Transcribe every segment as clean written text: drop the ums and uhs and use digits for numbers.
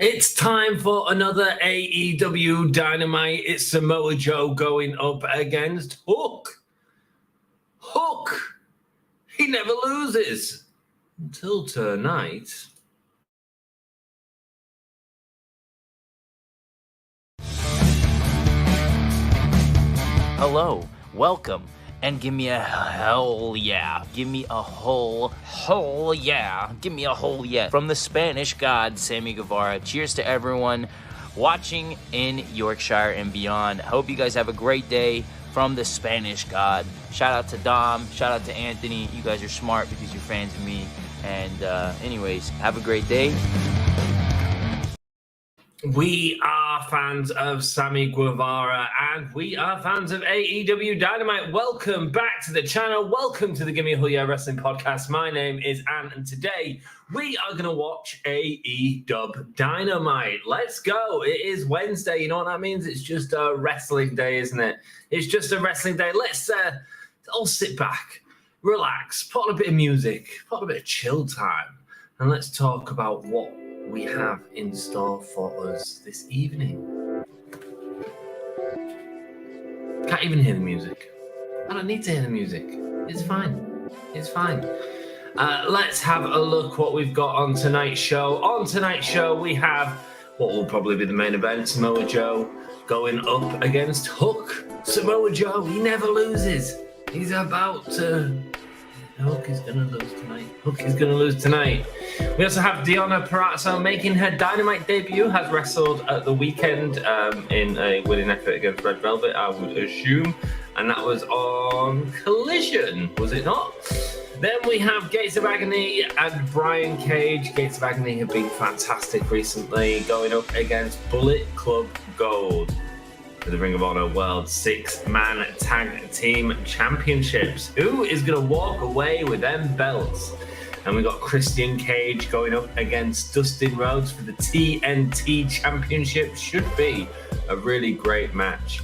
It's time for another AEW Dynamite. It's Samoa Joe going up against Hook. Hook! He never loses. Until tonight. Hello, welcome, and give me a hell yeah. Give me a whole yeah. Give me a whole yeah. From the Spanish god, Sammy Guevara. Cheers to everyone watching in Yorkshire and beyond. Hope you guys have a great day from the Spanish god. Shout out to Dom. Shout out to Anthony. You guys are smart because you're fans of me. And anyways, have a great day. We are fans of Sammy Guevara and we are fans of AEW Dynamite. Welcome back to the channel. Welcome to the Gimme a Hell Yeah Wrestling Podcast. My name is Ant and today we are going to watch AEW Dynamite. Let's go. It is Wednesday. You know what that means? It's just a wrestling day, isn't it? It's just a wrestling day. Let's all sit back, relax, put on a bit of music, put on a bit of chill time, and let's talk about what we have in store for us this evening. Can't even hear the music. I don't need to hear the music. It's fine. It's fine. Let's have a look what we've got on tonight's show. On tonight's show, we have what will probably be the main event, Samoa Joe going up against Hook. Samoa Joe, he never loses. He's about to... Hook is going to lose tonight. Hook is going to lose tonight. We also have Deonna Purazzo making her Dynamite debut, has wrestled at the weekend in a winning effort against Red Velvet, I would assume. And that was on Collision, was it not? Then we have Gates of Agony and Brian Cage. Gates of Agony have been fantastic recently, going up against Bullet Club Gold for the Ring of Honor World 6-Man Tag Team Championships. Who is going to walk away with them belts? And we got Christian Cage going up against Dustin Rhodes for the TNT Championship. Should be a really great match.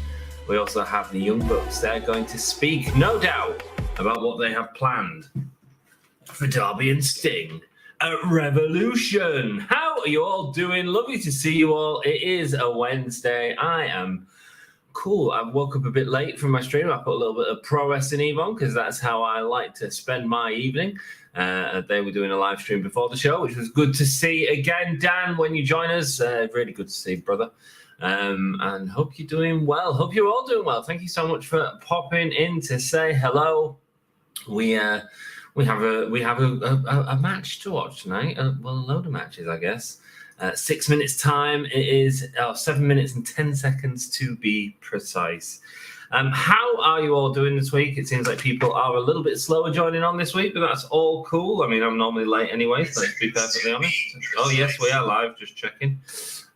We also have the Young Bucks. They're going to speak, no doubt, about what they have planned for Darby and Sting at Revolution. How are you all doing? Lovely to see you all. It is a Wednesday. I am cool. I woke up a bit late from my stream. I put a little bit of Pro Wrestling Eve on because that's how I like to spend my evening. They were doing a live stream before the show, which was good to see again. Dan, when you join us, really good to see you, brother. And hope you're doing well. Hope you're all doing well. Thank you so much for popping in to say hello. We have a match to watch tonight. Well, a load of matches, I guess. 6 minutes time. It is 7 minutes and 10 seconds to be precise. How are you all doing this week? It seems like people are a little bit slower joining on this week, but that's all cool. I mean, I'm normally late anyway, so let's be perfectly honest. Oh, yes, we are live. Just checking.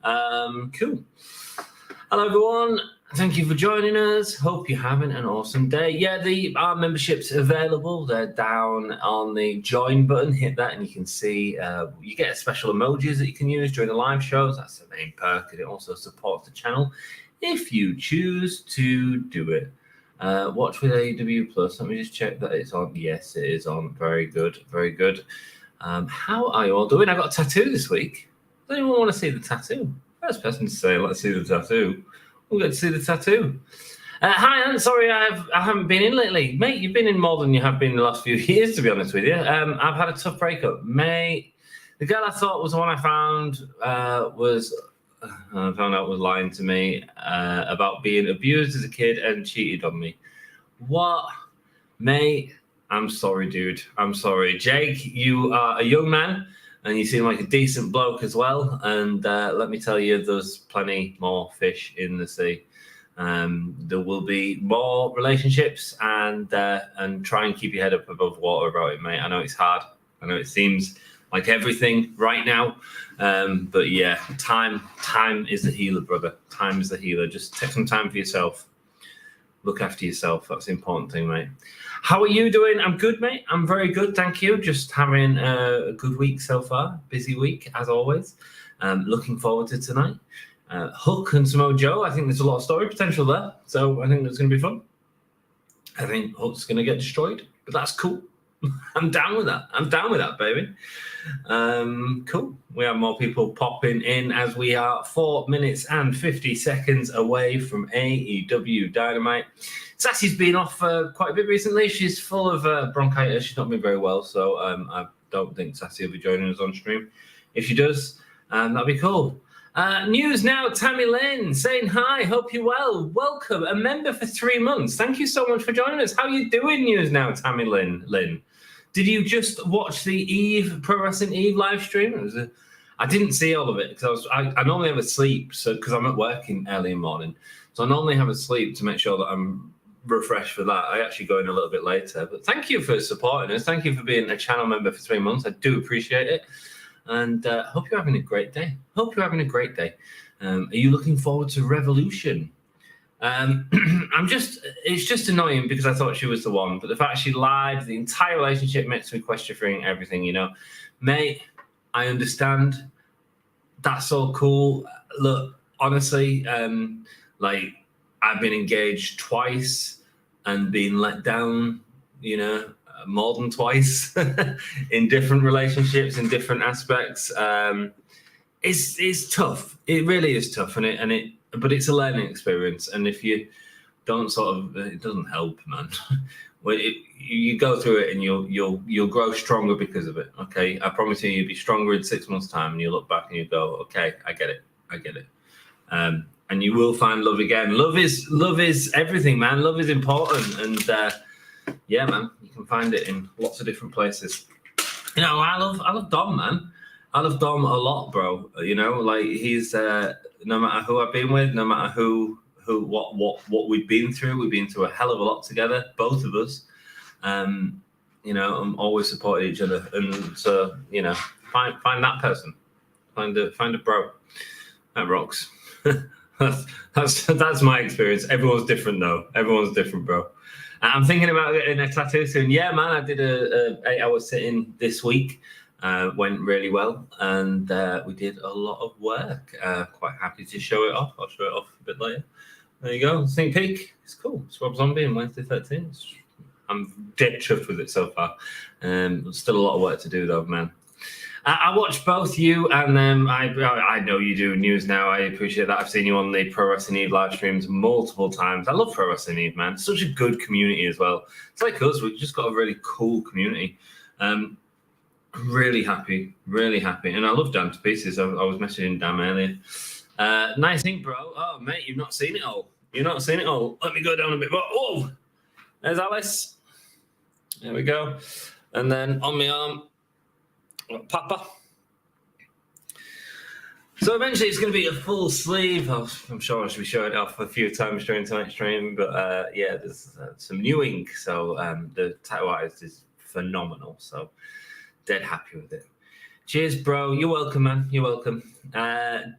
Cool. Hello, everyone. Thank you for joining us. Hope you're having an awesome day. Yeah, our membership's available. They're down on the join button. Hit that and you can see you get special emojis that you can use during the live shows. That's the main perk. And it also supports the channel if you choose to do it. Watch with AEW Plus. Let me just check that it's on. Yes, it is on. Very good. Very good. How are you all doing? I got a tattoo this week. Does anyone want to see the tattoo? First person to say, let's see the tattoo. We'll get to see the tattoo. Hi, Ant. Sorry, I haven't been in lately. Mate, you've been in more than you have been in the last few years, to be honest with you. I've had a tough breakup. Mate, the girl I thought was the one I found was lying to me about being abused as a kid and cheated on me. What? Mate, I'm sorry, dude. I'm sorry. Jake, you are a young man. And you seem like a decent bloke as well. And let me tell you, there's plenty more fish in the sea. There will be more relationships and try and keep your head up above water about it, mate. I know it's hard. I know it seems like everything right now. But yeah, time is the healer, brother. Time is the healer. Just take some time for yourself. Look after yourself. That's the important thing, mate. How are you doing? I'm good, mate. I'm very good, thank you. Just having a good week so far. Busy week, as always. Looking forward to tonight. Hook and Samoa Joe, I think there's a lot of story potential there. So I think it's going to be fun. I think Hook's going to get destroyed, but that's cool. I'm down with that. I'm down with that, baby. Cool. We have more people popping in as we are 4 minutes and 50 seconds away from AEW Dynamite. Sassy's been off quite a bit recently. She's full of bronchitis. She's not been very well, so I don't think Sassy will be joining us on stream. If she does, that'll be cool. News now, Tammy Lynn saying hi, hope you're well. Welcome, a member for 3 months. Thank you so much for joining us. How are you doing, News now, Tammy Lynn? Did you just watch the Pro Wrestling Eve live stream? I didn't see all of it because I normally have a sleep, so because I'm at work early in the morning. So I normally have a sleep to make sure that I'm refreshed for that. I actually go in a little bit later. But thank you for supporting us. Thank you for being a channel member for 3 months. I do appreciate it. And hope you're having a great day. Are you looking forward to Revolution? It's just annoying because I thought she was the one, but the fact she lied, the entire relationship makes me question everything, Mate, I understand. That's all cool. Look, honestly, I've been engaged twice and been let down, more than twice in different relationships, in different aspects. It's tough. It really is tough, but it's a learning experience. And if you don't it doesn't help, man. You go through it and you'll grow stronger because of it. Okay, I promise you'll be stronger in 6 months' time, and you look back and you go, okay, I get it. And you will find love again. Love is everything, man. Love is important, and yeah, man, you can find it in lots of different places. I love Dom, man. I love Dom a lot, bro. He's no matter who I've been with, no matter what we've been through a hell of a lot together, both of us. I'm always supporting each other, and so find that person, find a bro that rocks. That's my experience. Everyone's different, though. Everyone's different, bro. I'm thinking about getting a tattoo soon. Yeah, man, I did a 8-hour sitting this week. Went really well, and we did a lot of work. Quite happy to show it off. I'll show it off a bit later. There you go. Sneak peek. It's cool. It's Rob Zombie and Wednesday 13th. I'm dead chuffed with it so far. Still a lot of work to do, though, man. I watched both you and them. I know you do news now. I appreciate that. I've seen you on the Pro Wrestling Eve live streams multiple times. I love Pro Wrestling Eve, man. Such a good community as well. It's like us. We've just got a really cool community. Really happy. And I love Dan to pieces. I was messaging Dan earlier. Nice ink, bro. Oh, mate, you've not seen it all. Let me go down a bit more. Oh, there's Alice. There we go. And then on my arm, Papa. So eventually it's going to be a full sleeve. I'm sure I should be showing it off a few times during tonight's stream, but yeah, there's some new ink. So the tattoo artist is phenomenal. So dead happy with it. Cheers, bro. You're welcome, man. You're welcome.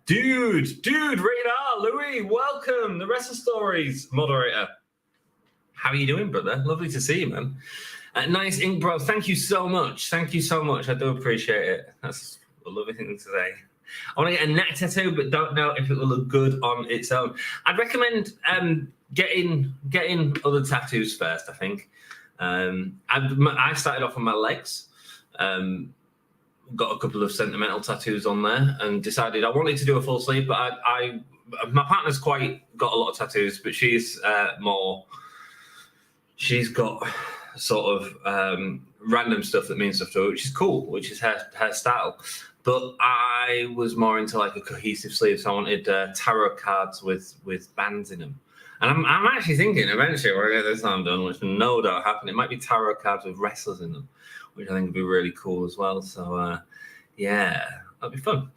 Dude, Radar, Louis, welcome. The Wrestle Stories moderator. How are you doing, brother? Lovely to see you, man. Nice ink, bro. Thank you so much. I do appreciate it. That's a lovely thing to say. I want to get a neck tattoo, but don't know if it will look good on its own. I'd recommend getting other tattoos first, I think. I started off on my legs. Got a couple of sentimental tattoos on there and decided I wanted to do a full sleeve, but my partner's quite got a lot of tattoos, but she's got sort of random stuff that means stuff to her, which is cool, which is her style. But I was more into like a cohesive sleeve, so I wanted tarot cards with bands in them. And I'm actually thinking eventually when I get this time done, which no doubt happen, it might be tarot cards with wrestlers in them, which I think would be really cool as well. So yeah, that'd be fun.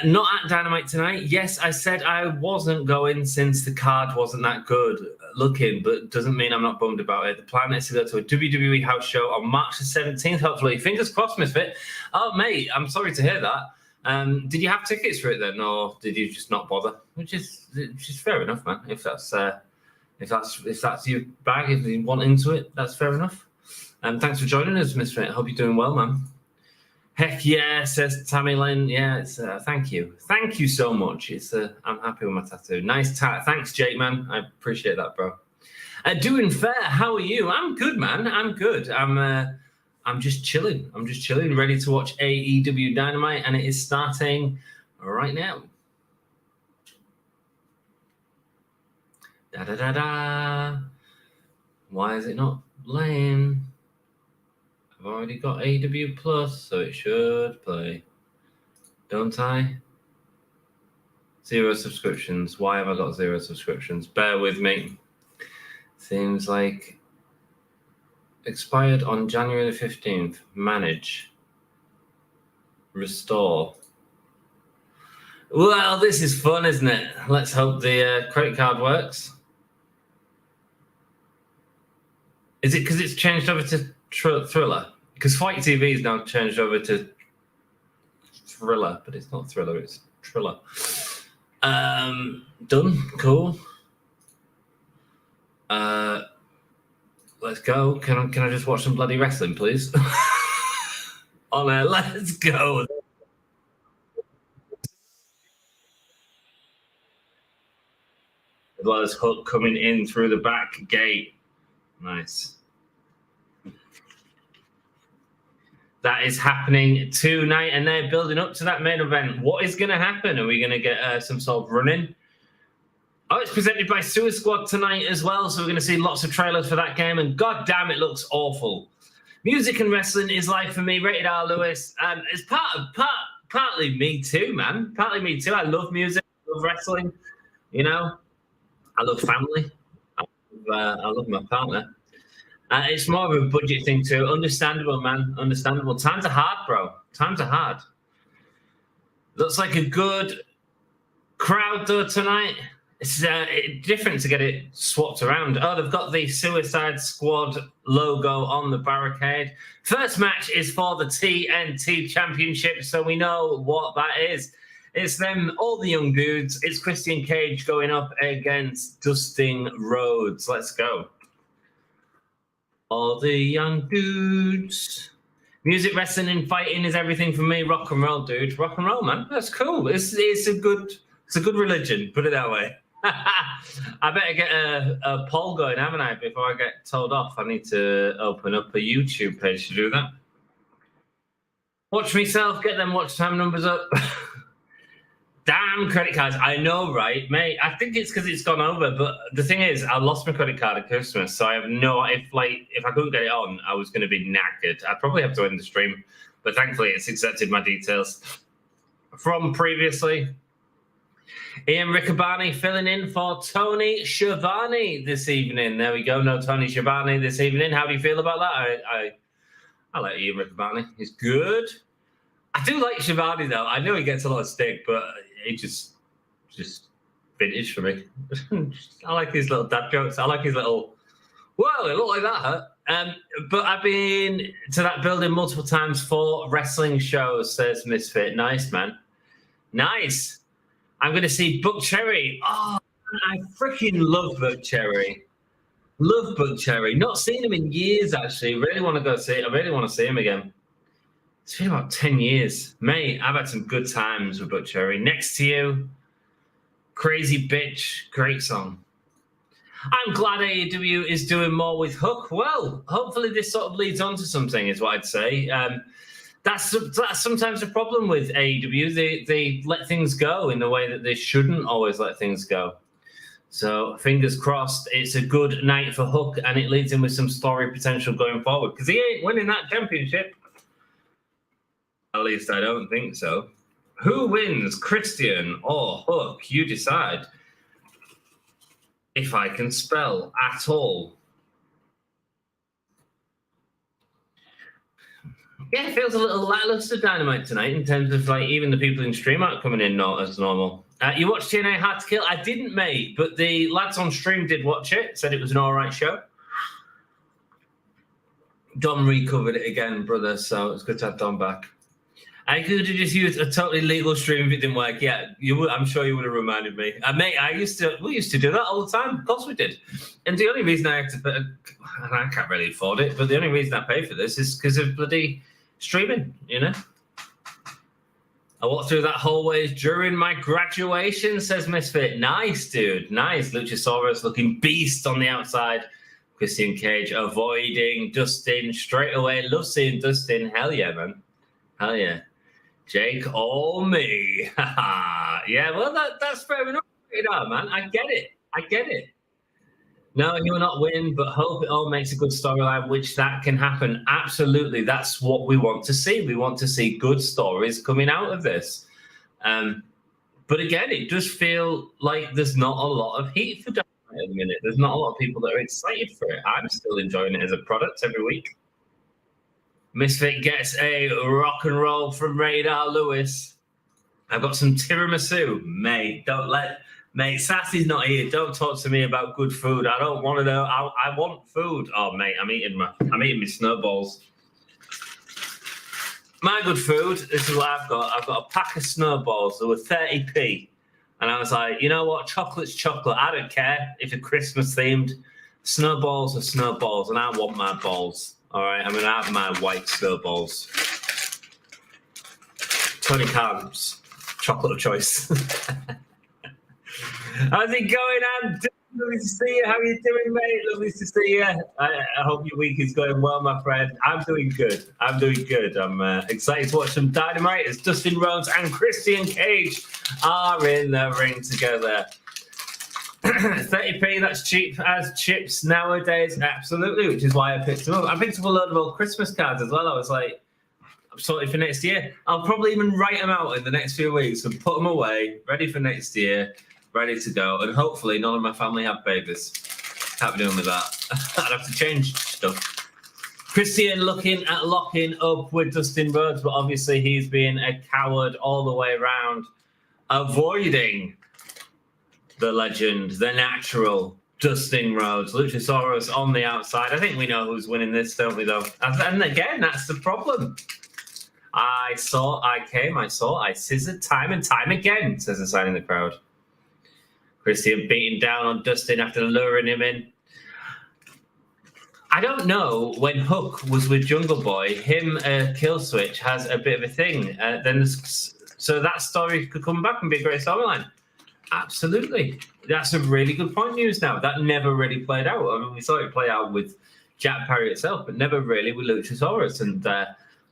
Not at Dynamite tonight. Yes, I said I wasn't going since the card wasn't that good looking, but doesn't mean I'm not bummed about it. The plan is to go to a WWE house show on March the 17th, hopefully. Fingers crossed, Misfit. Oh, mate, I'm sorry to hear that. Did you have tickets for it then, or did you just not bother? Which is fair enough, man. If that's your bag, if you want into it, that's fair enough. Thanks for joining us, Misfit. I hope you're doing well, man. Heck yeah, says Tammy Lynn. Yeah, it's thank you so much. I'm happy with my tattoo. Nice tat. Thanks, Jake, man. I appreciate that, bro. Doing fair. How are you? I'm good, man. I'm good. I'm I'm just chilling. Ready to watch AEW Dynamite, and it is starting right now. Da da da da. Why is it not playing? I've already got AEW Plus, so it should play. Don't I? 0 subscriptions. Why have I got 0 subscriptions? Bear with me. Seems like expired on January the 15th. Manage. Restore. Well, this is fun, isn't it? Let's hope the credit card works. Is it because it's changed over to Thriller? Because Fight TV is now changed over to Thriller, but it's not Thriller, it's Triller. Done. Cool. Let's go. Can I just watch some bloody wrestling, please? On air, let's go. As well as Hook coming in through the back gate. Nice. That is happening tonight, and they're building up to that main event. What is going to happen? Are we going to get some sort of run-in? Oh, it's presented by Suicide Squad tonight as well, so we're going to see lots of trailers for that game, and god damn, it looks awful. Music and wrestling is life for me. Rated R Lewis, and it's partly me too, man. Partly me too. I love music, I love wrestling. You know, I love family. I love my partner. It's more of a budget thing too. Understandable, man. Understandable. Times are hard, bro. Times are hard. Looks like a good crowd though tonight. It's different to get it swapped around. Oh, they've got the Suicide Squad logo on the barricade. First match is for the TNT Championship, so we know what that is. It's them, all the young dudes. It's Christian Cage going up against Dustin Rhodes. Let's go. All the young dudes. Music, wrestling, and fighting is everything for me. Rock and roll, dude. Rock and roll, man. That's cool. It's a good religion. Put it that way. I better get a poll going, haven't I? Before I get told off, I need to open up a YouTube page to do that. Watch myself. Get them watch time numbers up. Damn credit cards. I know, right, mate? I think it's because it's gone over, but the thing is, I lost my credit card at Christmas, so I have no... If I couldn't get it on, I was going to be knackered. I'd probably have to end the stream, but thankfully it's accepted my details from previously. Ian Riccaboni filling in for Tony Schiavone this evening. There we go. No Tony Schiavone this evening. How do you feel about that? I like Ian Riccaboni. He's good. I do like Schiavone, though. I know he gets a lot of stick, but he just vintage for me. I like his little dad jokes. I like his little, well, it looked like that, huh? But I've been to that building multiple times for wrestling shows, says Misfit. Nice, man. Nice. I'm going to see Buck Cherry. Oh, I freaking love Buck Cherry. Love Buck Cherry. Not seen him in years, actually. Really want to go see it. I really want to see him again. It's been about 10 years. Mate, I've had some good times with Buck Cherry. Next to You, Crazy Bitch, great song. I'm glad AEW is doing more with Hook. Well, hopefully this sort of leads on to something, is what I'd say. That's sometimes a problem with AEW. They let things go in the way that they shouldn't always let things go. So fingers crossed, it's a good night for Hook, and it leads in with some story potential going forward, because he ain't winning that championship. At least I don't think so. Who wins, Christian or Hook? You decide. If I can spell at all. Yeah, it feels a little lackluster Dynamite tonight in terms of like even the people in stream aren't coming in not as normal. You watched TNA Hard to Kill? I didn't, mate, but the lads on stream did watch it, said it was an all right show. Dom recovered it again, brother, so it's good to have Dom back. I could have just used a totally legal stream if it didn't work. Yeah, I'm sure you would have reminded me. Mate, we used to do that all the time. Of course we did. And the only reason I have to pay, and I can't really afford it, but the only reason I pay for this is because of bloody streaming, you know? I walked through that hallway during my graduation, says Misfit. Nice, dude. Nice. Luchasaurus looking beast on the outside. Christian Cage avoiding Dustin straight away. Love seeing Dustin. Hell yeah, man. Hell yeah. Jake or me. Yeah, well, that's fair enough. You know, man. I get it. No, he will not win, but hope it all makes a good storyline, which that can happen. Absolutely. That's what we want to see. We want to see good stories coming out of this. But again, it does feel like there's not a lot of heat for Dynamite at the minute. There's not a lot of people that are excited for it. I'm still enjoying it as a product every week. Misfit gets a rock and roll from Radar Lewis. I've got some tiramisu. Mate, Sassy's not here. Don't talk to me about good food. I don't want to know. I want food. Oh, mate, I'm eating my snowballs. My good food, this is what I've got. I've got a pack of snowballs. They were 30p. And I was like, you know what? Chocolate's chocolate. I don't care if it's Christmas themed. Snowballs are snowballs, and I want my balls. All right, I'm going to have my white snowballs. 20 carbs. Chocolate of choice. How's it going, Andy? Lovely to see you. How are you doing, mate? Lovely to see you. I hope your week is going well, my friend. I'm doing good. I'm excited to watch some Dynamite as Dustin Rhodes and Christian Cage are in the ring together. 30p, that's cheap as chips nowadays. Absolutely, which is why I picked them up. I picked up a load of old Christmas cards as well. I was like, I'm sorted for next year. I'll probably even write them out in the next few weeks and put them away, ready for next year. Ready to go, and hopefully none of my family have babies. Can't be doing with that. I'd have to change stuff. Christian looking at locking up with Dustin Rhodes, but obviously he's being a coward all the way around, avoiding the legend, the natural Dustin Rhodes. Luchasaurus on the outside. I think we know who's winning this, don't we, though? And again, that's the problem. I scissored time and time again, says the sign in the crowd. Christian beating down on Dustin after luring him in. I don't know when Hook was with Jungle Boy, him Kill Switch has a bit of a thing. So that story could come back and be a great storyline. Absolutely. That's a really good point, News Now. That never really played out. I mean, we saw it play out with Jack Perry itself, but never really with Luchasaurus. And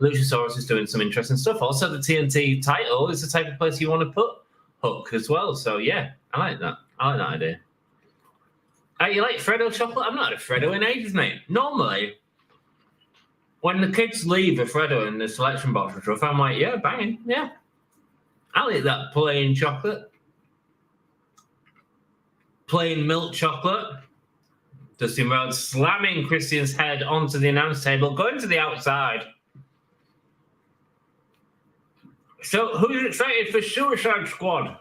Luchasaurus is doing some interesting stuff. Also, the TNT title is the type of place you want to put Hook as well. So, yeah, I like that. I like that idea. You like Freddo chocolate? I've not had a Freddo in ages, mate. Normally, when the kids leave a Freddo in the selection box or stuff, I'm like, yeah, banging, yeah. I'll eat that plain chocolate. Plain milk chocolate. Dustin Rhodes slamming Christian's head onto the announce table, going to the outside. So, who's excited for Suicide Squad?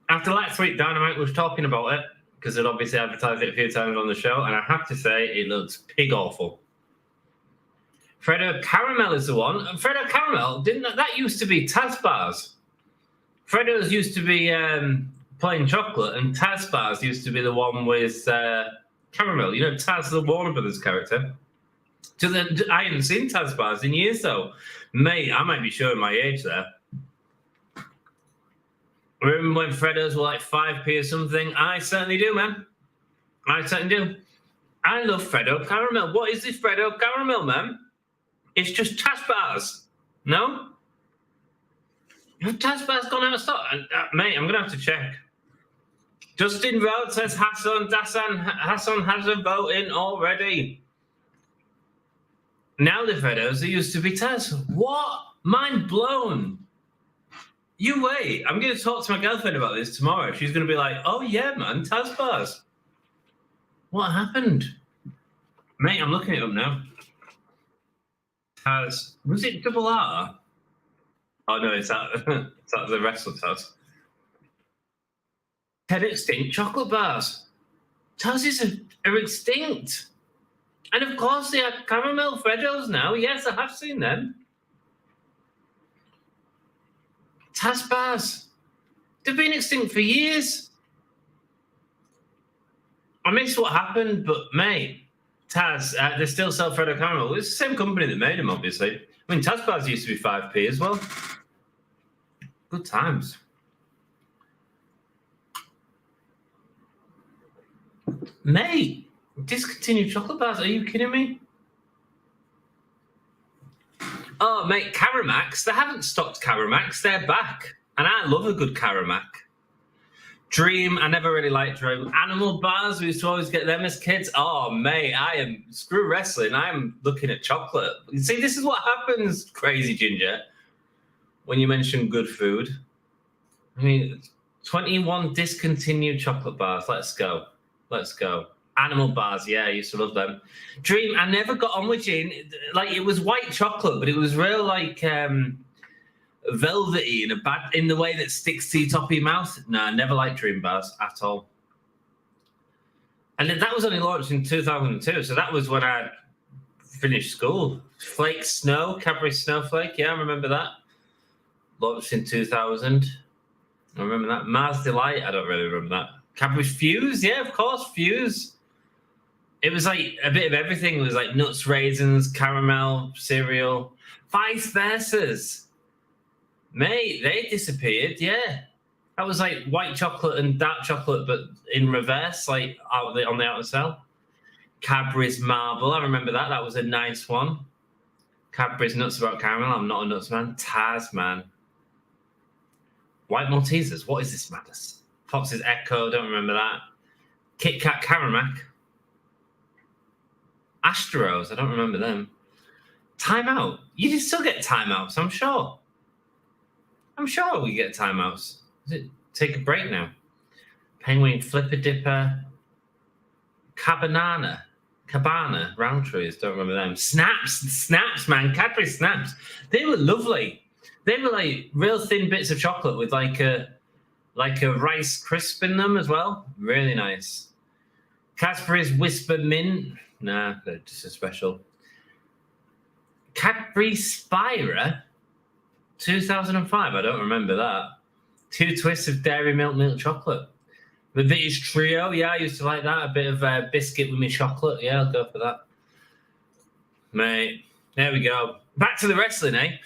After last week, Dynamite was talking about it because it obviously advertised it a few times on the show, and I have to say it looks pig awful. Fredo Caramel is the one. And Fredo Caramel, that used to be Taz bars. Fredo's used to be plain chocolate, and Taz bars used to be the one with caramel. You know, Taz, the Warner Brothers character. I haven't seen Taz bars in years, though. Mate, I might be showing my age there. Remember when Freddos were like 5p or something? I certainly do, man. I certainly do. I love Freddo Caramel. What is this Freddo Caramel, man? It's just Taz bars. No? Have Taz bars gone out of stock? Mate, I'm going to have to check. Dustin Rhodes says Hassan has a vote in already. Now the Freddos, they used to be Taz. What? Mind blown. You wait. I'm going to talk to my girlfriend about this tomorrow. She's going to be like, oh, yeah, man, Taz bars. What happened? Mate, I'm looking it up now. Taz. Was it double R? Oh, no, it's at the wrestler Taz. Head extinct chocolate bars. Taz's are extinct. And, of course, they are caramel Freddos now. Yes, I have seen them. Taz bars. They've been extinct for years. I missed what happened, but mate, Taz, they still sell Freddo Caramel. It's the same company that made them, obviously. I mean, Taz bars used to be 5p as well. Good times. Mate, discontinued chocolate bars. Are you kidding me? Oh, mate, Caramacs. They haven't stopped Caramacs. They're back. And I love a good Caramac. Dream. I never really liked Dream. Animal bars. We used to always get them as kids. Oh, mate, screw wrestling. I am looking at chocolate. You see, this is what happens, Crazy Ginger, when you mention good food. I mean, 21 discontinued chocolate bars. Let's go. Animal bars, yeah, I used to love them. Dream, I never got on with Gene. Like, it was white chocolate, but it was real, like, velvety in the way that sticks to the top of your mouth. No, I never liked Dream bars at all. And that was only launched in 2002, so that was when I finished school. Flake Snow, Cadbury Snowflake, yeah, I remember that. Launched in 2000. I remember that. Mars Delight, I don't really remember that. Cadbury Fuse, yeah, of course, Fuse. It was like a bit of everything. It was like nuts, raisins, caramel, cereal. Vice Versas. Mate, they disappeared, yeah. That was like white chocolate and dark chocolate, but in reverse, like on the outer cell. Cadbury's Marble, I remember that. That was a nice one. Cadbury's Nuts About Caramel, I'm not a nuts man. Taz, man. White Maltesers, what is this madness? Fox's Echo, don't remember that. Kit Kat Caramac. Astros, I don't remember them. Timeout. You can still get timeouts, I'm sure. I'm sure we get timeouts. Is it take a break now? Penguin Flipper Dipper. Cabana, Roundtrees, don't remember them. Snaps, man, Cadbury Snaps. They were lovely. They were like real thin bits of chocolate with like a rice crisp in them as well. Really nice. Cadbury's Whisper Mint. Nah, they're just a special. Cadbury Spira, 2005. I don't remember that. 2 twists of dairy milk chocolate. The British Trio, yeah, I used to like that. A bit of biscuit with me chocolate. Yeah, I'll go for that. Mate, there we go. Back to the wrestling, eh?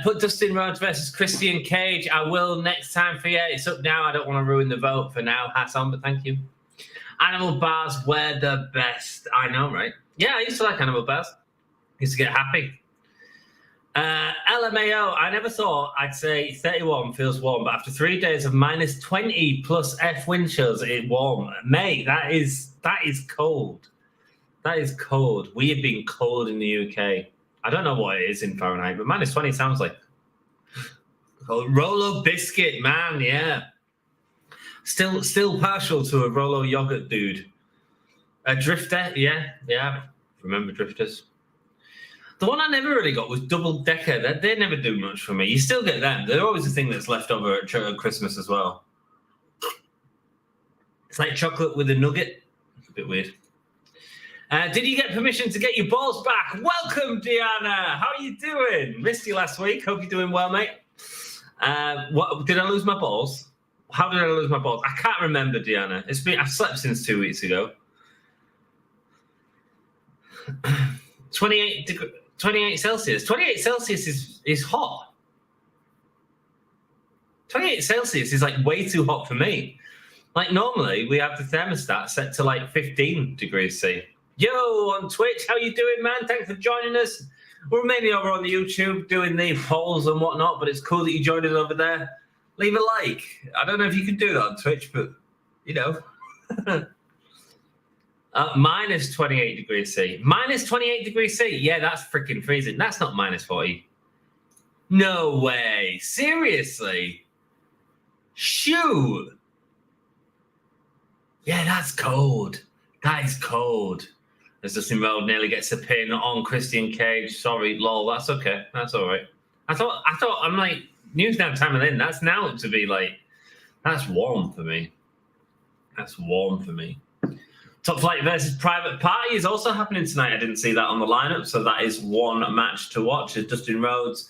Put Dustin Rhodes versus Christian Cage. I will next time for you. It's up now. I don't want to ruin the vote for now. Hat on, but thank you. Animal bars were the best. I know, right? Yeah, I used to like animal bars. Used to get happy. LMAO, I never thought I'd say 31 feels warm, but after 3 days of minus 20 plus F wind chills, it's warm. Mate, that is cold. That is cold. We have been cold in the UK. I don't know what it is in Fahrenheit, but minus 20 sounds like cold. Rolo biscuit, man, yeah. Still partial to a Rolo yogurt dude. A Drifter, yeah. Remember Drifters? The one I never really got was Double Decker. They never do much for me. You still get them. They're always the thing that's left over at Christmas as well. It's like chocolate with a nugget. It's a bit weird. Did you get permission to get your balls back? Welcome, Deonna. How are you doing? Missed you last week. Hope you're doing well, mate. What did I lose my balls? How did I lose my balls? I can't remember, Deonna. I've slept since 2 weeks ago. 28 Celsius. 28 Celsius is hot. 28 Celsius is like way too hot for me. Like normally we have the thermostat set to like 15 degrees C. Yo, on Twitch, how you doing, man? Thanks for joining us. We're mainly over on the YouTube doing the polls and whatnot, but it's cool that you joined us over there. Leave a like. I don't know if you can do that on Twitch, but you know. Minus 28 degrees C. Minus 28 degrees C. Yeah, that's freaking freezing. That's not minus 40. No way. Seriously? Shoot. Yeah, that's cold. That is cold. As Dustin Rhodes nearly gets a pin on Christian Cage. Sorry, lol. That's okay. That's all right. I thought I'm like, news now time and then. That's now to be like, that's warm for me. That's warm for me. Top Flight versus Private Party is also happening tonight. I didn't see that on the lineup, so that is one match to watch as Dustin Rhodes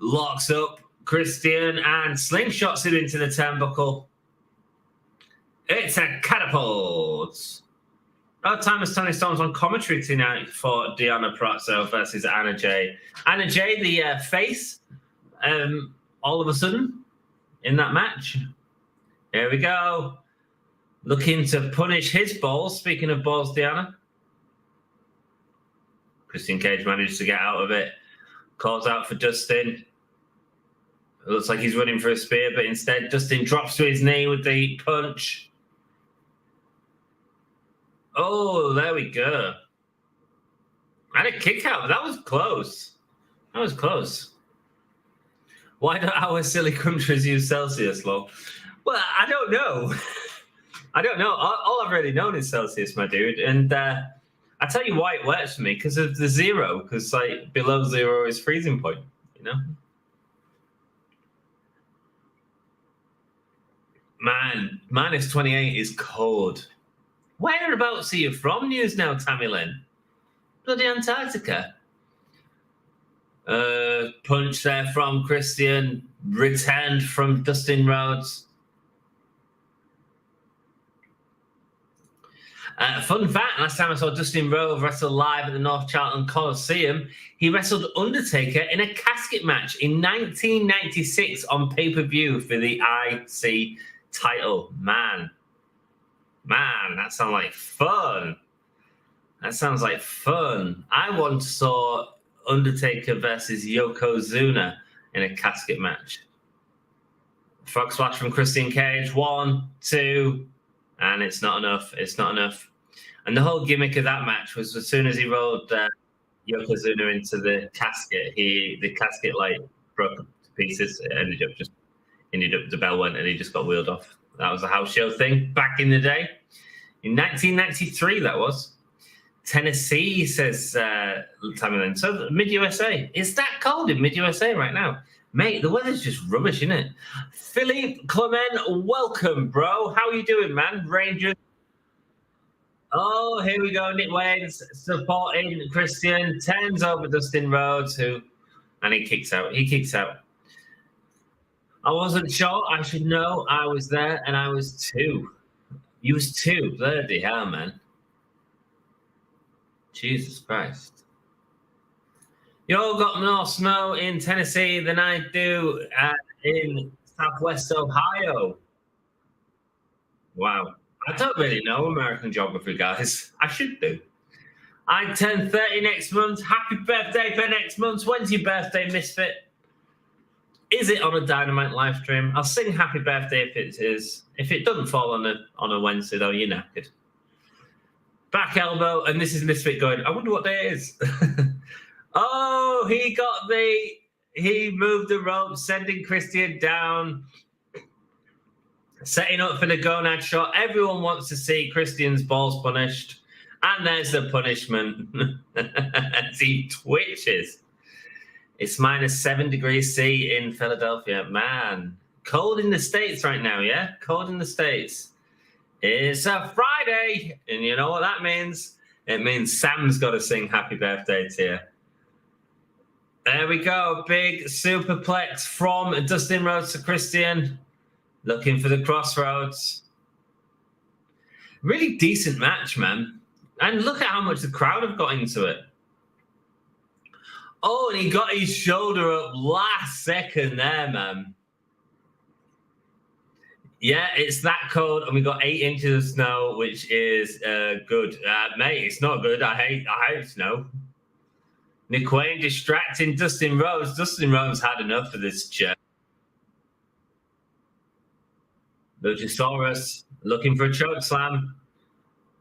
locks up Christian and slingshots him into the turnbuckle. It's a catapult. Timeless Tony Storm's on commentary tonight for Deonna Purazzo versus Anna Jay. Anna Jay, the face, all of a sudden in that match. Here we go. Looking to punish his balls. Speaking of balls, Deonna. Christian Cage managed to get out of it. Calls out for Dustin. It looks like he's running for a spear, but instead Dustin drops to his knee with the punch. Oh, there we go. And a kick out. That was close. That was close. Why don't our silly countries use Celsius, lol? Well, I don't know. I don't know. All I've really known is Celsius, my dude. And I tell you why it works for me, because of the zero. Because like below zero is freezing point, you know? Man, minus 28 is cold. Whereabouts are you from, News Now, Tammy Lynn? Bloody Antarctica. Punch there from Christian. Returned from Dustin Rhodes. Fun fact, last time I saw Dustin Rhodes wrestle live at the North Charlton Coliseum, he wrestled Undertaker in a casket match in 1996 on pay-per-view for the IC title. Man, that sounds like fun. That sounds like fun. I once saw Undertaker versus Yokozuna in a casket match. Frog splash from Christian Cage. 1, 2, and it's not enough. It's not enough. And the whole gimmick of that match was as soon as he rolled Yokozuna into the casket, the casket like broke to pieces. It ended up the bell went and he just got wheeled off. That was a house show thing back in the day. In 1993, that was. Tennessee, says Tammy Lynn. So mid-USA. Is that cold in mid-USA right now? Mate, the weather's just rubbish, isn't it? Philippe Clement, welcome, bro. How are you doing, man? Rangers. Oh, here we go. Nick Wayne's supporting Christian. Turns over Dustin Rhodes, and he kicks out. He kicks out. I wasn't sure. I should know. I was there, and I was 2. You was 2. Bloody hell, man. Jesus Christ. You all got more snow in Tennessee than I do in Southwest Ohio. Wow. I don't really know American geography, guys. I should do. I turn 30 next month. Happy birthday for next month. When's your birthday, Misfit? Is it on a Dynamite live stream? I'll sing happy birthday if it is. If it doesn't fall on a Wednesday, though, you're knackered. Back elbow, and this is Misfit going, I wonder what day it is. Oh, he moved the rope, sending Christian down, setting up for the gonad shot. Everyone wants to see Christian's balls punished. And there's the punishment. As he twitches. It's minus 7 degrees C in Philadelphia. Man, cold in the States right now, yeah? Cold in the States. It's a Friday, and you know what that means? It means Sam's got to sing happy birthday to you. There we go. Big superplex from Dustin Rhodes to Christian. Looking for the crossroads. Really decent match, man. And look at how much the crowd have got into it. Oh, and he got his shoulder up last second there, man. Yeah, it's that cold, and we got 8 inches of snow, which is good. Mate, it's not good. I hate snow. Nick Wayne distracting Dustin Rhodes. Dustin Rhodes had enough of this jet. Luchasaurus looking for a choke slam.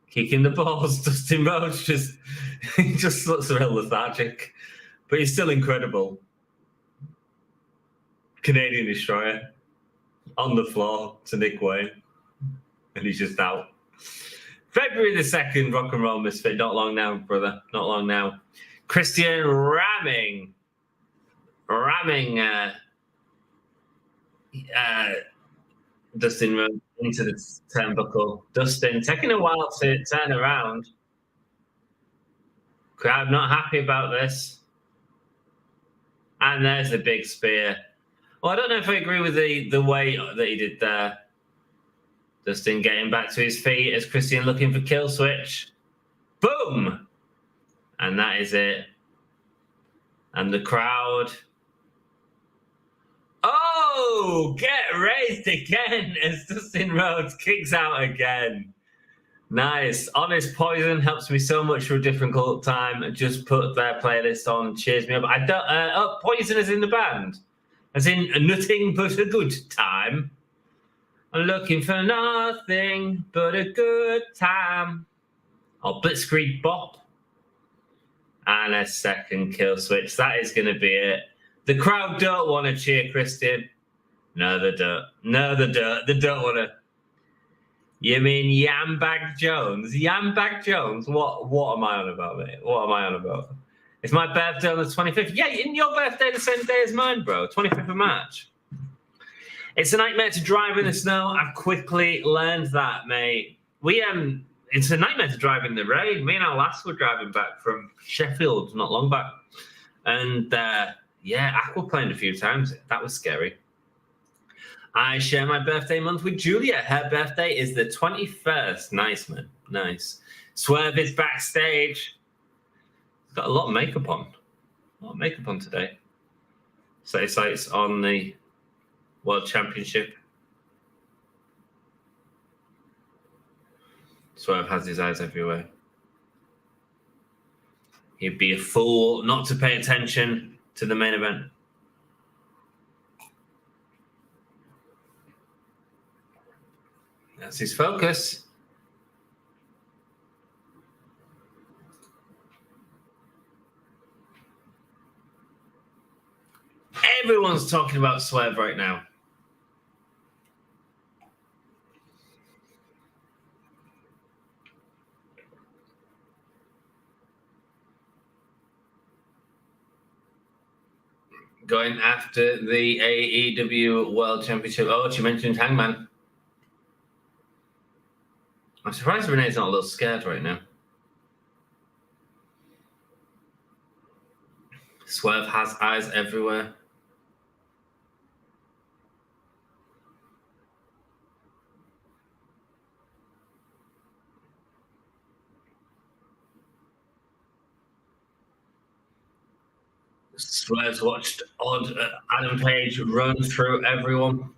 Kicking the balls. Dustin Rhodes just looks real lethargic. But he's still incredible. Canadian Destroyer. On the floor to Nick Wayne. And he's just out. February the 2nd, Rock and Roll Misfit. Not long now, brother. Not long now. Christian ramming Dustin Rhodes into the turnbuckle. Dustin taking a while to turn around. Crowd not happy about this. And there's the big spear. Well, I don't know if I agree with the way that he did there. Dustin getting back to his feet as Christian looking for kill switch. Boom! And that is it. And the crowd. Oh! Oh, get raised again as Dustin Rhodes kicks out again. Nice. Honest Poison helps me so much for a difficult time. Just put their playlist on. Cheers me up. I don't. Poison is in the band. As in nothing but a good time. I'm looking for nothing but a good time. Oh, Blitzkrieg Bop. And a second kill switch. That is going to be it. The crowd don't want to cheer Christian. No, they don't. No, they don't. They don't want to. You mean Yambag Jones? Yambag Jones? What am I on about, mate? What am I on about? It's my birthday on the 25th. Yeah, in your birthday the same day as mine, bro. 25th of March. It's a nightmare to drive in the snow. I've quickly learned that, mate. It's a nightmare to drive in the rain. Me and our lass were driving back from Sheffield not long back. And, aquaplaned a few times. That was scary. I share my birthday month with Julia. Her birthday is the 21st. Nice, man. Nice. Swerve is backstage. He's got a lot of makeup on. A lot of makeup on today. So it's on the World Championship. Swerve has his eyes everywhere. He'd be a fool not to pay attention to the main event. That's his focus. Everyone's talking about Swerve right now. Going after the AEW World Championship. Oh, she mentioned Hangman. I'm surprised Renee's not a little scared right now. Swerve has eyes everywhere. Swerve's watched Adam Page run through everyone.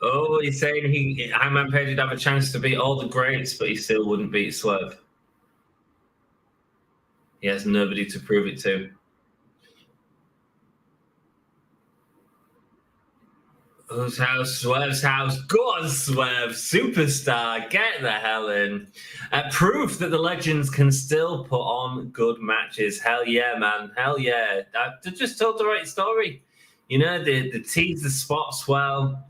Oh, he's saying Hangman Page would have a chance to beat all the greats, but he still wouldn't beat Swerve. He has nobody to prove it to. Whose house? Swerve's house. Go on, Swerve. Superstar. Get the hell in. Proof that the legends can still put on good matches. Hell yeah, man. Hell yeah. They just told the right story. You know, they teased the spots well.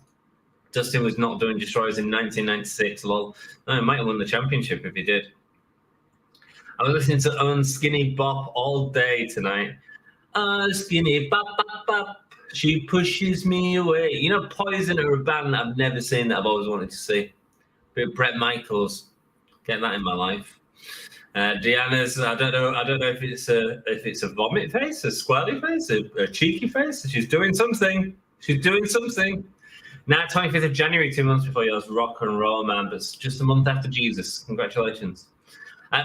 Dustin was not doing destroyers in 1996. Lol. No, he might have won the championship if he did. I was listening to Unskinny Bop all day tonight. Unskinny Bop, Bop, Bop. She pushes me away. You know, Poison are a band that I've never seen that I've always wanted to see. Brett Michaels, get that in my life. Deanna's, I don't know if it's a vomit face, a squirrely face, a cheeky face. She's doing something. Now, 25th of January, 2 months before yours, rock and roll, man. But just a month after Jesus. Congratulations.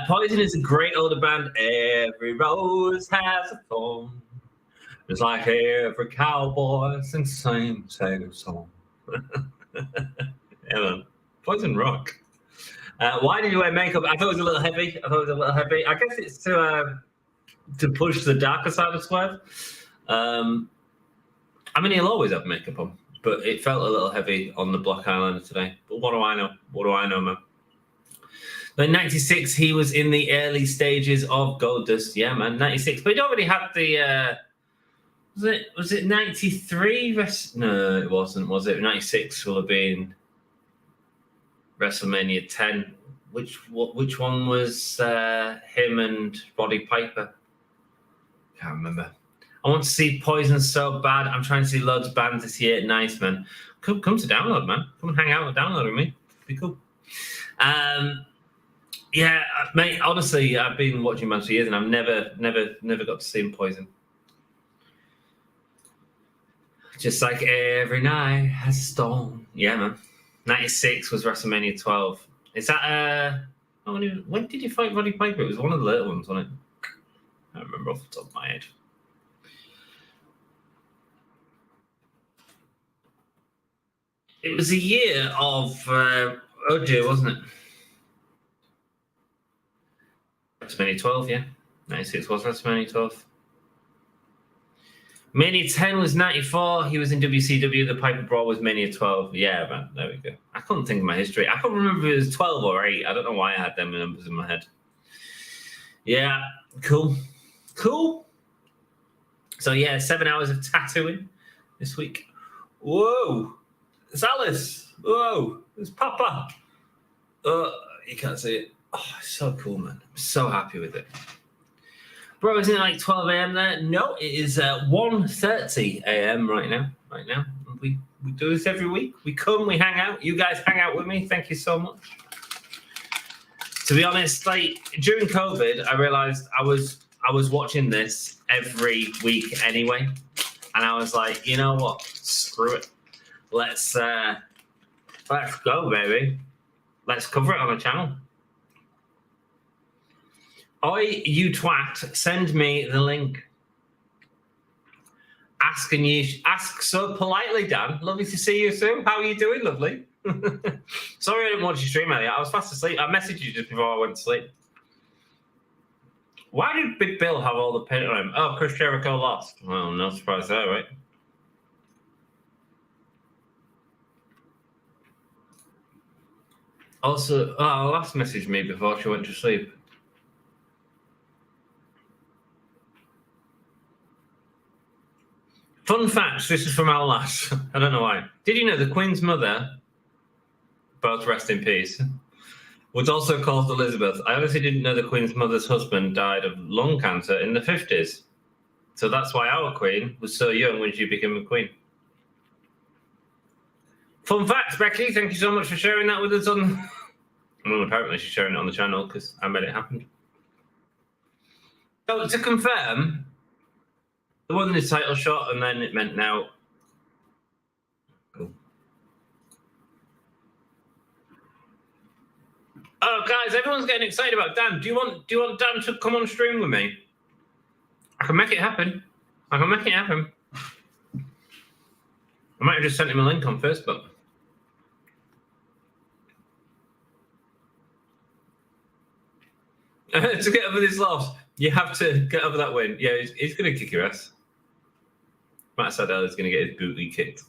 Poison is a great older band. Every rose has a thorn. It's like every cowboy sings the same song. Yeah, man. Poison rock. Why did you wear makeup? I thought it was a little heavy. I guess it's to push the darker side of Swerve. I mean, he'll always have makeup on, but it felt a little heavy on the Black Islander today. But what do I know? Man? Then 96, he was in the early stages of Goldust. Yeah, man, 96. But he'd already had the... Was it 93? No, it wasn't, was it? 96 will have been WrestleMania 10. Which one was him and Roddy Piper? Can't remember. I want to see Poison so bad. I'm trying to see loads of bands this year. Nice, man. Come to download, man. Come and hang out and download with me. It'd be cool. Yeah, mate, honestly, I've been watching bands for years and I've never got to see him Poison. Just like every night has a storm. Yeah, man. 96 was WrestleMania 12. Is that when did you fight Roddy Piper? It was one of the little ones, wasn't it? I don't remember off the top of my head. It was a year of OJ, wasn't it? WrestleMania 12, yeah. 96 was WrestleMania 12. Mania 10 was 94. He was in WCW. The Piper Brawl was Mania 12. Yeah, man. There we go. I couldn't think of my history. I couldn't remember if it was 12 or 8. I don't know why I had them numbers in my head. Yeah, cool. Cool. So, yeah, 7 hours of tattooing this week. Whoa. It's Alice. Whoa. It's Papa. You can't see it. Oh, it's so cool, man. I'm so happy with it. Bro, isn't it like 12 a.m. there? No, it is 1:30 a.m. right now. We do this every week. We come, we hang out. You guys hang out with me. Thank you so much. To be honest, like during COVID, I realized I was watching this every week anyway. And I was like, you know what? Screw it. Let's go, baby. Let's cover it on the channel. Oi, you twat, send me the link. Ask so politely, Dan. Lovely to see you soon. How are you doing, lovely? Sorry I didn't watch your stream earlier. I was fast asleep. I messaged you just before I went to sleep. Why did Big Bill have all the paint on him? Oh, Chris Jericho lost. Well, no surprise there, right? Also, last messaged me before she went to sleep. Fun fact, this is from our last. I don't know why. Did you know the Queen's mother, both rest in peace, was also called Elizabeth? I honestly didn't know the Queen's mother's husband died of lung cancer in the 50s. So that's why our Queen was so young when she became a Queen. Fun fact, Becky, thank you so much for sharing that with us on... Well, apparently she's sharing it on the channel because I made it happen. So to confirm... There wasn't his title shot, and then it meant now. Cool. Oh, guys, everyone's getting excited about Dan. Do you want Dan to come on stream with me? I can make it happen. I might have just sent him a link on Facebook. To get over this loss, you have to get over that win. Yeah, he's going to kick your ass. Matt Sadell is going to get his booty kicked.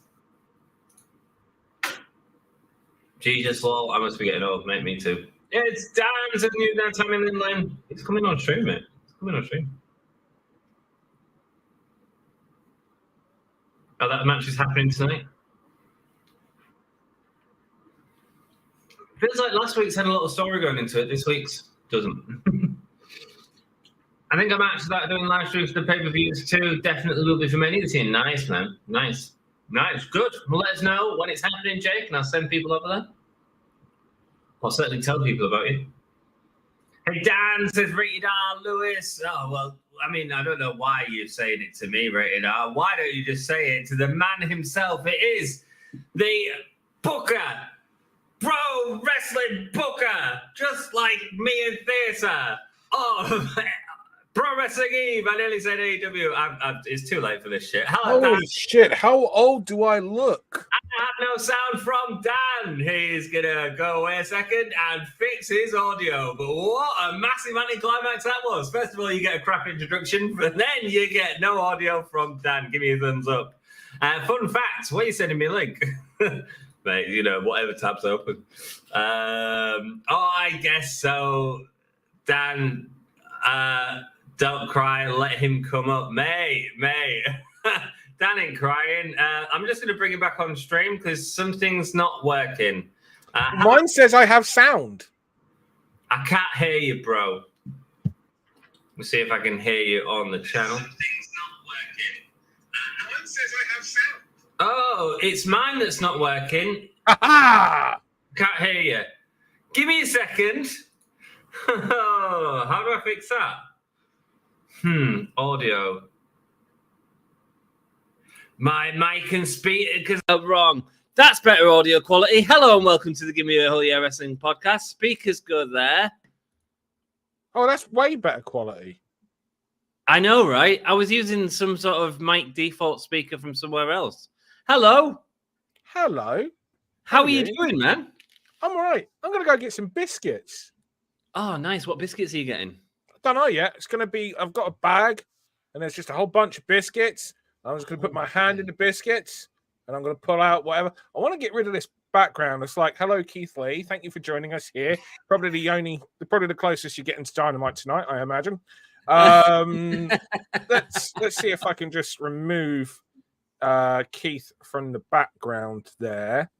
Jesus, lol. I must be getting old, mate. Me too. Yeah, it's Dan's a new Dan time in line. It's coming on stream, mate. It's coming on stream. Oh, that match is happening tonight. Feels like last week's had a lot of story going into it. This week's doesn't. I think I'm actually doing live streams for pay-per-views too. Definitely will be for many of the team. Nice, man. Nice. Good. Well, let us know when it's happening, Jake, and I'll send people over there. I'll certainly tell people about you. Hey, Dan says Rated R, Lewis. Oh, well, I mean, I don't know why you're saying it to me, Rated R. Why don't you just say it to the man himself? It is the Booker. Pro Wrestling Booker. Just like me and Theatre. Oh, Pro Wrestling Eve. I nearly said AEW. It's too late for this shit. Hello, Holy Dan. shit. How old do I look? I have no sound from Dan. He's going to go away a second and fix his audio. But what a massive anticlimax that was. First of all, you get a crap introduction, but then you get no audio from Dan. Give me a thumbs up. Fun fact, where are you sending me a link? Mate, you know, whatever tab's open. I guess so. Dan... don't cry, let him come up. Mate. Dan ain't crying. I'm just going to bring him back on stream because something's not working. Mine says I have sound. I can't hear you, bro. Let's see if I can hear you on the channel. Something's not working. Mine says I have sound. Oh, it's mine that's not working. Ha-ha! Can't hear you. Give me a second. How do I fix that? Audio. My mic and speaker because I'm wrong. That's better audio quality. Hello and welcome to the Give Me a Hell Yeah Wrestling podcast. Speakers good there. Oh, that's way better quality. I know, right? I was using some sort of mic default speaker from somewhere else. Hello. Hello. How are you doing, man? I'm all right. I'm going to go get some biscuits. Oh, nice. What biscuits are you getting? I don't know yet. It's going to be, I've got a bag and there's just a whole bunch of biscuits. I'm just going to put my hand in the biscuits and I'm going to pull out whatever. I want to get rid of this background. It's like, hello, Keith Lee. Thank you for joining us here. Probably the closest you're getting to Dynamite tonight, I imagine. Let's see if I can just remove Keith from the background there.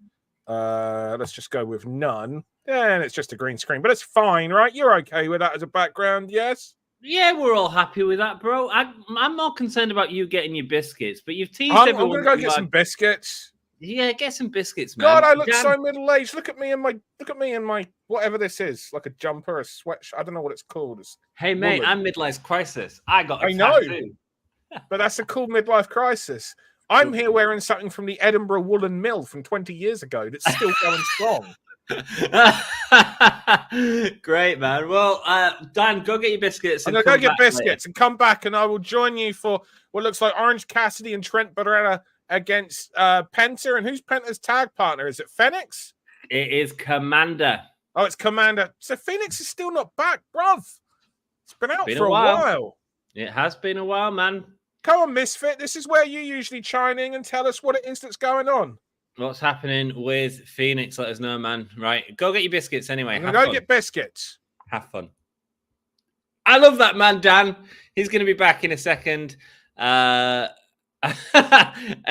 Let's just go with none. And it's just a green screen, but it's fine, right? You're okay with that as a background, yes? Yeah, we're all happy with that, bro. I'm more concerned about you getting your biscuits, but you've teased I'm everyone. going to go get some biscuits. Yeah, get some biscuits, man. God, I look so middle-aged. Look at me in my whatever this is, like a jumper, a sweatshirt. I don't know what it's called. Hey, mate, I'm midlife crisis. I got a tattoo. But that's a cool midlife crisis. I'm here wearing something from the Edinburgh Woolen Mill from 20 years ago that's still going strong. Great, man. Well, Dan, go get your biscuits. I'm going to go get biscuits and come back, and I will join you for what looks like Orange Cassidy and Trent Barrera against Penta. And who's Penta's tag partner? Is it Phoenix? It is Commander. Oh, it's Commander. So Phoenix is still not back, bruv. It's been out for a while. It has been a while, man. Come on, Misfit. This is where you usually chime in and tell us what it is that's going on. What's happening with Phoenix? Let us know, man. Right. Go get your biscuits anyway. I'm going to go get biscuits. Have fun. I love that man, Dan. He's going to be back in a second. And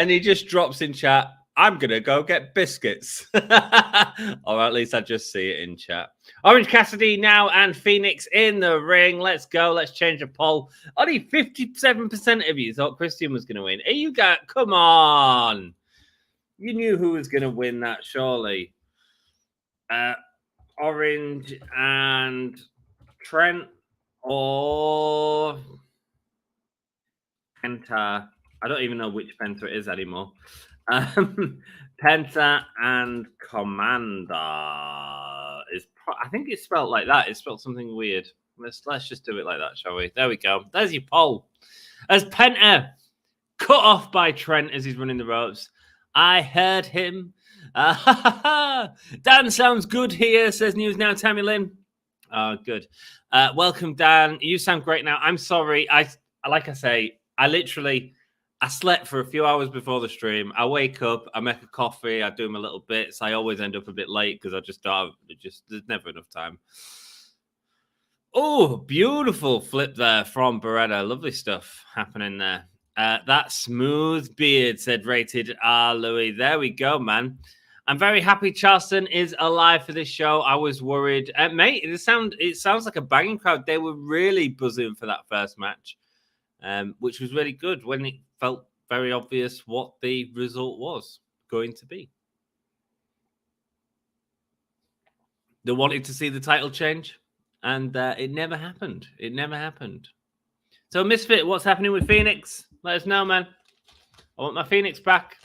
he just drops in chat, I'm going to go get biscuits. Or at least I just see it in chat. Orange Cassidy now and Phoenix in the ring. Let's go. Let's change the poll. Only 57% of you thought Christian was going to win. You got, come on. You knew who was going to win that, surely. Orange and Trent or Penta. I don't even know which Penta it is anymore. Penta and Commander is. I think it's spelled like that. It's spelled something weird. Let's just do it like that, shall we? There we go. There's your poll. As Penta cut off by Trent as he's running the ropes. I heard him. Dan sounds good here, says News Now, Tammy Lynn. Good. Welcome, Dan. You sound great now. I'm sorry. I slept for a few hours before the stream. I wake up, I make a coffee, I do my little bits. I always end up a bit late because I just don't have, there's never enough time. Oh, beautiful flip there from Beretta. Lovely stuff happening there. That smooth beard, said Rated R. Louis. There we go, man. I'm very happy Charleston is alive for this show. I was worried. Mate, it sounds like a banging crowd. They were really buzzing for that first match, which was really good when it felt very obvious what the result was going to be. They wanted to see the title change, and it never happened. It never happened. So, Misfit, what's happening with Phoenix? Let us know, man. I want my Phoenix back.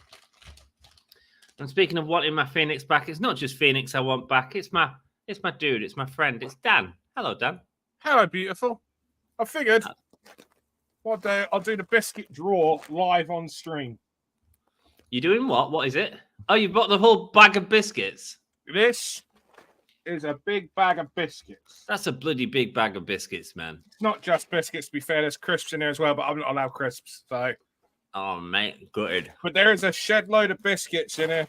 And speaking of wanting my Phoenix back, it's not just Phoenix I want back. It's my dude. It's my friend. It's Dan. Hello, Dan. Hello, beautiful. I figured one day I'll do the biscuit draw live on stream. You doing what? What is it? Oh, you bought the whole bag of biscuits. This is a big bag of biscuits. That's a bloody big bag of biscuits, man. It's not just biscuits, to be fair. There's crisps in there as well, but I'm not allowed crisps. So. Oh, mate, good. But there is a shed load of biscuits in here.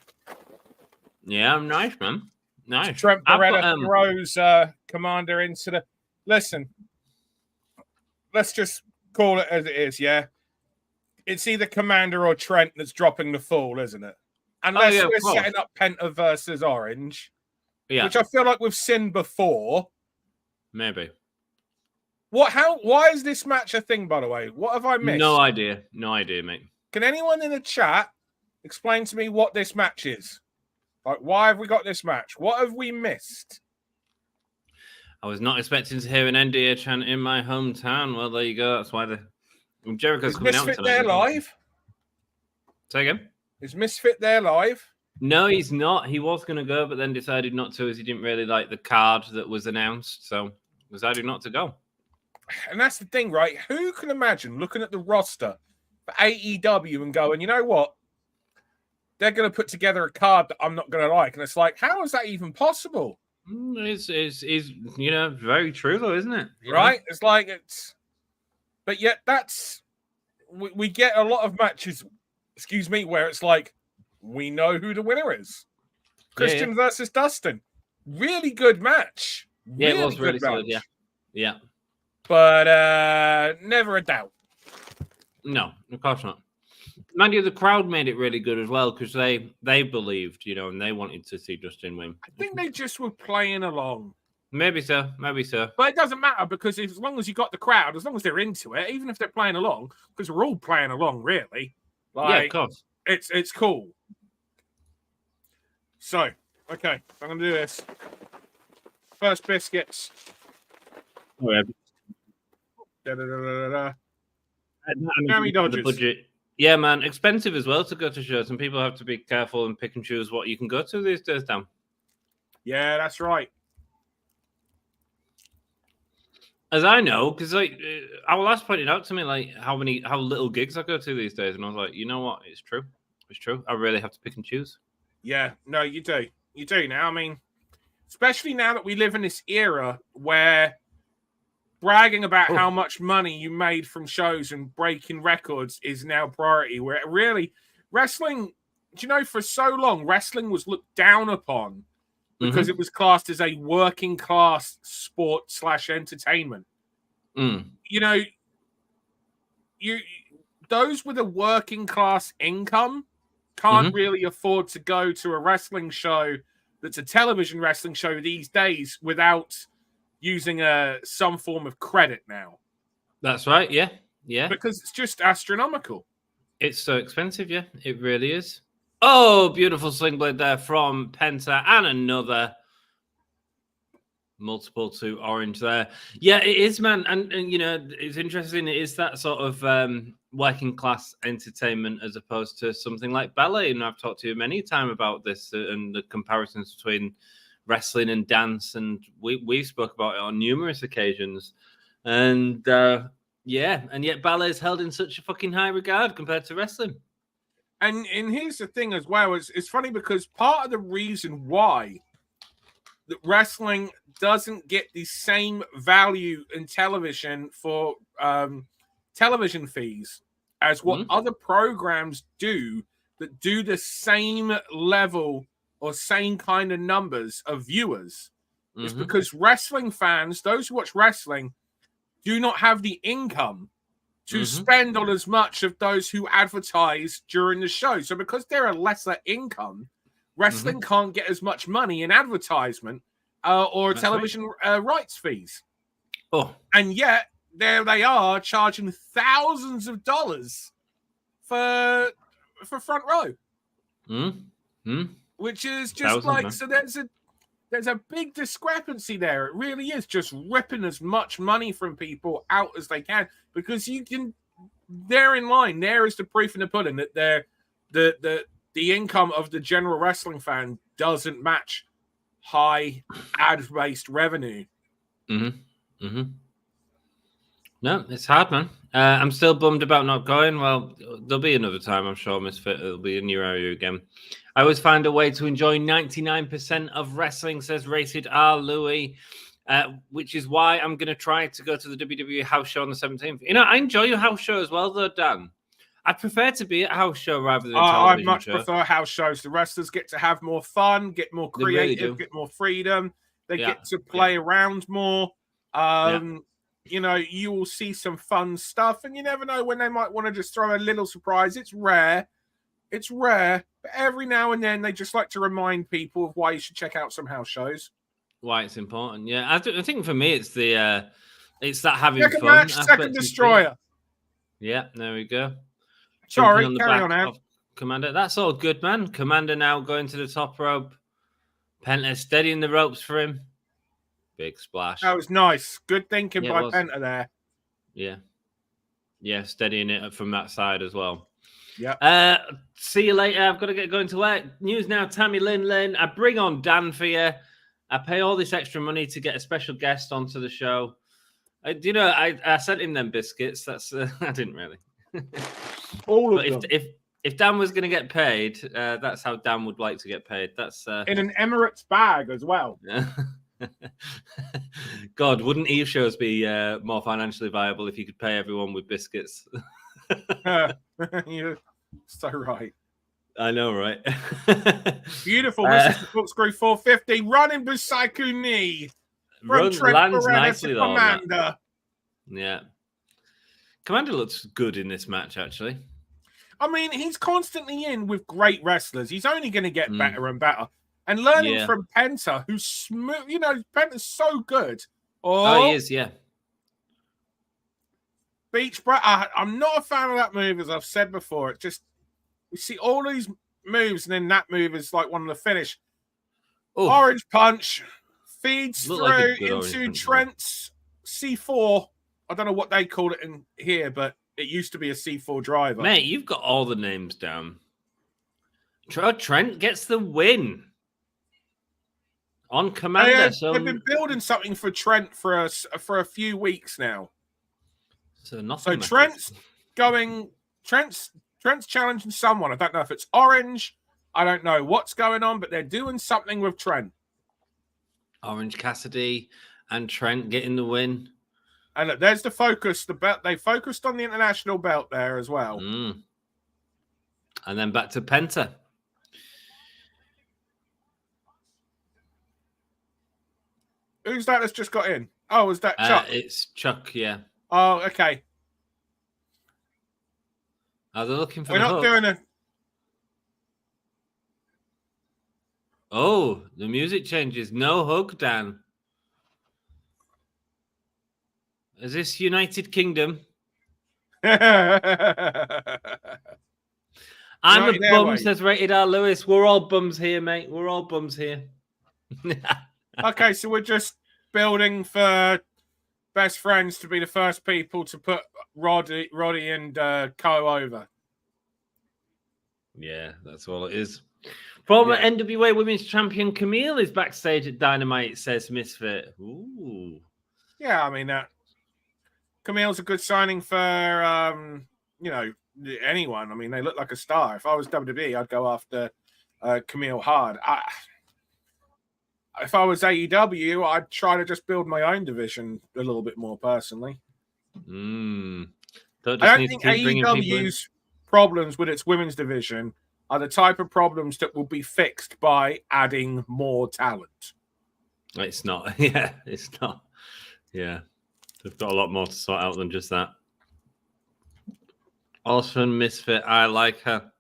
Yeah, nice, man. Nice. Trent Barretta throws Commander into the... Listen, let's just call it as it is, yeah? It's either Commander or Trent that's dropping the fall, isn't it? Unless we're setting up Penta versus Orange. Yeah. Which I feel like we've seen before. Maybe. Why is this match a thing, by the way? What have I missed? No idea, mate. Can anyone in the chat explain to me what this match is? Like, why have we got this match? What have we missed? I was not expecting to hear an NDA chant in my hometown. Well, there you go. That's why Jericho's coming out tonight. Is Misfit there live? Say again? Is Misfit there live? No, he's not. He was going to go, but then decided not to as he didn't really like the card that was announced. So decided not to go. And that's the thing, right? Who can imagine looking at the roster for AEW and going, you know what? They're going to put together a card that I'm not going to like. And it's like, how is that even possible? It's very true, though, isn't it? Right? It's like, but yet we get a lot of matches, where it's like, we know who the winner is. Christian versus Dustin. Really good match. Yeah, it was really good. Yeah. But never a doubt. No, of course not. Mind you, the crowd made it really good as well because they believed, and they wanted to see Dustin win. I think they just were playing along. Maybe so. But it doesn't matter because as long as you got the crowd, as long as they're into it, even if they're playing along, because we're all playing along, really. Yeah, of course. It's cool. So, okay, I'm going to do this. First biscuits. Oh, yeah. Jammy Dodgers. Budget. Yeah, man, expensive as well to go to shows, and people have to be careful and pick and choose what you can go to these days, Dan. Yeah, that's right. As I know, because our last pointed out to me how little gigs I go to these days, and I was like, you know what, it's true. I really have to pick and choose. Yeah, no, you do now. I mean, especially now that we live in this era where bragging about how much money you made from shows and breaking records is now priority. Where really wrestling, for so long wrestling was looked down upon because it was classed as a working class sport / entertainment. Those with a working class income can't really afford to go to a wrestling show that's a television wrestling show these days without using some form of credit now. That's right, yeah. Because it's just astronomical. It's so expensive, yeah. It really is. Oh, beautiful sling blade there from Penta and another multiple to orange there. Yeah, it is, man. And it's interesting. It is that sort of working class entertainment as opposed to something like ballet. And I've talked to you many times about this and the comparisons between wrestling and dance. And we spoke about it on numerous occasions. And and yet ballet is held in such a fucking high regard compared to wrestling. And here's the thing as well. It's funny because part of the reason why that wrestling doesn't get the same value in television for television fees as what other programs do that do the same level or same kind of numbers of viewers is because wrestling fans, those who watch wrestling, do not have the income to spend on as much of those who advertise during the show. So because they're a lesser income, wrestling can't get as much money in advertisement or television rights fees. And yet, there they are charging thousands of dollars for front row. Which is just so there's a big discrepancy there. It really is just ripping as much money from people out as they can because they're in line. There is the proof in the pudding that the income of the general wrestling fan doesn't match high ad-based revenue. No, it's hard, man. I'm still bummed about not going. Well, there'll be another time, I'm sure, Misfit. It'll be in your area again. I always find a way to enjoy 99% of wrestling, says Rated R. Louis, which is why I'm going to try to go to the WWE house show on the 17th. I enjoy your house show as well, though, Dan. I prefer to be at a house show rather than a television I much prefer house shows. The wrestlers get to have more fun, get more creative, really get more freedom. They get to play around more. You will see some fun stuff, and you never know when they might want to just throw a little surprise. It's rare, but every now and then they just like to remind people of why you should check out some house shows. Why it's important, yeah. I think for me, it's it's that having second fun. Match, second destroyer. Yeah, there we go. Sorry, carry on now. Commander, that's all good, man. Commander now going to the top rope. Penta steadying the ropes for him. Big splash. That was nice. Good thinking by Penta there. Yeah, steadying it from that side as well. Yeah. See you later. I've got to get going to work. News now, Tammy Lin. I bring on Dan for you. I pay all this extra money to get a special guest onto the show. I sent him them biscuits. That's I didn't really. All of but them. If Dan was going to get paid, that's how Dan would like to get paid. That's in an Emirates bag as well. God, wouldn't Eve shows be more financially viable if you could pay everyone with biscuits? You're so right. I know, right? Beautiful. This is the Corkscrew 450 running Busaiku knee. Lands nicely though. Commander. Yeah. Commander looks good in this match, actually. I mean, he's constantly in with great wrestlers. He's only going to get better and better. And learning from Penta, who's smooth. You know, Penta's so good. Oh, he is, yeah. Beach Break. I'm not a fan of that move, as I've said before. It just, we see all these moves, and then that move is like one of the finish. Ooh. Orange punch feeds through into Trent's C4. I don't know what they call it in here, but it used to be a C4 driver. Mate, you've got all the names down. Trent gets the win on Commander. They've been building something for Trent for a few weeks now. So nothing. So Trent's challenging someone. I don't know if it's Orange. I don't know what's going on, but they're doing something with Trent. Orange Cassidy and Trent getting the win. And look, there's the focus. The belt. They focused on the international belt there as well. And then back to Penta. Who's that that's just got in? Oh, is that Chuck? It's Chuck, yeah. Oh, okay. Are they looking for We're not doing a... Oh, the music changes. No hug, Dan. Is this United Kingdom? I'm a bum, says Rated R Lewis. We're all bums here, mate. We're all bums here. Okay, so we're just building for best friends to be the first people to put Roddy and Co over. Yeah, that's all it is. Former NWA Women's Champion Camille is backstage at Dynamite, says Misfit. Ooh. Yeah, I mean, Camille's a good signing for, anyone. I mean, they look like a star. If I was WWE, I'd go after Camille hard. If I was AEW, I'd try to just build my own division a little bit more personally. I don't think AEW's problems with its women's division are the type of problems that will be fixed by adding more talent. It's not. Yeah, it's not. Yeah. They've got a lot more to sort out than just that. Awesome Misfit. I like her.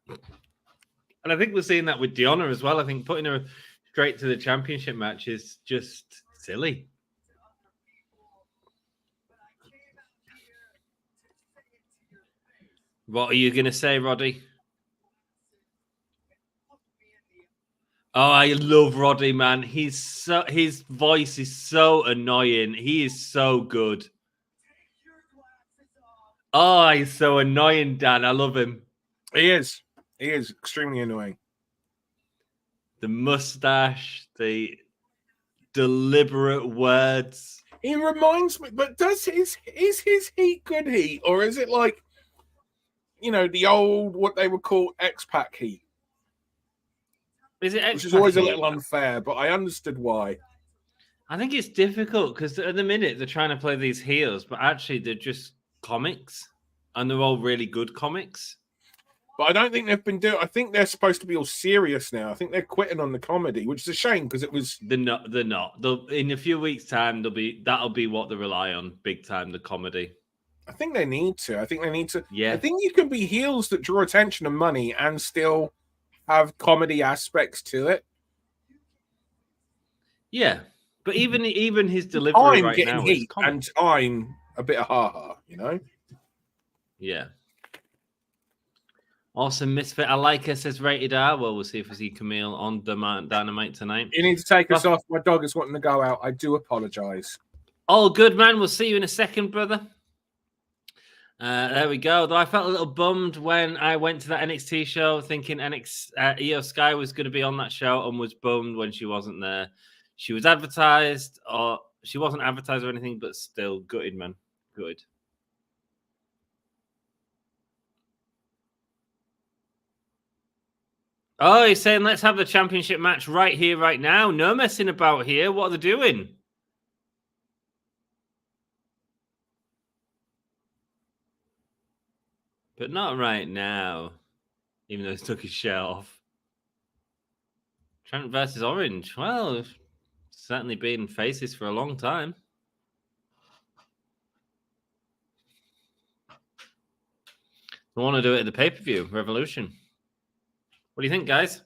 And I think we're seeing that with Deonna as well. I think putting her straight to the championship match is just silly. What are you going to say, Roddy? Oh, I love Roddy, man. His voice is so annoying. He is so good. Oh, he's so annoying, Dan. I love him. He is. He is extremely annoying. The mustache, the deliberate words. He reminds me, but is his heat good heat, or is it like, the old, what they would call X-Pac heat? Is it X-Pac? Which is always a little unfair, but I understood why. I think it's difficult because at the minute they're trying to play these heels, but actually they're just comics, and they're all really good comics. But I don't think they've been doing. I think they're supposed to be all serious now. I think they're quitting on the comedy, which is a shame because it was. They're not. In a few weeks' time, that'll be what they rely on big time. The comedy. I think they need to. Yeah. I think you can be heels that draw attention and money and still have comedy aspects to it. Yeah, but even his delivery right now is comic. And I'm a bit of ha-ha, Yeah. Awesome Misfit. I like her, says Rated R. Well, we'll see if we see Camille on Dynamite tonight. You need to take us off. My dog is wanting to go out. I do apologize. All good, man. We'll see you in a second, brother. There we go. Though I felt a little bummed when I went to that NXT show thinking Io Sky was going to be on that show and was bummed when she wasn't there. She was advertised, or she wasn't advertised or anything, but still gutted, man. Good. Oh, he's saying let's have the championship match right here, right now. No messing about here. What are they doing? But not right now. Even though he took his shirt off. Trent versus Orange. Well, certainly been faces for a long time. I want to do it at the pay-per-view, Revolution. What do you think, guys?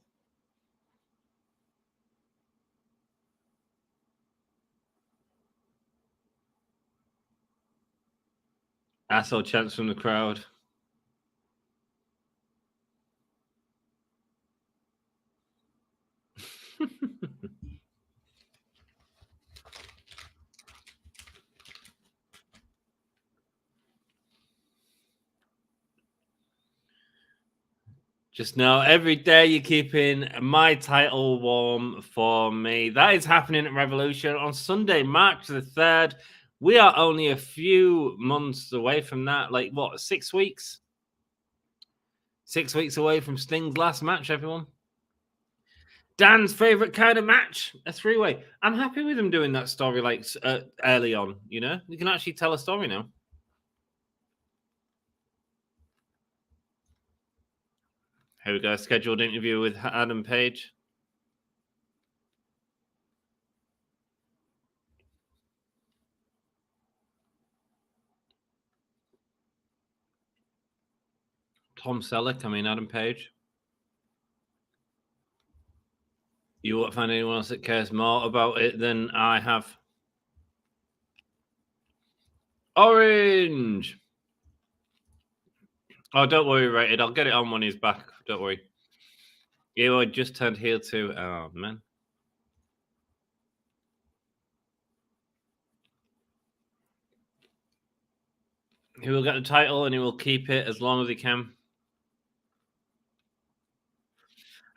Asshole chants from the crowd. Just know every day you're keeping my title warm for me. That is happening at Revolution on Sunday, March the 3rd. We are only a few months away from that. Like, what, 6 weeks? 6 weeks away from Sting's last match, everyone. Dan's favorite kind of match, a three-way. I'm happy with him doing that story like early on, you know? You can actually tell a story now. Here we go, scheduled interview with Adam Page. Tom Selleck, Adam Page. You won't find anyone else that cares more about it than I have. Orange! Oh, don't worry, Rated. I'll get it on when he's back. Don't worry. I just turned heel too. Oh, man. He will get the title and he will keep it as long as he can.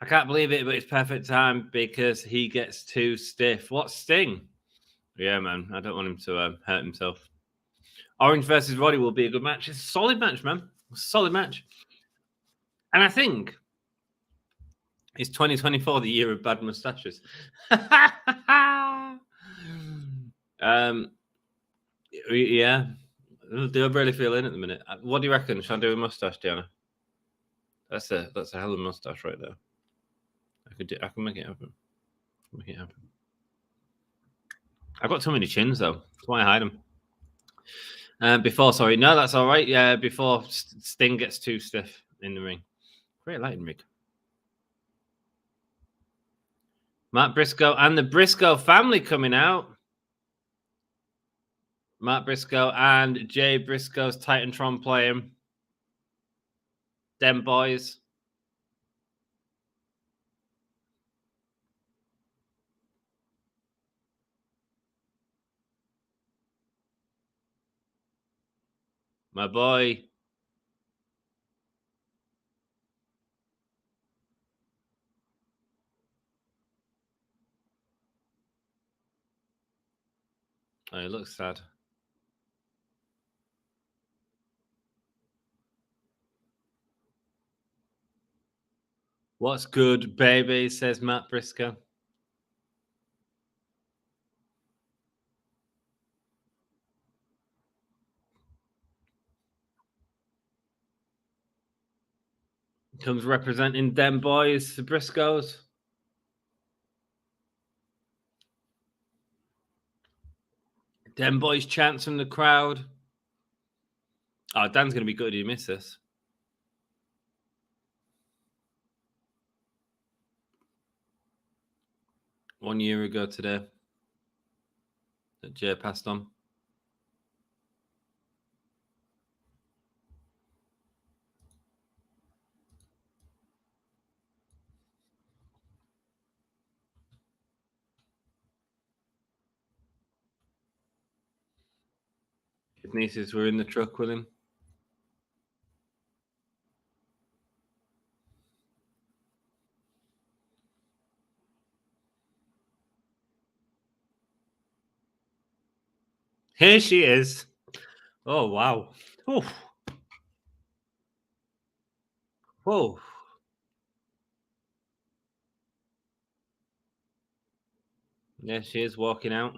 I can't believe it, but it's perfect time because he gets too stiff. What's Sting? Yeah, man. I don't want him to hurt himself. Orange versus Roddy will be a good match. It's a solid match, man. A solid match. And I think it's 2024, the year of bad mustaches. Yeah. Do I really feel in at the minute? What do you reckon? Should I do a mustache, Deonna? That's a hell of a mustache right there. I can make it happen. Make it happen. I've got too many chins though. That's why I hide them. Sorry. No, that's all right. Yeah, before Sting gets too stiff in the ring. Great lighting rig. Matt Briscoe and the Briscoe family coming out. Matt Briscoe and Jay Briscoe's Titantron playing. Them boys. My boy. Oh, he looks sad. What's good, baby, says Matt Briscoe. Comes representing them boys, the Briscoes. Them boys chants from the crowd. Oh, Dan's going to be good. Did you miss this? One year ago today that Jay passed on. His nieces were in the truck with him. Here she is. Oh, wow. Oof. Whoa. Yeah, she is walking out.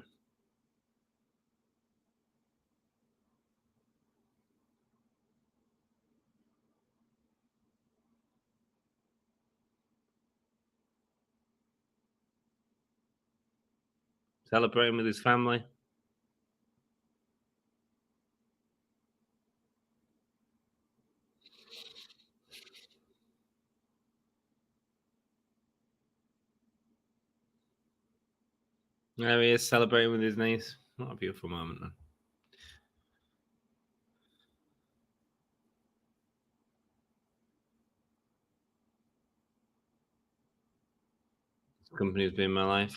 Celebrating with his family. There he is, celebrating with his niece. What a beautiful moment, man. This company has been my life.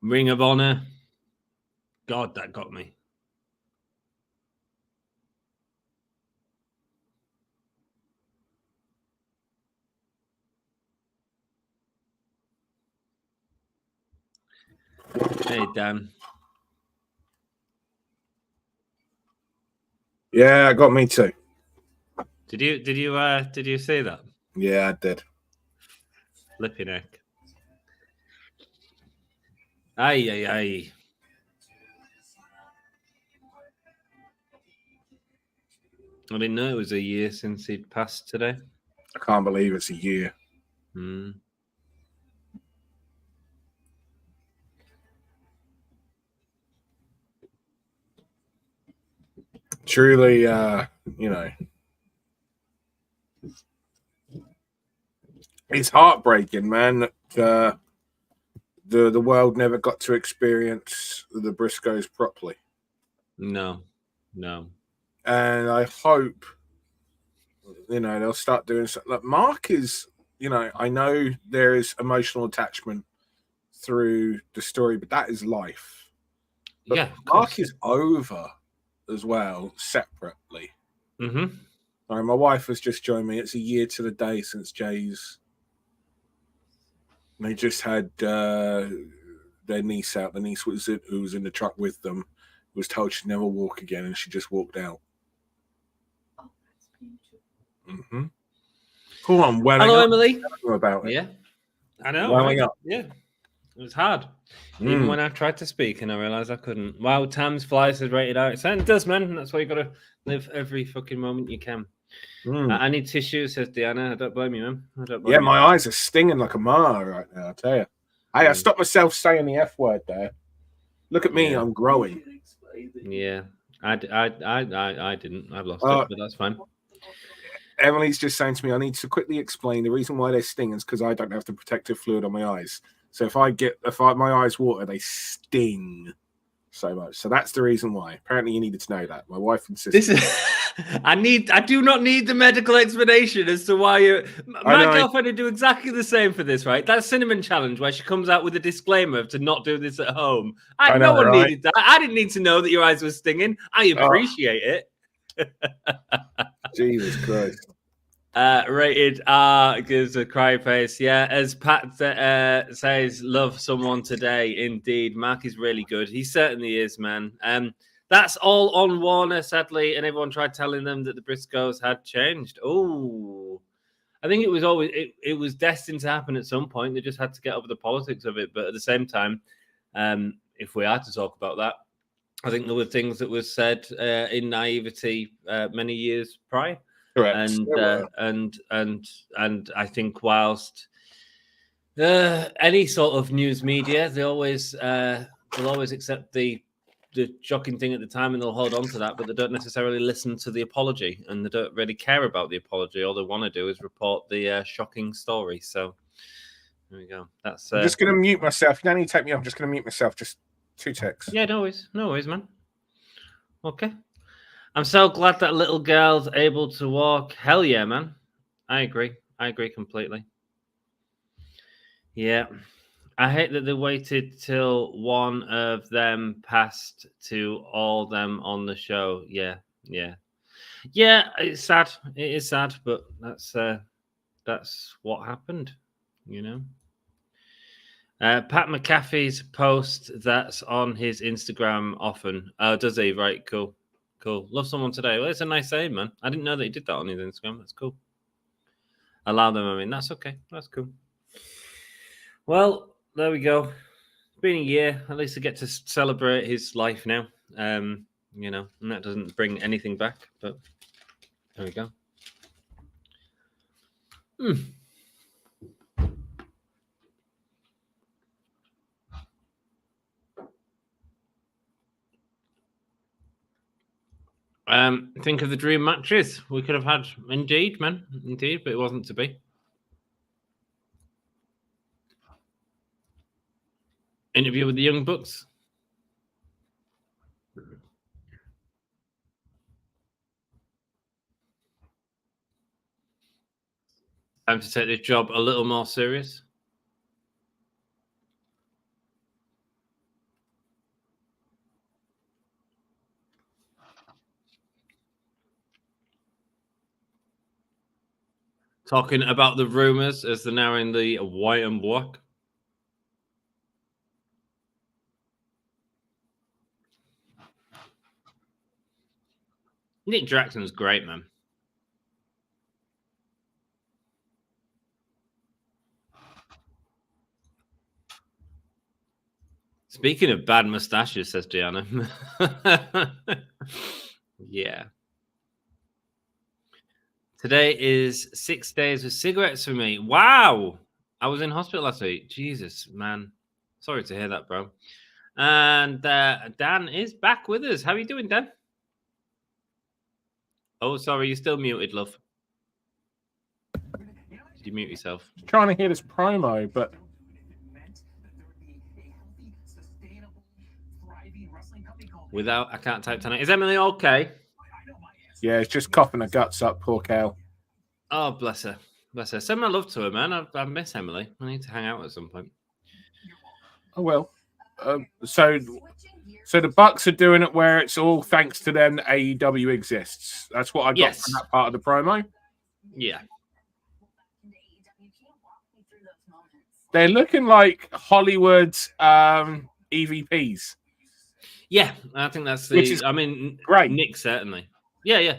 Ring of Honor. God, that got me. Hey, Dan. Yeah, it got me too. Did you see that? Yeah, I did. Flipping heck. Aye, aye, aye. I didn't know it was a year since he'd passed today. I can't believe it's a year. Truly, you know, it's heartbreaking, man, that the world never got to experience the Briscoes properly. No. And I hope, you know, they'll start doing something. Like Mark is, you know, I know there is emotional attachment through the story, but that is life. But yeah, Mark is over as well, separately. Mm-hmm. My wife has just joined me. It's a year to the day since Jay's. They just had their niece out. The niece who was in the truck with them was told she'd never walk again, and she just walked out. Oh, that's beautiful. Mm-hmm. Cool. I'm welling Hello, up Emily. about it. Yeah, I know. Welling Right? up. Yeah, it was hard. Even when I tried to speak and I realised I couldn't. Wow, Tam's Flies is rated out. It does, man. That's why you got to live every fucking moment you can. I need tissue, says Deanna. I don't blame you, man. I don't blame Yeah, you. my eyes are stinging like a mar right now, I tell you. Hey, I stopped myself saying the F word there. Look at me, Yeah. I'm growing. Yeah, I didn't. I've lost it, but that's fine. Emily's just saying to me, I need to quickly explain the reason why they sting is because I don't have the protective fluid on my eyes. So if my eyes water, they sting so much. So that's the reason why. Apparently, you needed to know that. My wife insisted. I do not need the medical explanation as to why you. My girlfriend would do exactly the same for this, right? That cinnamon challenge where she comes out with a disclaimer to not do this at home. No one needed that. I didn't need to know that your eyes were stinging. I appreciate it. Jesus Christ. Rated R gives a cry face. Yeah, as Pat says, love someone today. Indeed, Mark is really good. He certainly is, man. That's all on Warner, sadly, and everyone tried telling them that the Briscoes had changed. Oh, I think it was always it was destined to happen at some point. They just had to get over the politics of it. But at the same time, if we are to talk about that, I think there were things that was said in naivety many years prior. Correct. And I think whilst any sort of news media, they'll always accept the shocking thing at the time and they'll hold on to that, but they don't necessarily listen to the apology and they don't really care about the apology. All they want to do is report the shocking story. So there we go. That's I'm just going to mute myself. You don't need to take me off. I'm just going to mute myself. Just 2 ticks. Yeah, no worries, man. Okay. I'm so glad that little girl's able to walk. Hell yeah, man. I agree completely. Yeah. I hate that they waited till one of them passed to all them on the show. Yeah. It's sad. It is sad, but that's what happened, you know. Pat McAfee's post that's on his Instagram often. Oh, does he? Right, cool. Cool. Love someone today. Well, it's a nice aim, man. I didn't know that he did that on his Instagram. That's cool. Allow them, I mean, that's okay. That's cool. Well, there we go. It's been a year. At least I get to celebrate his life now. You know, and that doesn't bring anything back, but there we go. Think of the dream matches we could have had. Indeed, man. Indeed, but it wasn't to be. Interview with the Young Bucks. Time to take this job a little more serious. Talking about the rumors as they're now in the white and black. Nick Jackson's great, man. Speaking of bad mustaches, says Deonna. Yeah. Today is 6 days with cigarettes for me. Wow. I was in hospital last week. Jesus, man. Sorry to hear that, bro. And Dan is back with us. How are you doing, Dan? Oh, sorry. You're still muted, love. Did you mute yourself? Trying to hear this promo, but Without, I can't type tonight. Is Emily okay? yeah, it's just coughing her guts up, poor cow. Oh, bless her. Bless her. Send my love to her, man. I miss Emily. I need to hang out at some point. Oh, well. So the Bucks are doing it where it's all thanks to them that AEW exists. That's what I got from that part of the promo. Yeah. They're looking like Hollywood's EVPs. Yeah, I think that's the... Which is great. Nick, certainly. Yeah.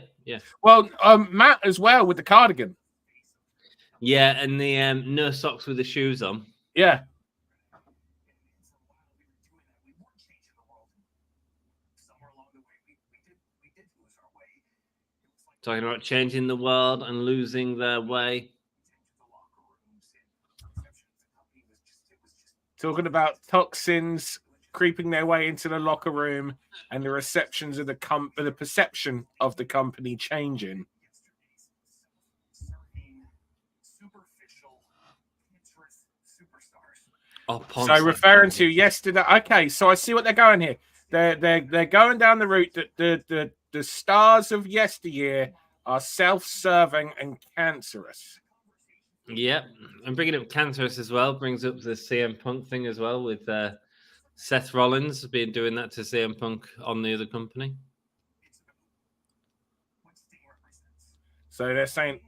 Well, Matt as well with the cardigan. Yeah, and the no socks with the shoes on. Yeah. Talking about changing the world and losing their way. Talking about toxins creeping their way into the locker room and the receptions of the perception of the company changing. Oh, so referring to yesterday, okay, so I see what they're going here. They're going down the route that the stars of yesteryear are self-serving and cancerous. Yeah, and bringing up cancerous as well brings up the CM Punk thing as well with Seth Rollins doing that to CM Punk on the other company. So they're saying,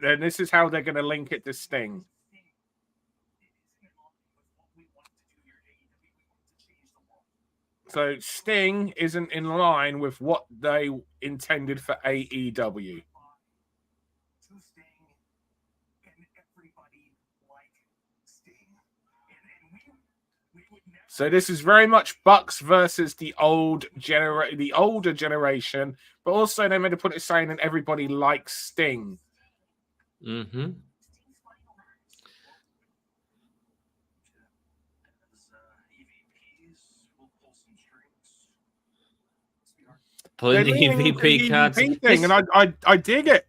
then this is how they're going to link it to Sting. So Sting isn't in line with what they intended for AEW. So this is very much Bucks versus the older generation, but also they made a point of saying that everybody likes Sting. Mm-hmm. Pulling the EVP cards thing, and I dig it.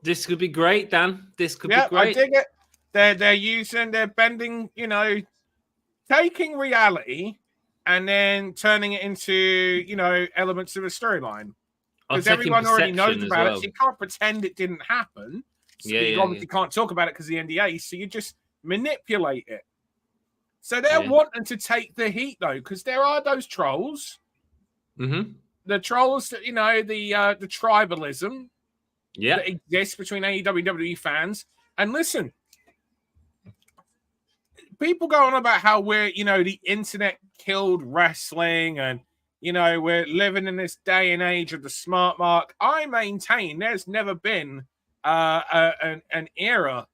This could be great, Dan. This could be great. I dig it. They're bending, taking reality and then turning it into, elements of a storyline. Because everyone already knows about it, so you can't pretend it didn't happen. So you obviously can't talk about it because of the NDA, so you just manipulate it. So they're wanting to take the heat, though, because there are those trolls. Mm-hmm. The trolls that, the tribalism that exists between AEW and WWE fans. And listen, people go on about how we're, the internet killed wrestling and, we're living in this day and age of the smart mark. I maintain there's never been an era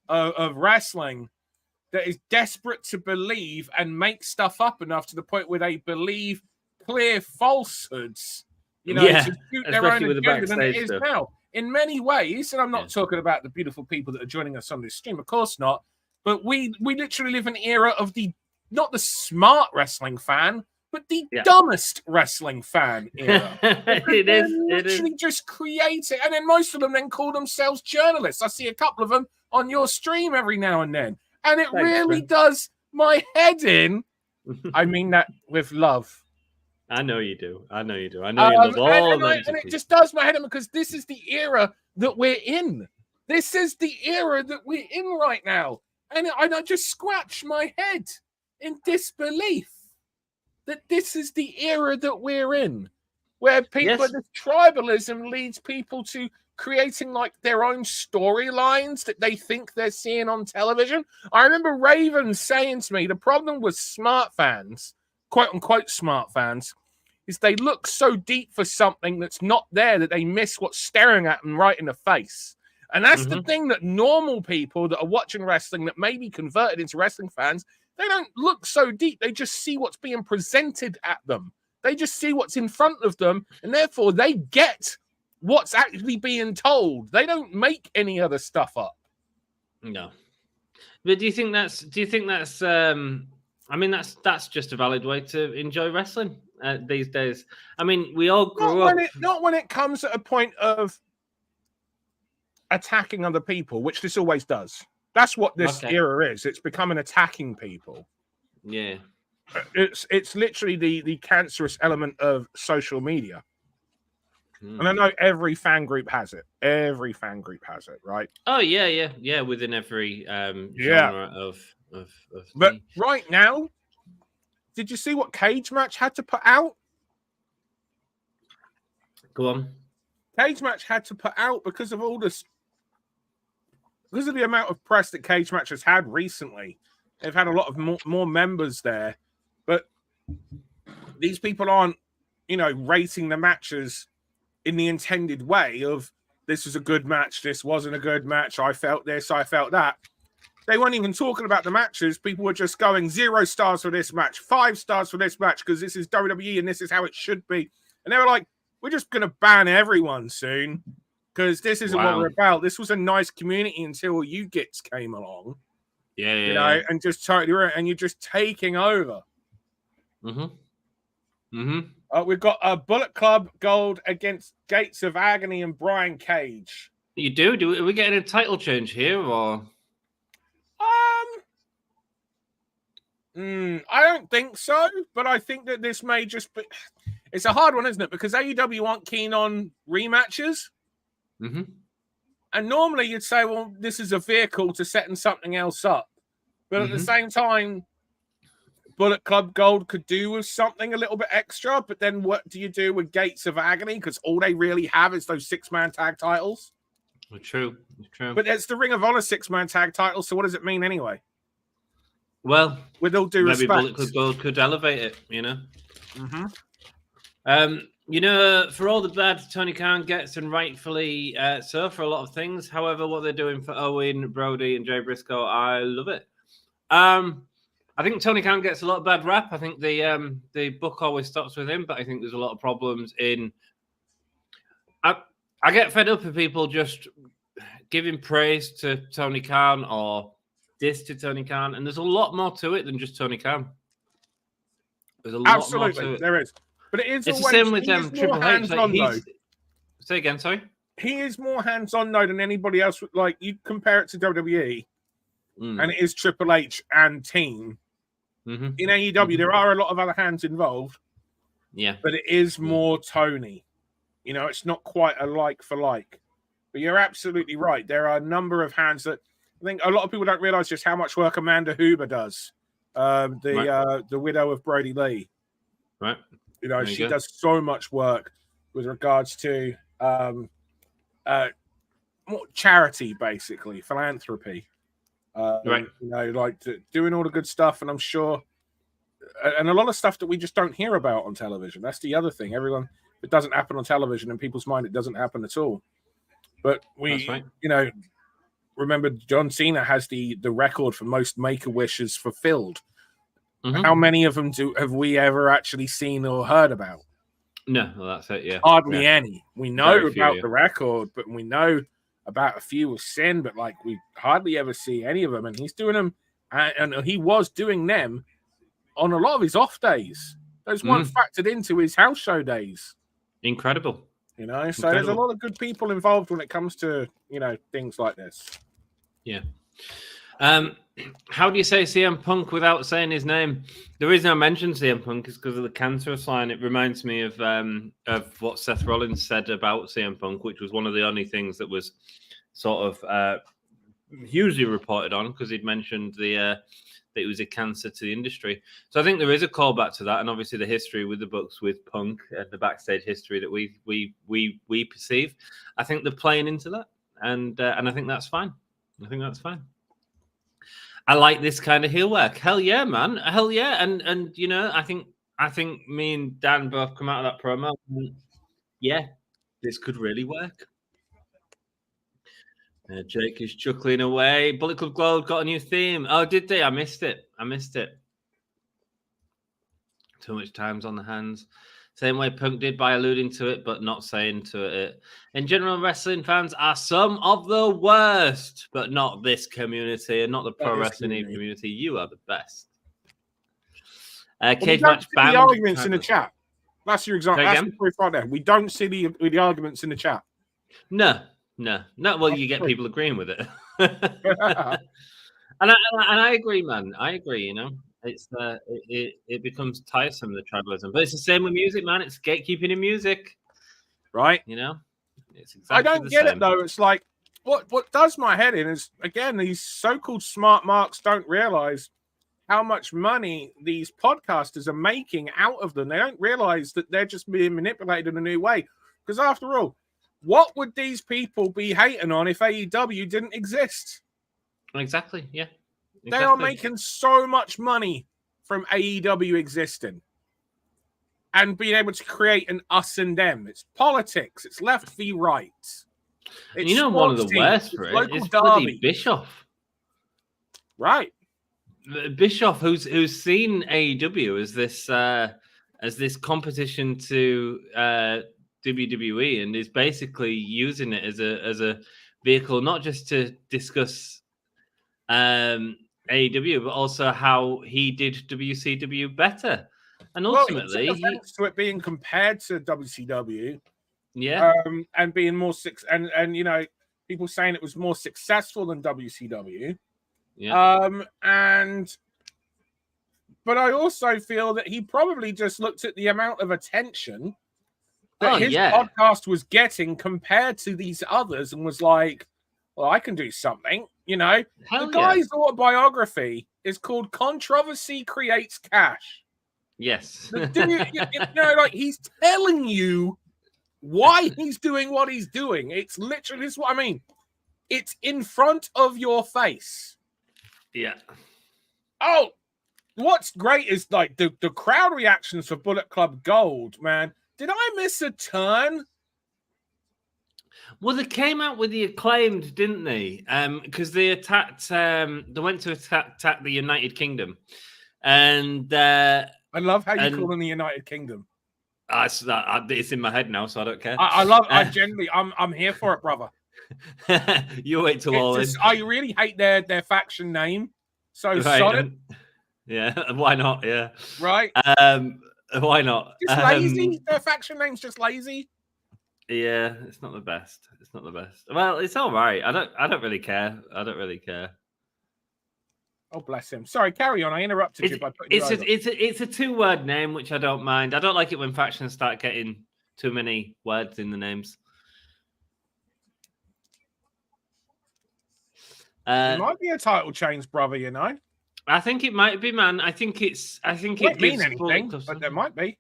of wrestling that is desperate to believe and make stuff up enough to the point where they believe clear falsehoods, to suit their own agenda than it is now. In many ways, and I'm not talking about the beautiful people that are joining us on this stream, of course not, but we literally live in an era of not the smart wrestling fan, but the dumbest wrestling fan era. It is. Literally just create it, and then most of them then call themselves journalists. I see a couple of them on your stream every now and then, and it really does my head in. I mean that with love. I know you do. I know you love all of them. And it just does my head in because this is the era that we're in. This is the era that we're in right now. And I just scratch my head in disbelief that this is the era that we're in, where people, this tribalism leads people to creating like their own storylines that they think they're seeing on television. I remember Raven saying to me, the problem with smart fans, quote unquote smart fans, is they look so deep for something that's not there that they miss what's staring at them right in the face. And that's the thing that normal people that are watching wrestling that may be converted into wrestling fans, they don't look so deep. They just see what's being presented at them. They just see what's in front of them, and therefore they get what's actually being told. They don't make any other stuff up. No. But do you think that's I mean, that's just a valid way to enjoy wrestling these days. I mean, we all grew up. Not when it comes at a point of attacking other people, which this always does. That's what this era is. It's becoming attacking people. Yeah. It's literally the cancerous element of social media. And I know every fan group has it. Every fan group has it, right? Oh, yeah. Within every genre of But right now, did you see what Cage Match had to put out? Go on. Cage Match had to put out because of all this, because of the amount of press that Cage Match has had recently. They've had a lot of more members there, but these people aren't, rating the matches in the intended way of this was a good match, this wasn't a good match, I felt this, I felt that. They weren't even talking about the matches. People were just going 0 stars for this match, 5 stars for this match, because this is WWE and this is how it should be. And they were like, we're just going to ban everyone soon because this isn't what we're about. This was a nice community until you gits came along. Yeah. And just totally, and you're just taking over. We've got a Bullet Club Gold against Gates of Agony and Brian Cage. You do? Are we getting a title change here, or? I don't think so, but I think that this may just be. It's a hard one, isn't it? Because AEW aren't keen on rematches. And normally you'd say, well, this is a vehicle to setting something else up. But at the same time, Bullet Club Gold could do with something a little bit extra. But then what do you do with Gates of Agony? Because all they really have is those 6-man tag titles. True. But it's the Ring of Honor 6-man tag title. So what does it mean anyway? Well, with all due maybe respect, Bullet Club Gold could elevate it, for all the bad Tony Khan gets, and rightfully so for a lot of things. However, what they're doing for Owen, Brody, and Jay Briscoe, I love it. I think Tony Khan gets a lot of bad rap. I think the book always stops with him, but I think there's a lot of problems in. I get fed up with people just giving praise to Tony Khan or diss to Tony Khan, and there's a lot more to it than just Tony Khan. There's a lot more to it. There is. But it's the same with Triple H. Say again, sorry. He is more hands-on though than anybody else. Like you compare it to WWE, and it is Triple H and team. In AEW, there are a lot of other hands involved. Yeah, but it is more Tony. It's not quite a like for like. But you're absolutely right. There are a number of hands that I think a lot of people don't realize just how much work Amanda Huber does. The widow of Brody Lee. Right. She does so much work with regards to more charity, basically, philanthropy. Right. You know, like doing all the good stuff, and I'm sure, and a lot of stuff that we just don't hear about on television. That's the other thing. Everyone, it doesn't happen on television, in people's mind, it doesn't happen at all. But That's right. you know, remember John Cena has the record for most Make-A-Wishes fulfilled. Mhm. How many of them have we ever actually seen or heard about? No, well, that's it. Yeah, Hardly any. We know Very few, about yeah. the record, but we know about a few with Sin, but like we hardly ever see any of them. And he's doing them, and he was doing them on a lot of his off days. Those weren't factored into his house show days. Incredible. You know, so there's a lot of good people involved when it comes to, you know, things like this. Yeah. How do you say CM Punk without saying his name? The reason I mentioned CM Punk is because of the cancerous line. It reminds me of what Seth Rollins said about CM Punk, which was one of the only things that was sort of hugely reported on, because he'd mentioned that it was a cancer to the industry. So I think there is a callback to that, and obviously the history with the books with Punk and the backstage history that we perceive. I think they're playing into that, and I think that's fine. I think that's fine. I like this kind of heel work. Hell yeah, man. Hell yeah. And you know, I think me and Dan both come out of that promo. And yeah, this could really work. Jake is chuckling away. Bullet Club Gold got a new theme. Oh, did they? I missed it. Too much time's on the hands. Same way Punk did by alluding to it, but not saying to it. In general, wrestling fans are some of the worst, but not this community and not the pro wrestling community. You are the best. Cage match banned. The arguments in the chat. That's your example. That's the proof right there. We don't see the arguments in the chat. No. Well, you get people agreeing with it. and I agree, man. I agree, you know. It's it becomes tiresome, the tribalism, but it's the same with music, man. It's gatekeeping in music, right? You know, it's exactly I don't get it though. It's like what does my head in is, again, these so-called smart marks don't realize how much money these podcasters are making out of them. They don't realize that they're just being manipulated in a new way. Because after all, what would these people be hating on if AEW didn't exist? Exactly. Yeah. They are making so much money from AEW existing and being able to create an us and them. It's politics. It's left v right. It's, you know, one of the worst for it is bloody Bischoff. Right. Bischoff, who's seen AEW as this competition to WWE, and is basically using it as a vehicle, not just to discuss AEW, but also how he did WCW better, and ultimately, to it being compared to WCW, yeah, and being more and you know, people saying it was more successful than WCW, yeah, but I also feel that he probably just looked at the amount of attention that his podcast was getting compared to these others, and was like, well, I can do something. You know, the guy's autobiography is called "Controversy Creates Cash." Yes, you know, like, he's telling you why he's doing what he's doing. It's literally this. What I mean, it's in front of your face. Yeah. Oh, what's great is like the crowd reactions for Bullet Club Gold, man. Did I miss a turn? Well, they came out with the Acclaimed, didn't they? Because they attacked. They went to attack the United Kingdom, and I love how you call them the United Kingdom. It's in my head now, so I don't care. I genuinely, I'm here for it, brother. You wait till all in. I really hate their faction name. So solid. Yeah, why not? Yeah, right. Why not? It's lazy. Their faction name's just lazy. Yeah, it's not the best. Well, it's all right. I don't really care. Oh, bless him. Sorry, carry on. I interrupted you by putting it's a 2-word name, which I don't mind. I don't like it when factions start getting too many words in the names. It might be a title change, brother. You know. I think it might be, man. I think it doesn't mean anything, but there might be.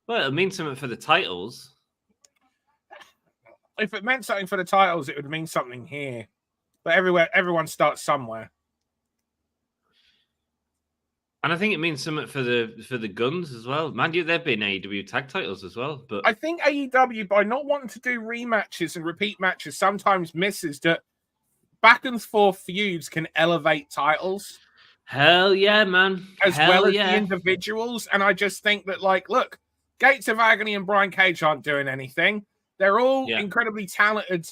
Well, it'll mean something for the titles. If it meant something for the titles, it would mean something here. But everyone starts somewhere. And I think it means something for the Guns as well. Mind you, they've been AEW tag titles as well. But I think AEW, by not wanting to do rematches and repeat matches, sometimes misses that back and forth feuds can elevate titles. Hell yeah, man. As well as the individuals. And I just think that, like, look, Gates of Agony and Brian Cage aren't doing anything. They're all incredibly talented,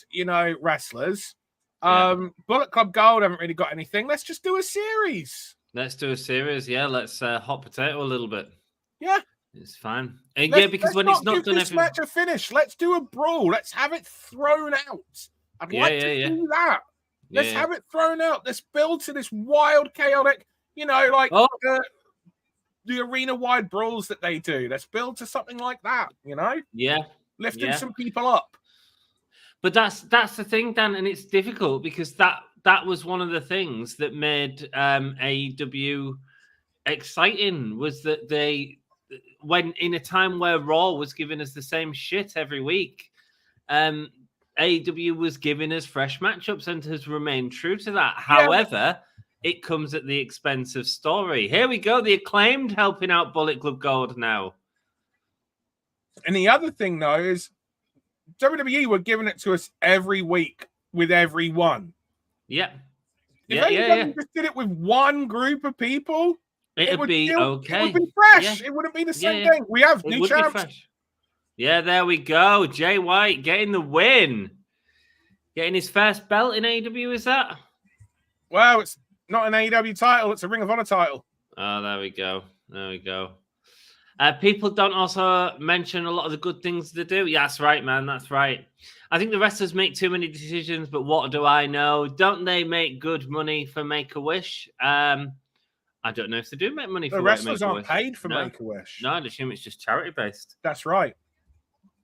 wrestlers. Bullet Club Gold haven't really got anything. Let's just do a series. Let's do a series. Yeah, let's hot potato a little bit. Yeah. It's fine. Because when it's not done, this match a finish. Let's do a brawl. Let's have it thrown out. I'd like to do that. Let's have it thrown out. Let's build to this wild, chaotic, the arena-wide brawls that they do. Let's build to something like that, Yeah. Lifting some people up. But that's the thing, Dan, and it's difficult because that was one of the things that made AEW exciting, was that when in a time where Raw was giving us the same shit every week, AEW was giving us fresh matchups and has remained true to that. Yeah. However, it comes at the expense of story. Here we go, the Acclaimed helping out Bullet Club Gold now. And the other thing, though, is WWE were giving it to us every week with everyone. Yeah. If AEW just did it with one group of people, it would be okay. It would be fresh. Yeah. It wouldn't be the same thing. We have new champs. Yeah, there we go. Jay White getting the win. Getting his first belt in AEW, is that? Well, it's not an AEW title. It's a Ring of Honor title. Oh, there we go. There we go. People don't also mention a lot of the good things they do. Yeah, that's right, man. That's right. I think the wrestlers make too many decisions, but what do I know? Don't they make good money for Make-A-Wish? I don't know if they do make money for the wrestlers Make-A-Wish. Aren't paid for Make-A-Wish. No, I'd assume it's just charity-based. That's right.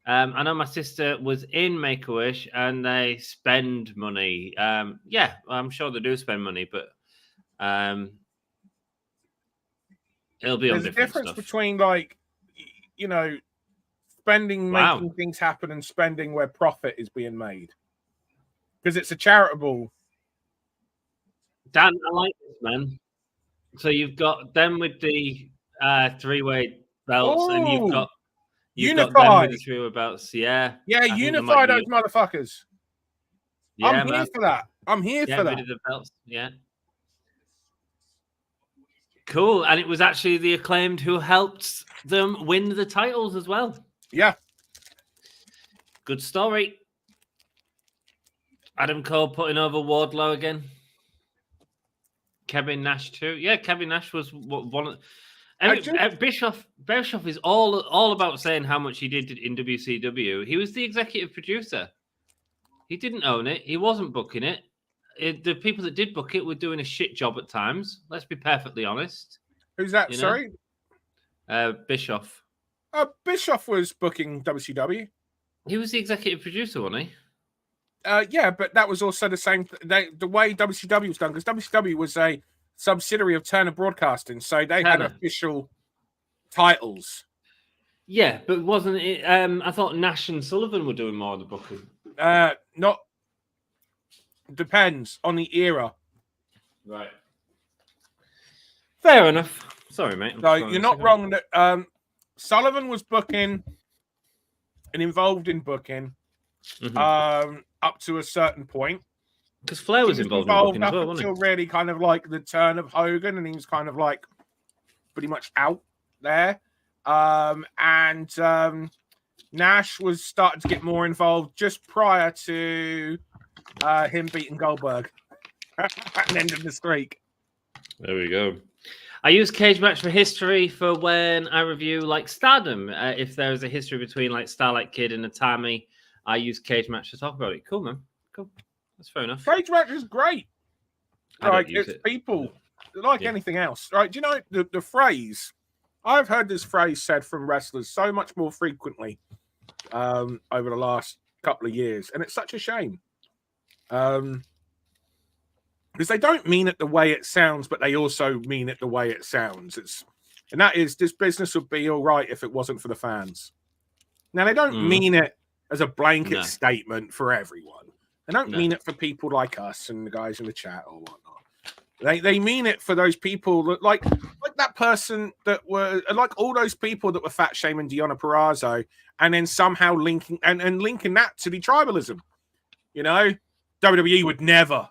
I know my sister was in Make-A-Wish and they spend money. Yeah, I'm sure they do spend money, but it'll be on different stuff. There's a difference between, spending, making things happen, and spending where profit is being made. Because it's a charitable. Dan, I like this, man. So you've got them with the three-way belts, and you've got them with the three-way belts. Yeah. Yeah, unify those motherfuckers. Yeah, I'm here for that. I'm here for that. The belts. Yeah. Cool. And it was actually the Acclaimed who helped them win the titles as well. Yeah. Good story. Adam Cole putting over Wardlow again. Kevin Nash too. Yeah, Kevin Nash was one of Bischoff is all about saying how much he did in WCW. He was the executive producer. He didn't own it. He wasn't booking it. The people that did book it were doing a shit job at times. Let's be perfectly honest. Who's that? Sorry? Bischoff. Bischoff was booking WCW. He was the executive producer, wasn't he? Yeah, but that was also the same. The way WCW was done, because WCW was a subsidiary of Turner Broadcasting, so they had official titles. Yeah, but wasn't it? I thought Nash and Sullivan were doing more of the booking. Not. Depends on the era. Right. Fair enough. Sorry, mate. So you're not wrong that Sullivan was booking and involved in booking up to a certain point. Because Flair was involved in booking as well, wasn't he? Until really kind of like the turn of Hogan, and he was kind of like pretty much out there. Nash was starting to get more involved just prior to him beating Goldberg and ending the streak. There we go. I use Cage Match for history for when I review like Stardom. If there is a history between like Starlight Kid and Atami, I use Cage Match to talk about it. Cool, man. Cool. That's fair enough. Cage Match is great. Like it's people like anything else, right? Do you know the phrase? I've heard this phrase said from wrestlers so much more frequently over the last couple of years, and it's such a shame. Because they don't mean it the way it sounds, but they also mean it the way it sounds. And that is, this business would be all right if it wasn't for the fans. Now, they don't mean it as a blanket statement for everyone. They don't mean it for people like us and the guys in the chat or whatnot. They mean it for those people that like that person that were like all those people that were fat shaming Deonna Purazzo and then somehow linking that to the tribalism. You know, WWE would never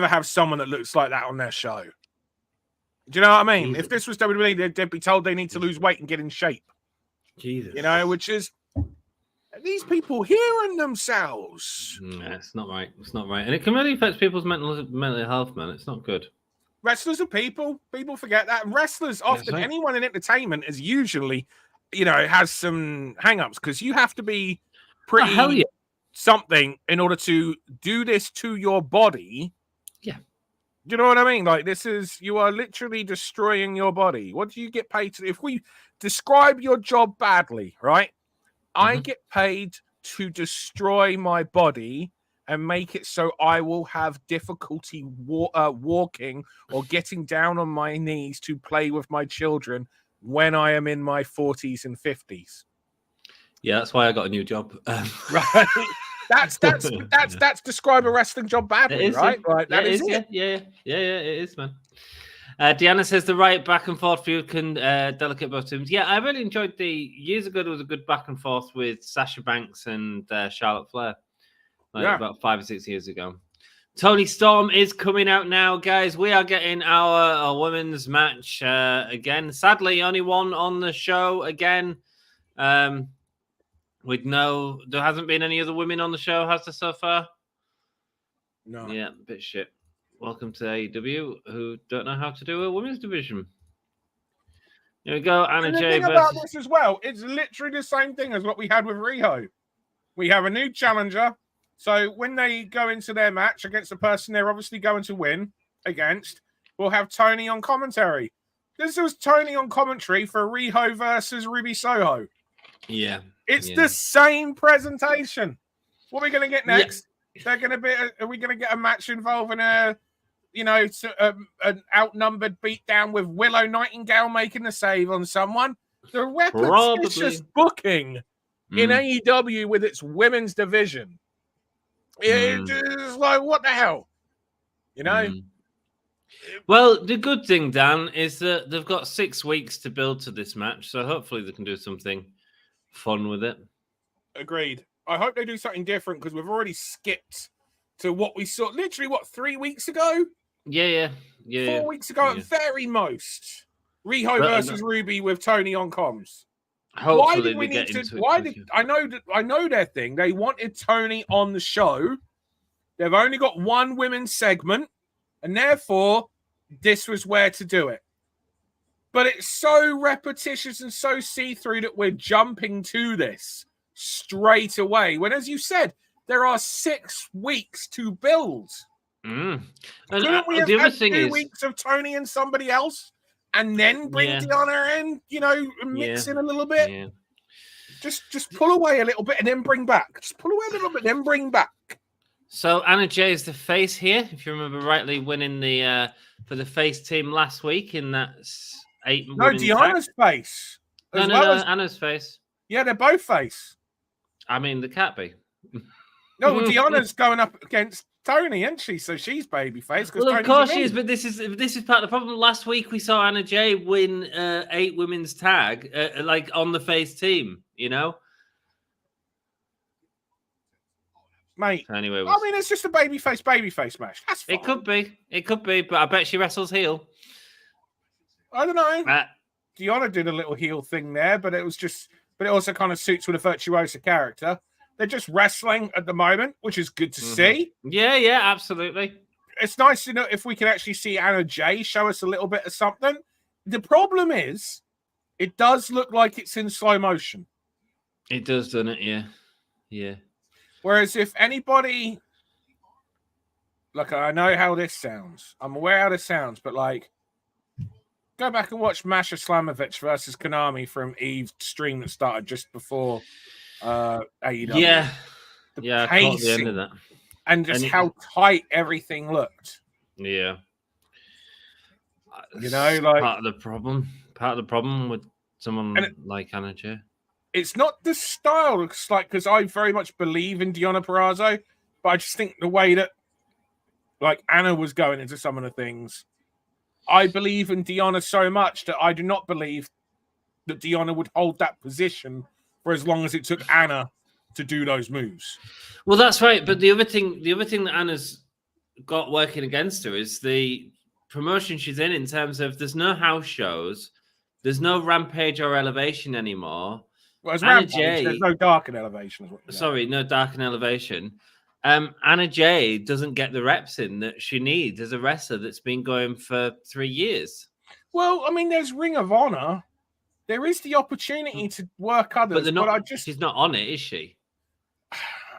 have someone that looks like that on their show. Do you know what I mean? If this was WWE, they'd be told they need to lose weight and get in shape. Jesus. You know, which is these people hearing themselves. Yeah, it's not right. It's not right. And it can really affect people's mental health, man. It's not good. Wrestlers are people. People forget that. Wrestlers often, right. anyone in entertainment is usually, you know, has some hang-ups because you have to be pretty something in order to do this to your body. Yeah. Do you know what I mean? Like you are literally destroying your body. What do you get paid to? If we describe your job badly, right? I get paid to destroy my body and make it so I will have difficulty walking or getting down on my knees to play with my children when I am in my 40s and 50s. Yeah, that's why I got a new job. Right? That's describe a wrestling job badly, right? Right. That is it. Yeah, it is, man. Deanna says the right back and forth feud can delicate both teams. Yeah, I really enjoyed years ago. There was a good back and forth with Sasha Banks and Charlotte Flair, about 5 or 6 years ago. Tony Storm is coming out now, guys. We are getting our women's match again. Sadly, only one on the show again. There hasn't been any other women on the show, has there, so far? No. Yeah, bit shit. Welcome to AEW, who don't know how to do a women's division. Here we go, Anna Jay. The thing about this as well, it's literally the same thing as what we had with Riho. We have a new challenger, so when they go into their match against the person they're obviously going to win against, we'll have Tony on commentary. This was Tony on commentary for Riho versus Ruby Soho. Yeah. It's the same presentation. What are we going to get next? Yeah. Are we going to get a match involving an outnumbered beatdown with Willow Nightingale making the save on someone? The repetitious booking in AEW with its women's division. It's like, what the hell? You know? Well, the good thing, Dan, is that they've got 6 weeks to build to this match, so hopefully they can do something fun with it. Agreed. I hope they do something different because we've already skipped to what we saw literally 3 weeks ago? Yeah. 4 weeks ago at very most. Riho versus Ruby with Tony on comms. Hopefully I know their thing. They wanted Tony on the show. They've only got one women's segment, and therefore this was where to do it. But it's so repetitious and so see-through that we're jumping to this straight away. When, as you said, there are 6 weeks to build. And couldn't we have had 2 weeks of Tony and somebody else and then bring Deonna in, mix in a little bit? Yeah. Just pull away a little bit and then bring back. Just pull away a little bit, then bring back. So Anna Jay is the face here, if you remember rightly, winning the for the face team last week in that 8. No, Deonna's face. No, Anna's face. Yeah, they're both face. I mean, they can't be. No, well, Deonna's going up against Tony, isn't she? So she's babyface. Well, of course she is, but this is part of the problem. Last week we saw Anna Jay win 8 women's tag, like on the face team. Mate. Anyway, I mean, it's just a babyface match. That's fine. It could be, but I bet she wrestles heel. I don't know. Deonna did a little heel thing there, but it also kind of suits with a virtuoso character. They're just wrestling at the moment, which is good to see. Yeah, absolutely. It's nice to know if we can actually see Anna Jay show us a little bit of something. The problem is, it does look like it's in slow motion. It does, doesn't it? Yeah. Whereas if anybody, look, I know how this sounds. I'm aware how this sounds, but go back and watch Masha Slamovich versus Konami from Eve's stream that started just before AEW. Yeah. The I caught the end of that. And just how tight everything looked. Yeah. Part of the problem. Part of the problem with someone like Anna Jay. It's not the style. It's because I very much believe in Deonna Purazzo. But I just think the way that like Anna was going into some of the things, I believe in Deonna so much that I do not believe that Deonna would hold that position for as long as it took Anna to do those moves. Well, that's right. But the other thing that Anna's got working against her is the promotion she's in terms of there's no house shows, there's no Rampage or Elevation anymore. Well, as Rampage, there's no Dark and Elevation. Sorry, no Dark and Elevation. Anna Jay doesn't get the reps in that she needs as a wrestler that's been going for 3 years. Well, I mean, there's Ring of Honor. There is the opportunity to work others, but they're not. But she's not on it, is she?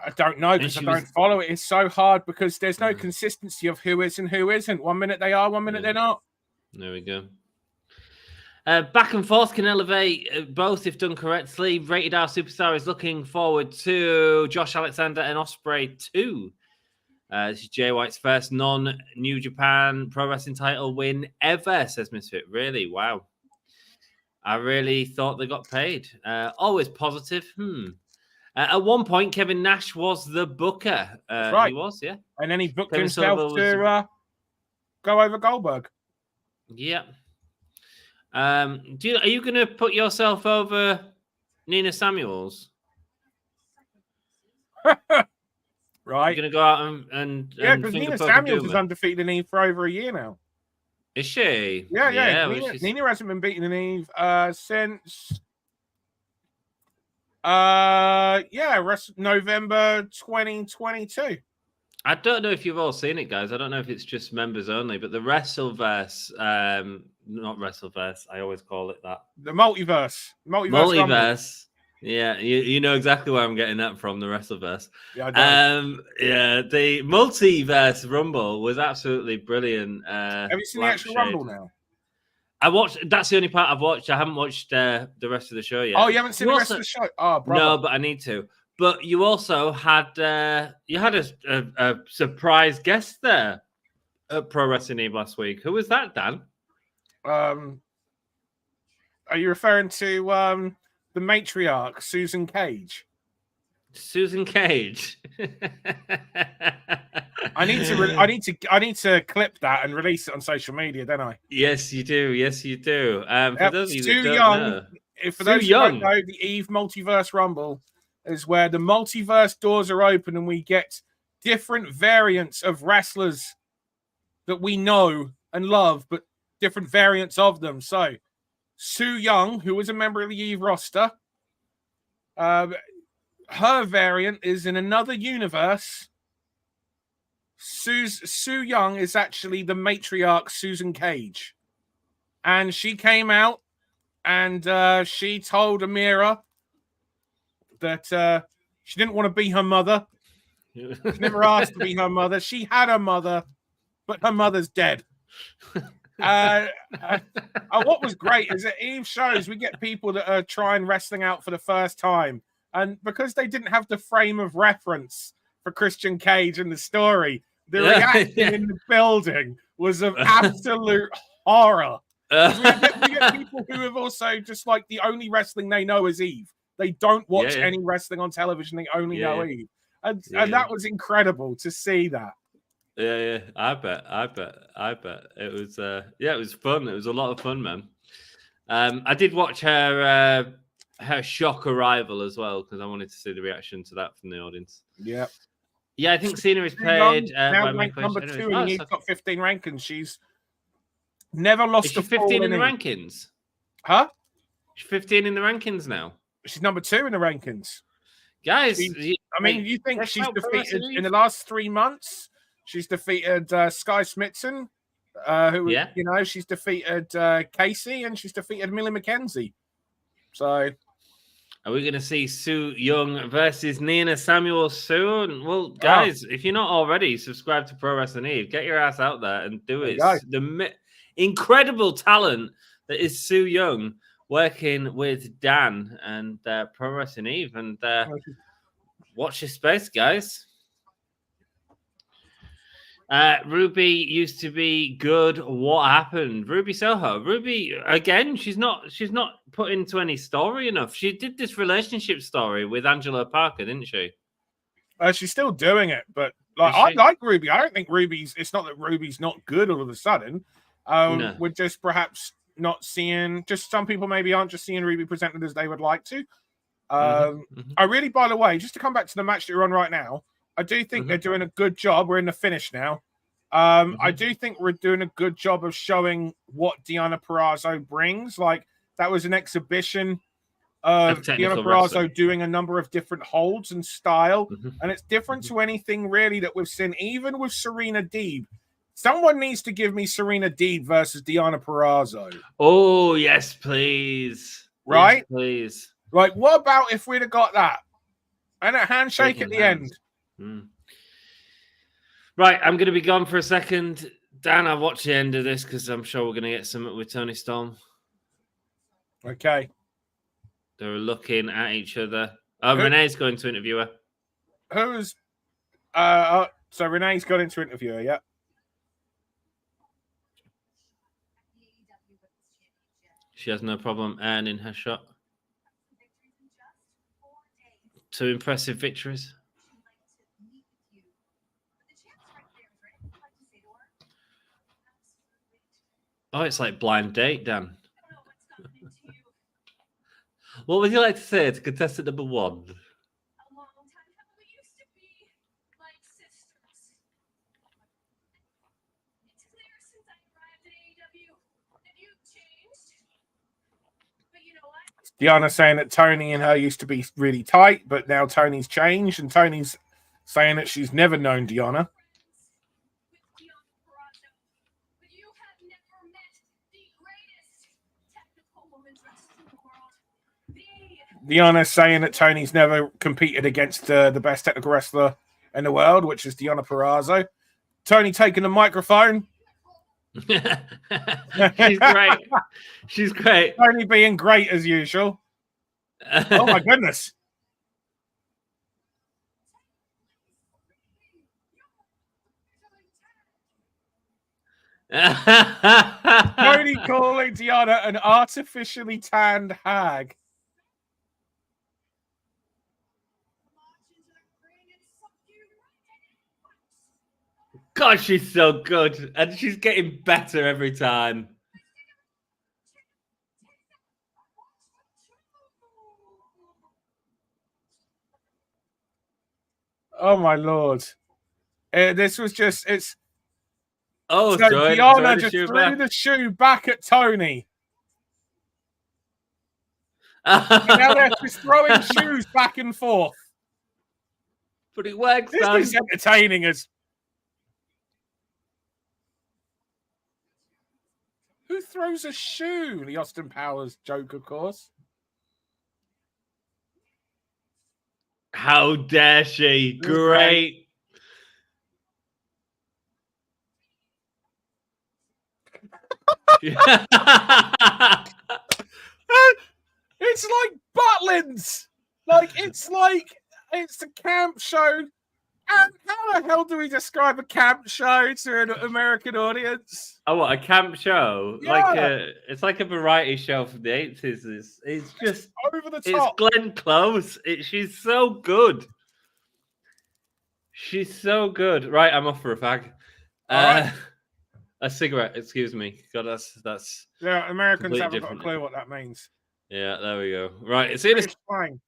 I don't know because I don't follow it. It's so hard because there's no consistency of who is and who isn't. 1 minute they are, 1 minute they're not. There we go. Back and forth can elevate both if done correctly. Rated R Superstar is looking forward to Josh Alexander and Ospreay 2. This is Jay White's first non-New Japan Pro Wrestling title win ever, says Misfit. Really? Wow. I really thought they got paid. Always positive. At one point, Kevin Nash was the booker. Right. He was, yeah. And then he booked himself to go over Goldberg. Yeah. Are you going to put yourself over Nina Samuels? Right. You're going to go out and yeah, because Nina Samuels is undefeated in Eve for over a year now. Is she? Yeah. Nina hasn't been beaten in Eve since November 2022. I don't know if you've all seen it, guys. I don't know if it's just members only, but the Wrestleverse, not Wrestleverse, I always call it that. The Multiverse. Yeah, you know exactly where I'm getting that from, the Wrestleverse. Yeah, I do. The Multiverse Rumble was absolutely brilliant. Have you seen the actual Rumble now? I watched. That's the only part I've watched. I haven't watched the rest of the show yet. Oh, you haven't seen the rest of the show? Oh, brother. No, but I need to. But you also had a surprise guest there at Pro Wrestling Eve last week. Who was that, Dan? Are you referring to the matriarch, Susan Cage? Susan Cage. I need to clip that and release it on social media, don't I? Yes, you do. For those of you Stu that Young. don't know, For those who don't know, the Eve Multiverse Rumble is where the multiverse doors are open and we get different variants of wrestlers that we know and love, but different variants of them. So, Su Young, who was a member of the Eve roster, her variant is in another universe. Su Young is actually the matriarch Susan Cage. And she came out and she told Amira that she didn't want to be her mother. She never asked to be her mother. She had a mother, but her mother's dead. What was great is at Eve shows, we get people that are trying wrestling out for the first time. And because they didn't have the frame of reference for Christian Cage in the story, the reaction in the building was of absolute horror. We get people who have also just like the only wrestling they know is Eve. They don't watch any wrestling on television. They only know Eve. And that was incredible to see that. Yeah. I bet. It was it was fun. It was a lot of fun, man. I did watch her shock arrival as well because I wanted to see the reaction to that from the audience. Yeah. Yeah, I think Cena is paid now ranked number 2 and Eve's got 15 rankings. She's never lost a 15 in the rankings. Huh? She's 15 in the rankings now. She's number 2 in the rankings. Guys, you think she's defeated in the last 3 months? She's defeated Sky Smithson, she's defeated Casey, and she's defeated Millie McKenzie. So, are we going to see Su Young versus Nina Samuels soon? Well, guys, if you're not already subscribed to Pro Wrestling Eve, get your ass out there and do it. The incredible talent that is Su Young working with Dan and Pro Wrestling Eve, and watch your space, guys. Ruby used to be good. What happened? Ruby Soho. Ruby again. She's not put into any story enough. She did this relationship story with Angelo Parker, didn't she? She's still doing it, but like I like Ruby. I don't think Ruby's. It's not that Ruby's not good all of a sudden. No. We're just perhaps not seeing. Just some people maybe aren't just seeing Ruby presented as they would like to. I really, by the way, just to come back to the match that you're on right now, I do think they're doing a good job. We're in the finish now. I do think we're doing a good job of showing what Deonna Purazzo brings. Like that was an exhibition of Deonna Purazzo doing a number of different holds and style, and it's different to anything really that we've seen, even with Serena Deeb. Someone needs to give me Serena Deeb versus Deonna Purazzo. Oh, yes, please. Right? Yes, please. Like, what about if we'd have got that? And a handshake at the end. Right, I'm going to be gone for a second. Dan, I'll watch the end of this because I'm sure we're going to get something with Tony Storm. Okay. They're looking at each other. Oh, Renee's going to interview her. Who's... so Renee's got into interview her, yeah? She has no problem earning her shot. 2 impressive victories. Oh, it's like blind date, Dan. What would you like to say to contestant number 1? Deonna saying that Tony and her used to be really tight, but now Tony's changed, and Tony's saying that she's never known Deonna. Deonna's saying that Tony's never competed against the best technical wrestler in the world, which is Deonna Purazzo. Tony taking the microphone. She's great. She's great. Tony being great as usual. Oh my goodness. Tony calling Deonna an artificially tanned hag. God, she's so good. And she's getting better every time. Oh, my Lord. This was just... It's... Oh, so Deonna just threw the shoe back at Tony. And now they're just throwing shoes back and forth. But it works. This is entertaining as... Who throws a shoe? The Austin Powers joke, of course. How dare she? Great. It's like Butlins. It's a camp show. And how the hell do we describe a camp show to an American audience? Oh, what, a camp show? Yeah. It's like a variety show from the 80s. It's just over the top. It's Glenn Close. She's so good. She's so good. Right, I'm off for a fag. Right. A cigarette, excuse me. God, that's yeah, Americans haven't got a clue what that means. Yeah, there we go. Right, it's in fine.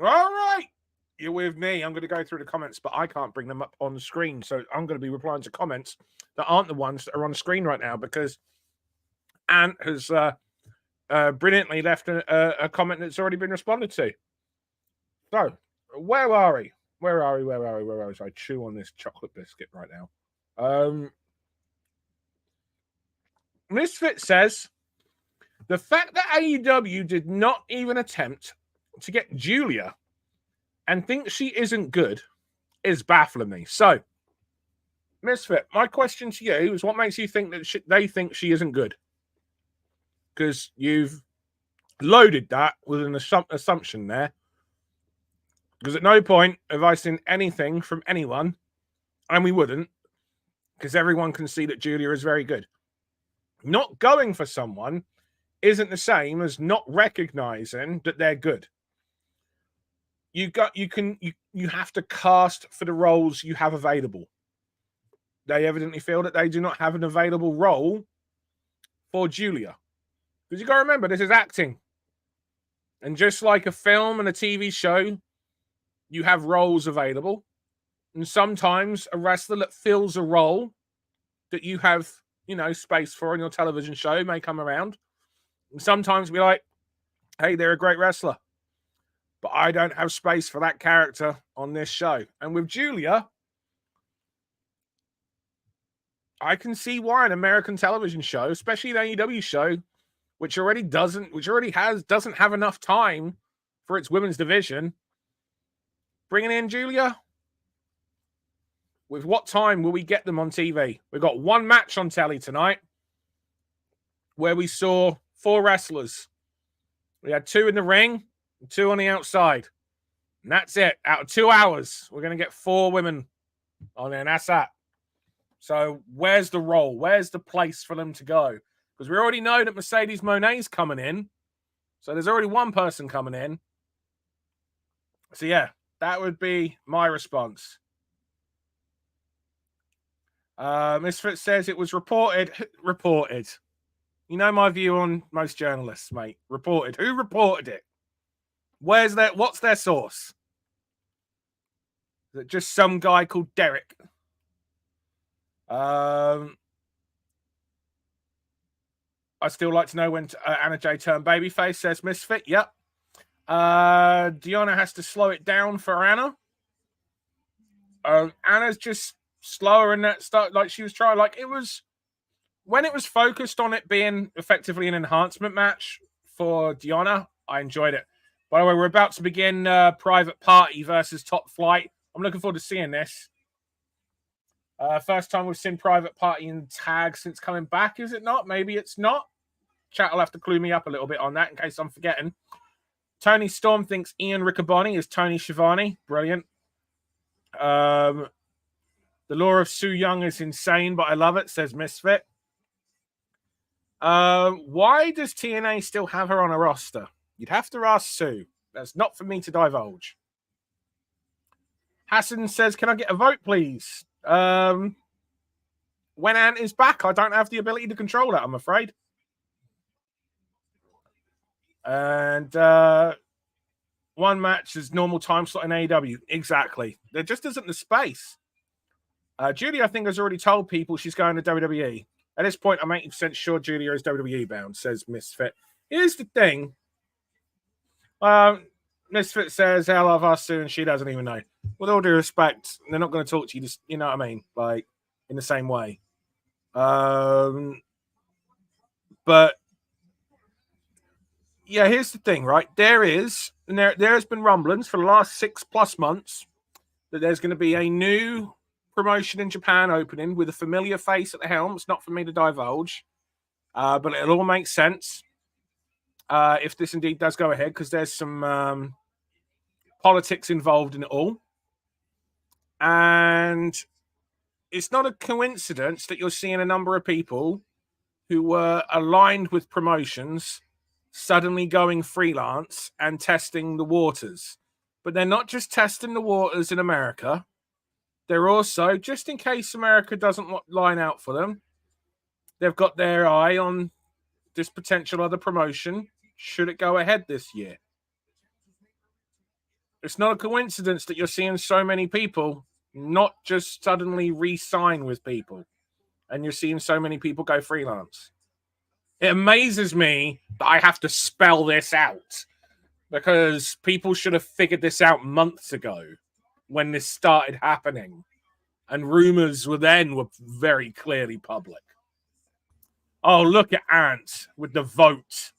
All right. You're with me. I'm going to go through the comments, but I can't bring them up on the screen. So I'm going to be replying to comments that aren't the ones that are on the screen right now because Ant has brilliantly left a comment that's already been responded to. So, where are we? Where are we? So I chew on this chocolate biscuit right now. Misfit says, the fact that AEW did not even attempt to get Julia and think she isn't good is baffling me. So, Misfit, my question to you is what makes you think that they think she isn't good? Because you've loaded that with an assumption there. Because at no point have I seen anything from anyone, and we wouldn't, because everyone can see that Julia is very good. Not going for someone isn't the same as not recognizing that they're good. you have to cast for the roles you have available. They evidently feel that they do not have an available role for Julia. Because you got to remember, this is acting. And just like a film and a TV show, you have roles available. And sometimes a wrestler that fills a role that you have, space for on your television show may come around. And sometimes be like, hey, they're a great wrestler, but I don't have space for that character on this show. And with Julia, I can see why an American television show, especially an AEW show, which already doesn't have enough time for its women's division, bringing in Julia. With what time will we get them on TV? We've got one match on telly tonight where we saw 4 wrestlers. We had 2 in the ring and 2 on the outside. And that's it. Out of 2 hours, we're going to get 4 women on there, and that's that. So where's the role? Where's the place for them to go? Because we already know that Mercedes Monet's coming in. So there's already one person coming in. So yeah, that would be my response. Misfit says it was reported. Reported. You know my view on most journalists, mate. Reported. Who reported it? What's their source? Is it just some guy called Derek? I still like to know when Anna Jay turned babyface, says Misfit. Yep. Deonna has to slow it down for Anna. Anna's just slower in that start, like she was trying. Like it was when it was focused on it being effectively an enhancement match for Deonna. I enjoyed it. By the way, we're about to begin Private Party versus Top Flight. I'm looking forward to seeing this. First time we've seen Private Party in tag since coming back, is it not? Maybe it's not. Chat will have to clue me up a little bit on that in case I'm forgetting. Tony Storm thinks Ian Riccaboni is Tony Schiavone. Brilliant. The lore of Sue Young is insane, but I love it, says Misfit. Why does TNA still have her on a roster? You'd have to ask Sue. That's not for me to divulge. Hassan says, can I get a vote, please? When Ant is back, I don't have the ability to control that, I'm afraid. And one match is normal time slot in AEW. Exactly. There just isn't the space. Julia, I think, has already told people she's going to WWE. At this point, I'm 80% sure Julia is WWE bound, says Misfit. Here's the thing. Misfit says, hell, I've asked Sue and she doesn't even know. With all due respect, they're not going to talk to you, you know what I mean? Like, in the same way. But, yeah, here's the thing, right? There has been rumblings for the last 6+ months that there's going to be a new promotion in Japan opening with a familiar face at the helm. It's not for me to divulge, but it'll all make sense if this indeed does go ahead, because there's some politics involved in it all. And it's not a coincidence that you're seeing a number of people who were aligned with promotions suddenly going freelance and testing the waters. But they're not just testing the waters in America. They're also, just in case America doesn't line out for them, they've got their eye on this potential other promotion should it go ahead this year. It's not a coincidence that you're seeing so many people not just suddenly re-sign with people, and you're seeing so many people go freelance. It amazes me that I have to spell this out, because people should have figured this out months ago when this started happening, and rumors were very clearly public. Oh, look at Ant with the vote.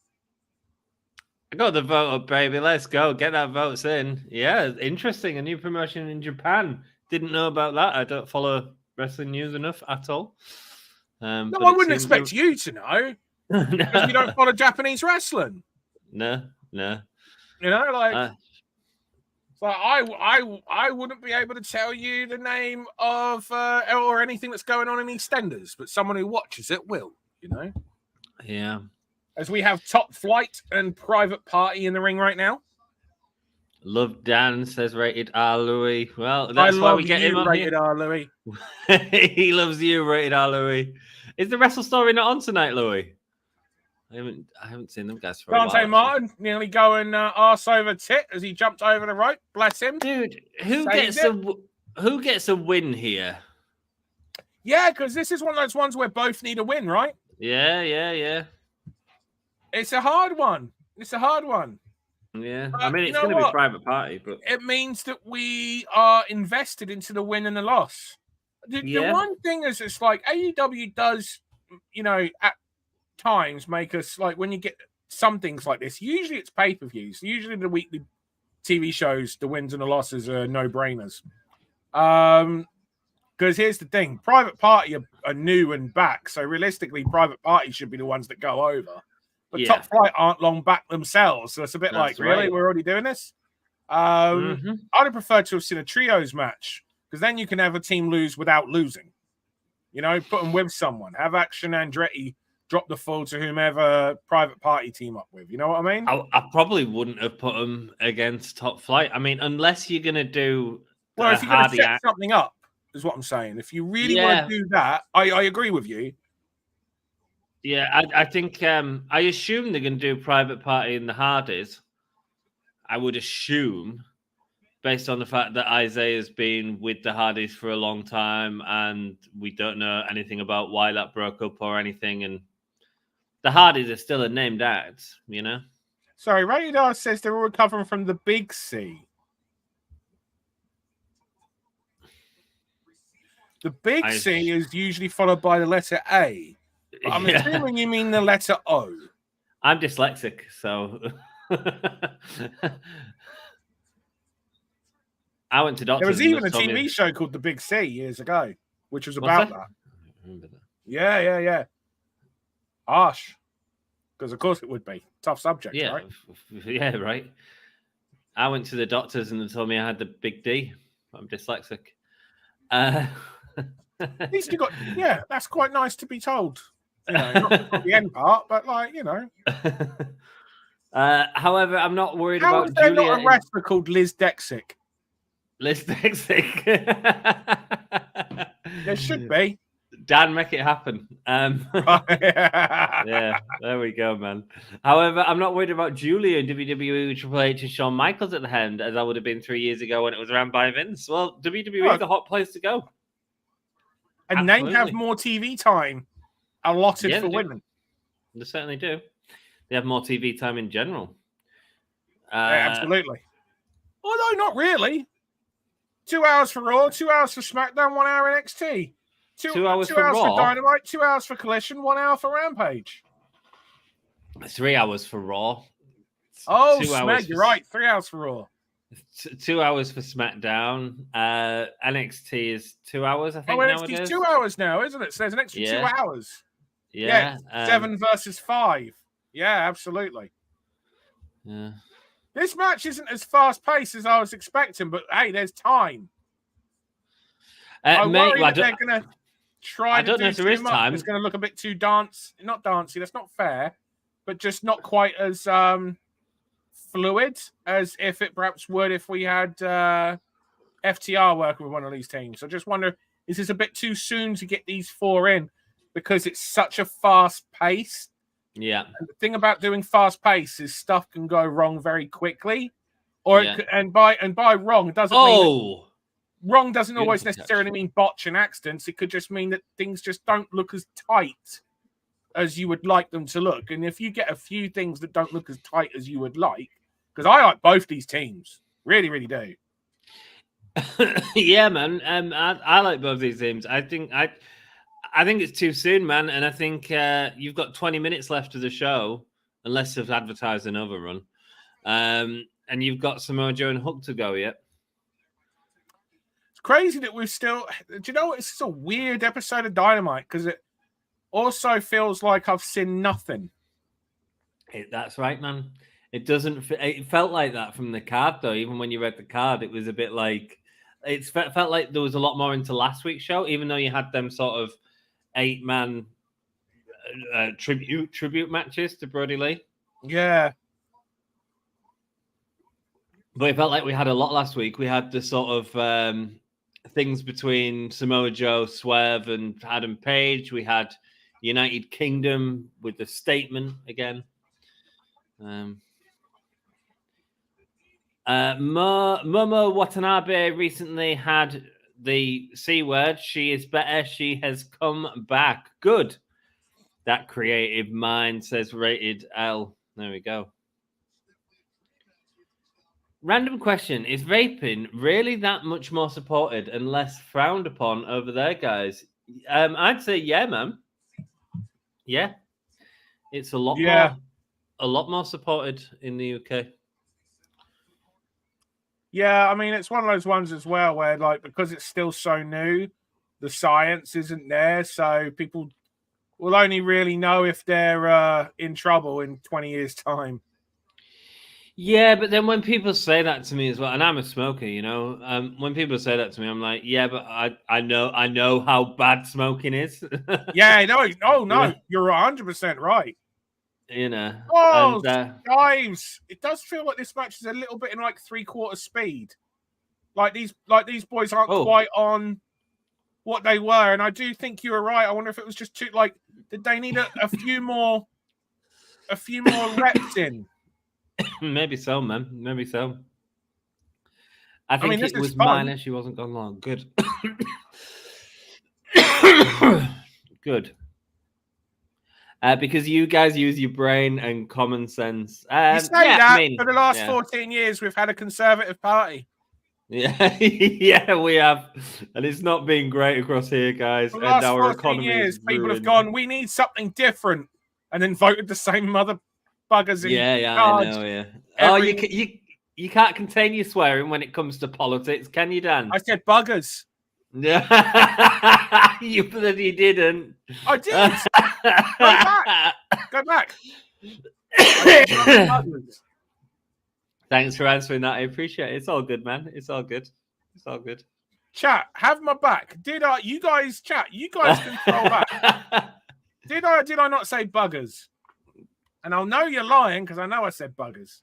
I got the vote up, baby. Let's go. Get that votes in. Yeah, interesting. A new promotion in Japan. Didn't know about that. I don't follow wrestling news enough at all. No, I wouldn't expect you to know. No. Because you don't follow Japanese wrestling. No. You know, like... So I wouldn't be able to tell you the name of or anything that's going on in EastEnders, but someone who watches it will, you know? Yeah. As we have Top Flight and Private Party in the ring right now. Love Dan says rated R Louis. Well, that's why we get him on rated here. R, Louis. He loves you, rated R Louis. Is the Wrestle Story not on tonight, Louis? I haven't seen them guys for a while. Dante Martin nearly going arse over tit as he jumped over the rope. Bless him. Dude, who gets a win here? Yeah, because this is one of those ones where both need a win, right? Yeah. It's a hard one. Yeah, But I mean, it's you know going to be what? private party, but It means that we are invested into the win and the loss. The one thing is, it's like AEW does, at times make us like when you get some things like this. Usually it's pay-per-views. Usually the weekly TV shows, the wins and the losses are no-brainers. Because here's the thing: Private Party are new and back, so realistically, Private Party should be the ones that go over. But Top Flight aren't long back themselves, so it's a bit really? We're already doing this? I'd have preferred to have seen a trios match, because then you can have a team lose without losing. Put them with someone. Have Action Andretti drop the fall to whomever Private Party team up with. You know what I mean? I probably wouldn't have put them against Top Flight. I mean, unless you're going to do if you're going to set something up, is what I'm saying. If you really want to do that, I agree with you. Yeah, I think I assume they're going to do Private Party in the Hardys. I would assume, based on the fact that Isaiah's been with the Hardys for a long time, and we don't know anything about why that broke up or anything. And the Hardys are still a named act, Sorry, Radar says they're all recovering from the Big C. The Big C is usually followed by the letter A. But I'm assuming you mean the letter O. I'm dyslexic, so I went to doctors. There was even a TV show called The Big C years ago, which was about that. I remember that. Yeah. Harsh. Because of course it would be. Tough subject, right? Yeah, right. I went to the doctors and they told me I had the big D. I'm dyslexic. At least you got, that's quite nice to be told. Not the end part, but however, I'm not worried How about is there Julia. Not a wrestler called Liz Dexick? Liz Dexick. There should be. Dan, make it happen. Yeah, there we go, man. However, I'm not worried about Julia in WWE with Triple H and Shawn Michaels at the hand, as I would have been 3 years ago when it was around by Vince. Well, WWE is the hot place to go. And they have more TV time allotted for women. They certainly do. They have more TV time in general. Absolutely. Although not really. 2 hours for Raw, 2 hours for SmackDown, 1 hour NXT. 2 hours for Raw. Dynamite, 2 hours for Collision, 1 hour for Rampage. 3 hours for Raw. Oh, Smack, you're right. 3 hours for Raw. 2 hours for SmackDown. NXT is 2 hours, I think. NXT is 2 hours now, isn't it? So there's an extra 2 hours. Yeah. 7 versus 5. Yeah, absolutely. Yeah. This match isn't as fast paced as I was expecting, but hey, there's time. I worry that they're going to try to do too much. It's going to look a bit too not dancey. That's not fair, but just not quite as fluid as if it perhaps would if we had FTR working with one of these teams. I just wonder, is this a bit too soon to get these 4 in because it's such a fast pace? Yeah. And the thing about doing fast pace is stuff can go wrong very quickly, or and by wrong it doesn't mean wrong doesn't always necessarily mean botch and accidents. It could just mean that things just don't look as tight as you would like them to look. And if you get a few things that don't look as tight as you would like, because I like both these teams, really, really do. Yeah, man. I like both these teams. I think it's too soon, man. And I think you've got 20 minutes left of the show, unless they've advertised an overrun. And you've got Samoa Joe and Hook to go yet. It's crazy that we've still... Do you know what? It's just a weird episode of Dynamite because it also feels like I've seen nothing. That's right, man. It doesn't... It felt like that from the card, though. Even when you read the card, it was a bit like... It felt like there was a lot more into last week's show, even though you had them sort of 8-man tribute matches to Brody Lee. Yeah. But it felt like we had a lot last week. We had the sort of things between Samoa Joe, Swerve, and Adam Page. We had United Kingdom with the statement again. Momo Watanabe recently had the C word. She is better. She has come back. Good. That creative mind says rated L. There we go. Random question. Is vaping really that much more supported and less frowned upon over there, guys? I'd say yeah, man. Yeah. It's a lot more supported in the UK. Yeah, I mean, it's one of those ones as well where, like, because it's still so new, the science isn't there, so people will only really know if they're in trouble in 20 years' time. Yeah, but then when people say that to me as well, and I'm a smoker, you know, when people say that to me, I'm like, yeah, but I know how bad smoking is. Yeah, no, Yeah. you're 100% right. You know. Oh, And, guys, it does feel like this match is a little bit in like 3/4 speed. Like these boys aren't quite on what they were, and I do think you were right. I wonder if it was just too like, did they need a few more reps in? Maybe so, man. Maybe so. I think mean, this it is was fun. minor. She wasn't gone long. Good. Good. Because you guys use your brain and common sense. You say that for the last 14 years, we've had a Conservative Party. Yeah, yeah, we have, and it's not been great across here, guys. For the last and our 14 economy years, is people have ruined. gone, we need something different, and then voted the same mother buggers in. Yeah, I know. Yeah. You can't contain your swearing when it comes to politics, can you, Dan? I said buggers. Yeah, you bloody didn't. I did. Go back. Thanks for answering that. I appreciate it. It's all good, man. It's all good. It's all good. Chat, have my back. Did I? You guys, chat. You guys control that. Did I not say buggers? And I'll know you're lying because I know I said buggers.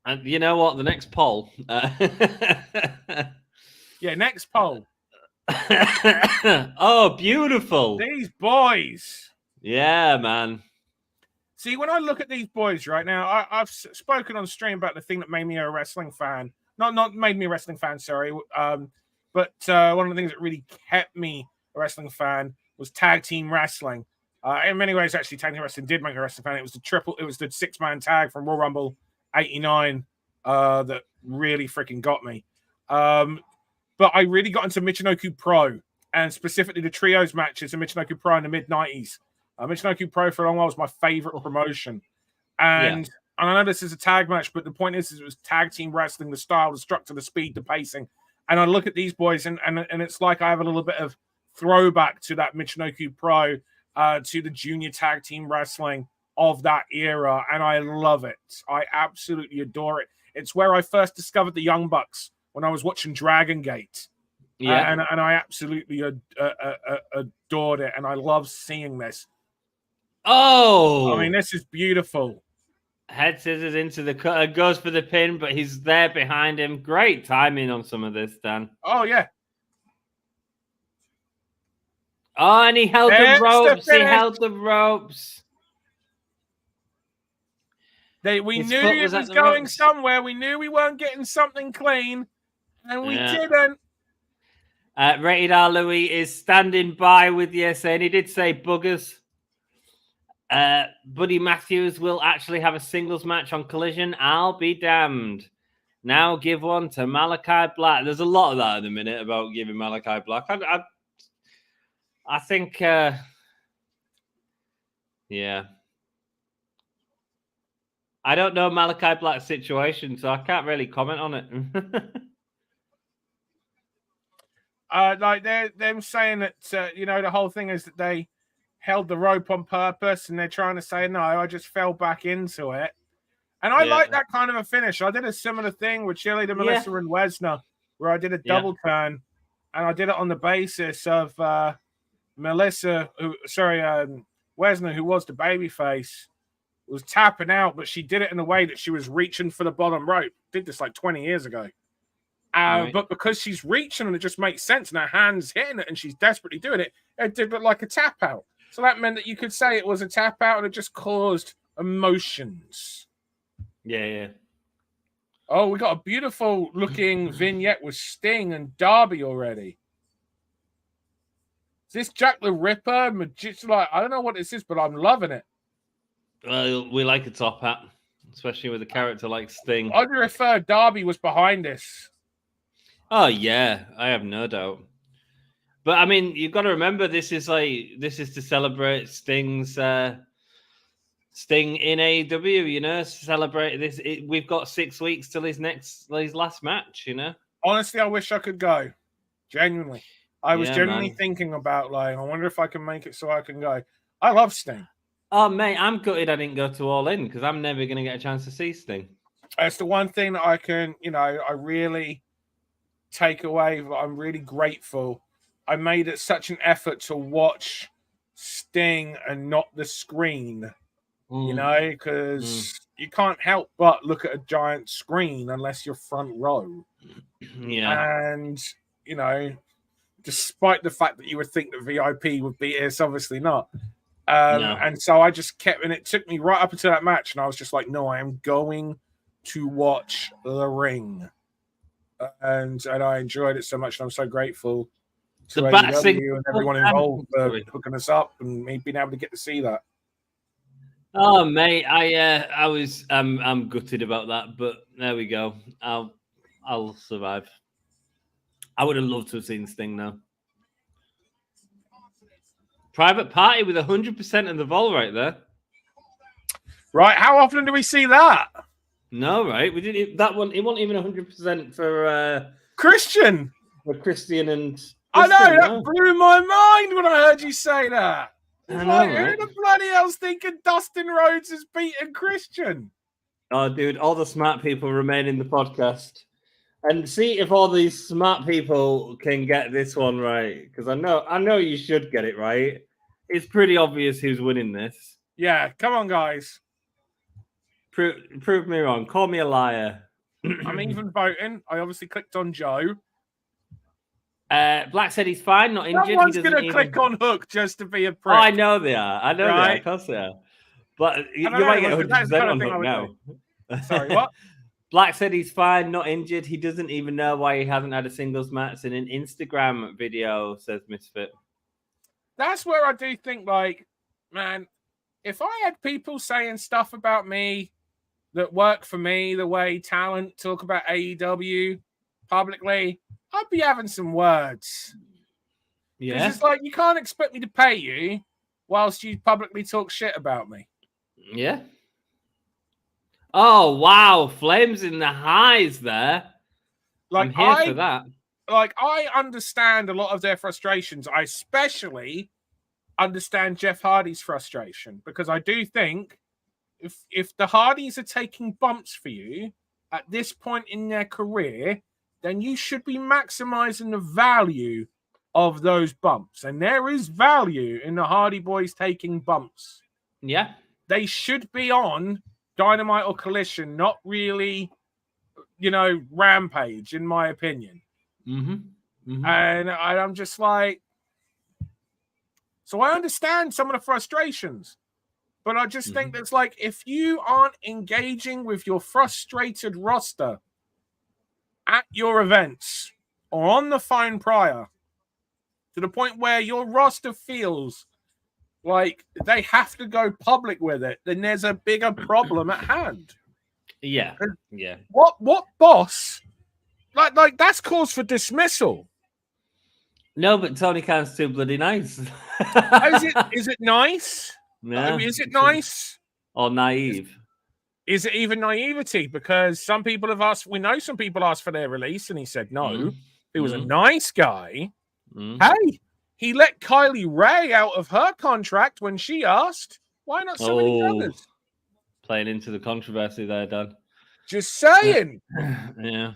And you know what? The next poll. Yeah, next poll. Oh, beautiful. These boys. Yeah, man. See, when I look at these boys right now, I've spoken on stream about the thing that made me a wrestling fan. Not made me a wrestling fan, sorry. But one of the things that really kept me a wrestling fan was tag team wrestling. In many ways, actually, tag team wrestling did make me a wrestling fan. It was the 6-man tag from Royal Rumble '89 that really freaking got me. But I really got into Michinoku Pro, and specifically the trios matches in Michinoku Pro in the mid-90s. Michinoku Pro for a long while was my favorite promotion. And I know this is a tag match, but the point is it was tag team wrestling, the style, the structure, the speed, the pacing. And I look at these boys, and it's like I have a little bit of throwback to that Michinoku Pro, to the junior tag team wrestling of that era, and I love it. I absolutely adore it. It's where I first discovered the Young Bucks when I was watching Dragon Gate. Yeah, and I absolutely adored it, and I love seeing this. Oh, I mean, this is beautiful. Head scissors into the cutter, goes for the pin, but he's there behind him. Great timing on some of this, Dan. Oh, yeah. Oh, and he held the ropes. He held the ropes. We knew it was going somewhere. We knew we weren't getting something clean, and we didn't. Rated R Louis is standing by with you, saying he did say buggers. Buddy Matthews will actually have a singles match on Collision. I'll be damned. Now give one to Malachi Black. There's a lot of that in a minute about giving Malachi Black. I think, yeah. I don't know Malachi Black's situation, so I can't really comment on it. Like they're saying that the whole thing is that they held the rope on purpose, and they're trying to say no, I just fell back into it. And I like that kind of a finish. I did a similar thing with Chili to Melissa and Wesner, where I did a double turn, and I did it on the basis of Wesner, who was the babyface, was tapping out, but she did it in a way that she was reaching for the bottom rope. Did this like 20 years ago. Right. But because she's reaching and it just makes sense and her hand's hitting it and she's desperately doing it, it did look like a tap out. So that meant that you could say it was a tap out and it just caused emotions. Yeah. Oh, we got a beautiful looking vignette with Sting and Darby already. Is this Jack the Ripper? Like, I don't know what this is, but I'm loving it. We like a top hat, especially with a character like Sting. I wonder if Darby was behind this. Oh yeah, I have no doubt. But I mean, you've got to remember this is to celebrate Sting's Sting in AEW. You know, celebrate this. We've got 6 weeks till his last match. You know. Honestly, I wish I could go. Genuinely, I was genuinely man. thinking about like, I wonder if I can make it so I can go. I love Sting. Oh mate, I'm gutted I didn't go to All In because I'm never going to get a chance to see Sting. It's the one thing that I can, I really take away. I'm really grateful. I made it such an effort to watch Sting and not the screen, because you can't help but look at a giant screen unless you're front row. Yeah. And, despite the fact that you would think that VIP would be here, it's obviously not. No. And so I just kept, and it took me right up until that match, and I was just like, no, I am going to watch the ring. And I enjoyed it so much, and I'm so grateful to AEW and everyone involved for hooking us up and me being able to get to see that. Oh mate, I'm gutted about that, but there we go. I'll survive. I would have loved to have seen Sting though. Private Party with 100% of the vol right there. Right, how often do we see that? No, right? We didn't. That one. It wasn't even 100% for Christian. For Christian and. I know that blew my mind when I heard you say that. I know, like, right? Who the bloody hell's thinking Dustin Rhodes has beaten Christian? Oh, dude! All the smart people remain in the podcast, and see if all these smart people can get this one right. Because I know you should get it right. It's pretty obvious who's winning this. Yeah, come on, guys. Prove me wrong. Call me a liar. I'm even voting. I obviously clicked on Joe. Black said he's fine, not injured. Someone's going to click on Hook just to be a prick. Oh, I know they are. They are. Of course they are. But you might get 100% on Hook now. Sorry, what? Black said he's fine, not injured. He doesn't even know why he hasn't had a singles match in an Instagram video, says Misfit. That's where I do think, like, man, if I had people saying stuff about me that work for me, the way talent talk about AEW publicly, I'd be having some words. Yeah. It's like, you can't expect me to pay you whilst you publicly talk shit about me. Yeah. Oh, wow. Flames in the highs there. Like, I'm here for that. Like, I understand a lot of their frustrations. I especially understand Jeff Hardy's frustration, because I do think if the Hardys are taking bumps for you at this point in their career, then you should be maximizing the value of those bumps. And there is value in the Hardy Boys taking bumps. Yeah. They should be on Dynamite or Collision, not really, Rampage, in my opinion. Mm-hmm. Mm-hmm. And I'm just like, so I understand some of the frustrations, but I just think that's like, if you aren't engaging with your frustrated roster at your events or on the phone prior to the point where your roster feels like they have to go public with it, then there's a bigger problem at hand. Yeah. Yeah. What boss? Like that's cause for dismissal. No, but Tony Khan's too bloody nice. Is it nice? Yeah. Is it nice? Or naive? Is it even naivety? Because some people have asked, we know some people asked for their release and he said no. He was a nice guy. Hey, he let Kylie Ray out of her contract when she asked. Why not so many others? Playing into the controversy there, Dan. Just saying. Yeah.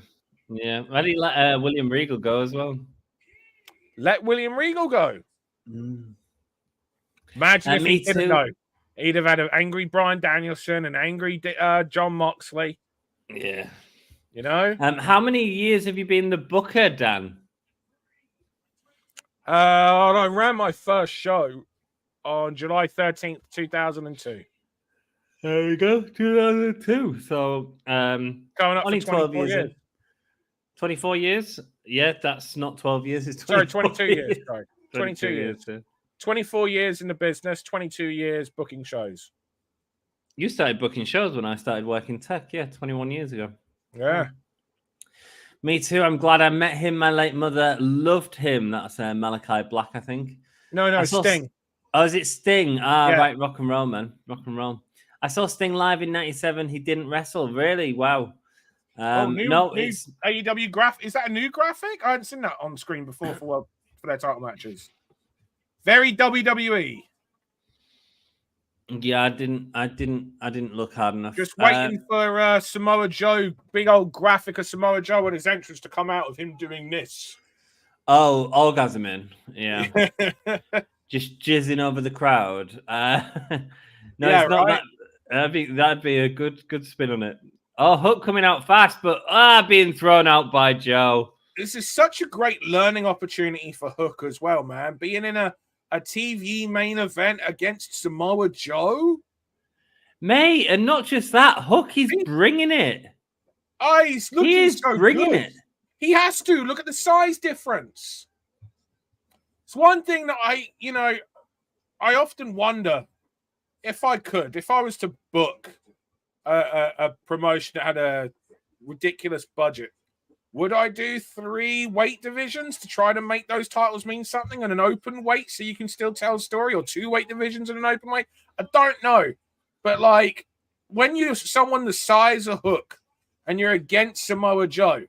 Yeah. Why did he let William Regal go as well? Let William Regal go. Imagine if he didn't know. He'd have had an angry Bryan Danielson, an angry John Moxley. Yeah. You know? How many years have you been the booker, Dan? I ran my first show on July 13th, 2002. There we go, 2002. So, Coming up only for 12 24 years. years. 24 years? Yeah, that's not 12 years. It's 22 years. Sorry. 22 years. Yeah. 24 years in the business, 22 years booking shows. You started booking shows when I started working tech. Yeah, 21 years ago. Yeah. Me too. I'm glad I met him. My late mother loved him. That's Malachi Black, I think. No, Sting. Oh, is it Sting? Yeah. Right. Rock and roll, man. Rock and roll. I saw Sting live in '97. He didn't wrestle. Really? Wow. New AEW graphic. Is that a new graphic? I hadn't seen that on screen before for their title matches. Very WWE. Yeah, I didn't look hard enough. Just waiting for Samoa Joe, big old graphic of Samoa Joe and his entrance to come out of him doing this. Oh, orgasm in. Yeah. Just jizzing over the crowd. No, yeah, it's not right? that. That'd be a good spin on it. Oh, Hook coming out fast, but being thrown out by Joe. This is such a great learning opportunity for Hook as well, man. Being in a TV main event against Samoa Joe. Mate, and not just that, Hook is bringing it. Oh, he's looking so bringing good. It. He has to. Look at the size difference. It's one thing that I often wonder if I was to book a promotion that had a ridiculous budget, would I do 3 weight divisions to try to make those titles mean something and an open weight so you can still tell a story, or 2 weight divisions and an open weight? I don't know. But like, when you're someone the size of Hook and you're against Samoa Joe,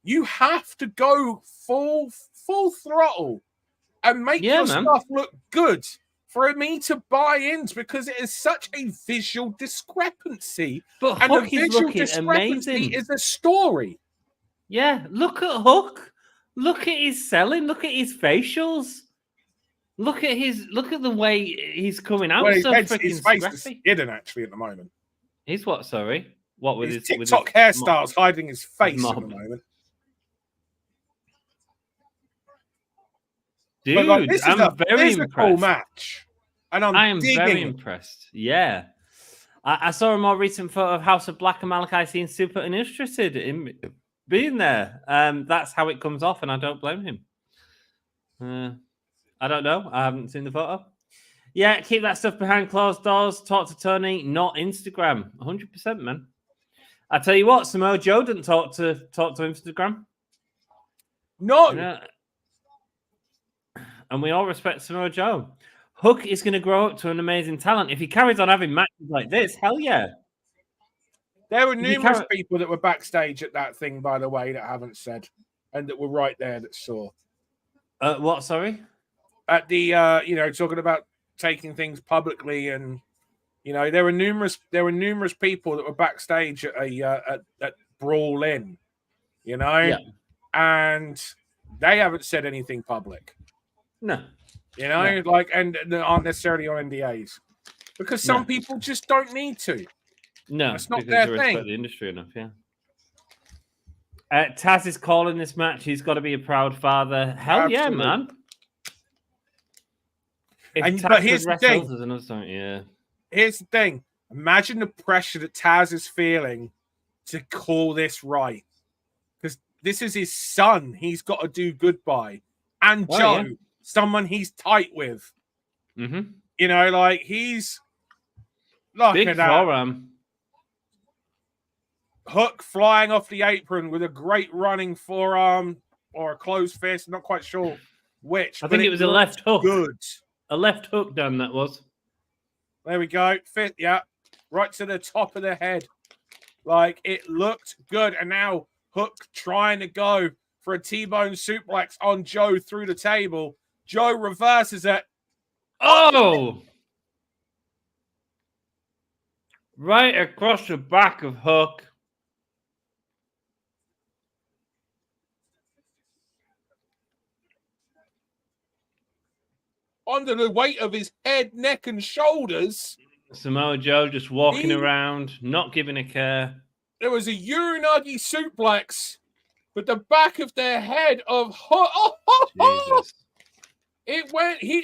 you have to go full throttle and make your stuff look good for me to buy in, because it is such a visual discrepancy. But and Hook the visual discrepancy is a story. Yeah, look at Hook. Look at his selling. Look at his facials. Look at the way he's coming out. Well, so freaking his face is scrappy. hidden actually at the moment. He's what? Sorry, what with his TikTok hairstyles hiding his face at the moment. Dude, like, this is very a cool match, and I am very impressed. Yeah, I saw a more recent photo of House of Black and Malachi seems super uninterested in being there. That's how it comes off, and I don't blame him. I don't know. I haven't seen the photo. Yeah, keep that stuff behind closed doors. Talk to Tony, not Instagram. 100%, man. I tell you what, Samoa Joe didn't talk to Instagram. No. And we all respect Samoa Joe. Hook is going to grow up to an amazing talent. If he carries on having matches like this, hell yeah. There were numerous people that were backstage at that thing, by the way, that I haven't said, and that were right there that saw. What, sorry? At the, talking about taking things publicly, and, there were numerous people that were backstage at Brawl In, Yeah. And they haven't said anything public. No. And aren't necessarily on NDAs, because some people just don't need to. No, it's not because their they thing. respect the industry enough, yeah. Taz is calling this match. He's got to be a proud father. Hell yeah, man. But here's the thing. Here's the thing. Imagine the pressure that Taz is feeling to call this right, because this is his son. He's got to do good by, and Joe, someone he's tight with. Mm-hmm. He's look big at that. Forearm. Hook flying off the apron with a great running forearm or a closed fist. Not quite sure which. I think it was a left hook. Good. A left hook, Dan, that was. There we go. Fit, yeah. Right to the top of the head. Like, it looked good. And now Hook trying to go for a T-bone suplex on Joe through the table. Joe reverses it. Oh! Right across the back of Hook. Under the weight of his head, neck, and shoulders. Samoa Joe just walking around, not giving a care. There was a Uranagi suplex with the back of their head of Hook. Jesus.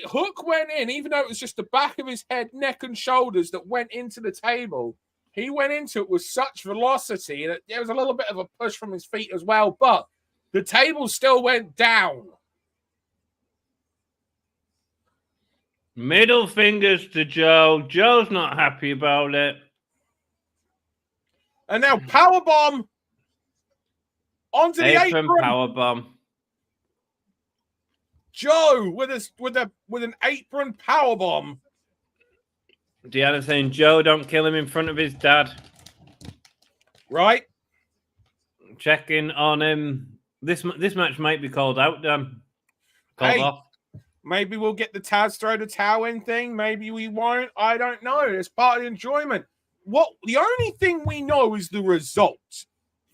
Hook went in, even though it was just the back of his head, neck, and shoulders that went into the table. He went into it with such velocity that there was a little bit of a push from his feet as well, but the table still went down. Middle fingers to Joe. Joe's not happy about it. And now powerbomb onto the apron. Powerbomb. Joe with an apron powerbomb. Deonna saying, Joe, don't kill him in front of his dad. Right. Checking on him. This match might be called out, Dan. Called off. Maybe we'll get the Taz throw the towel in thing. Maybe we won't. I don't know. It's part of the enjoyment. The only thing we know is the result.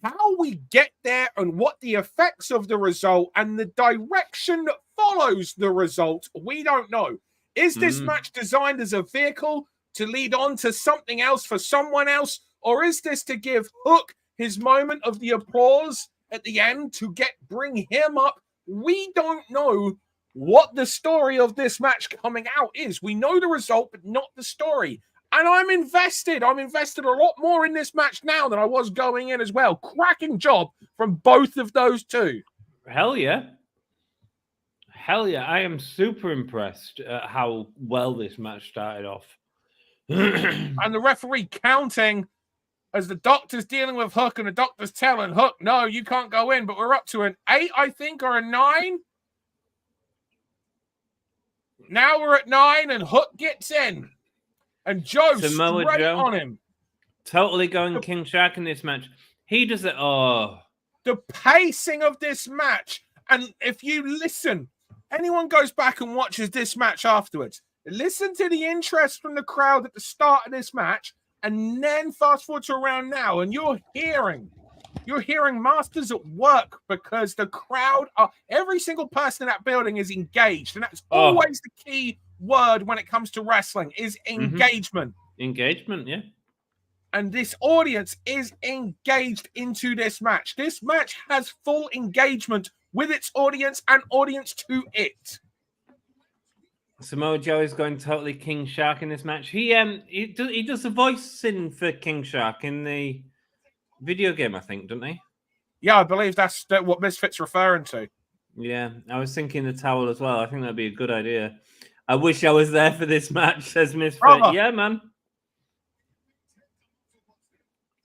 How we get there and what the effects of the result and the direction that follows the result, we don't know. Is this match designed as a vehicle to lead on to something else for someone else? Or is this to give Hook his moment of the applause at the end to bring him up? We don't know what the story of this match coming out is. We know the result, but not the story. And I'm invested. I'm invested a lot more in this match now than I was going in as well. Cracking job from both of those two. Hell yeah. Hell yeah. I am super impressed at how well this match started off. And the referee counting as the doctor's dealing with Hook and the doctor's telling Hook, no, you can't go in. But we're up to an 8, I think, or a 9. Now we're at 9 and Hook gets in. And Joe straight on him. Totally going King Shark in this match. He does it. Oh. The pacing of this match. And if you listen, anyone goes back and watches this match afterwards, listen to the interest from the crowd at the start of this match, and then fast forward to around now, and you're hearing masters at work because the crowd every single person in that building is engaged, and that's always the key word when it comes to wrestling is engagement. Engagement, yeah. And this audience is engaged into this match. This match has full engagement with its audience and audience to it. Samoa Joe is going totally King Shark in this match. He does the voicing for King Shark in the video game, I think, doesn't he? Yeah, I believe that's what Misfit's referring to. Yeah, I was thinking the towel as well. I think that'd be a good idea. I wish I was there for this match, says Misfit. Yeah, man.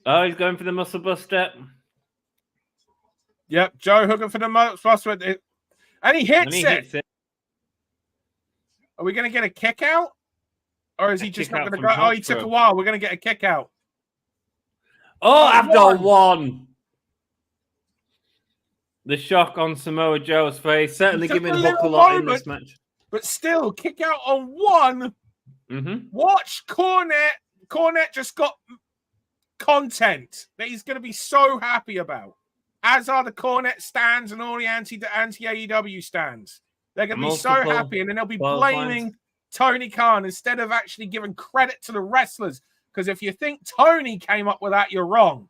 Oh, he's going for the muscle buster. Yep, Joe hooking for the muscle buster. And he hits it. Are we going to get a kick out? Or is he just not going to go? Oh, he took a while. We're going to get a kick out. Oh, after one. The shock on Samoa Joe's face. Certainly giving Hook a lot in this match. But still, kick out on one. Watch Cornette. Cornette just got content that he's going to be so happy about. As are the Cornette stands and all the anti-AEW stands. They're going to be so happy, and then they'll be blaming Tony Khan instead of actually giving credit to the wrestlers. Because if you think Tony came up with that, you're wrong.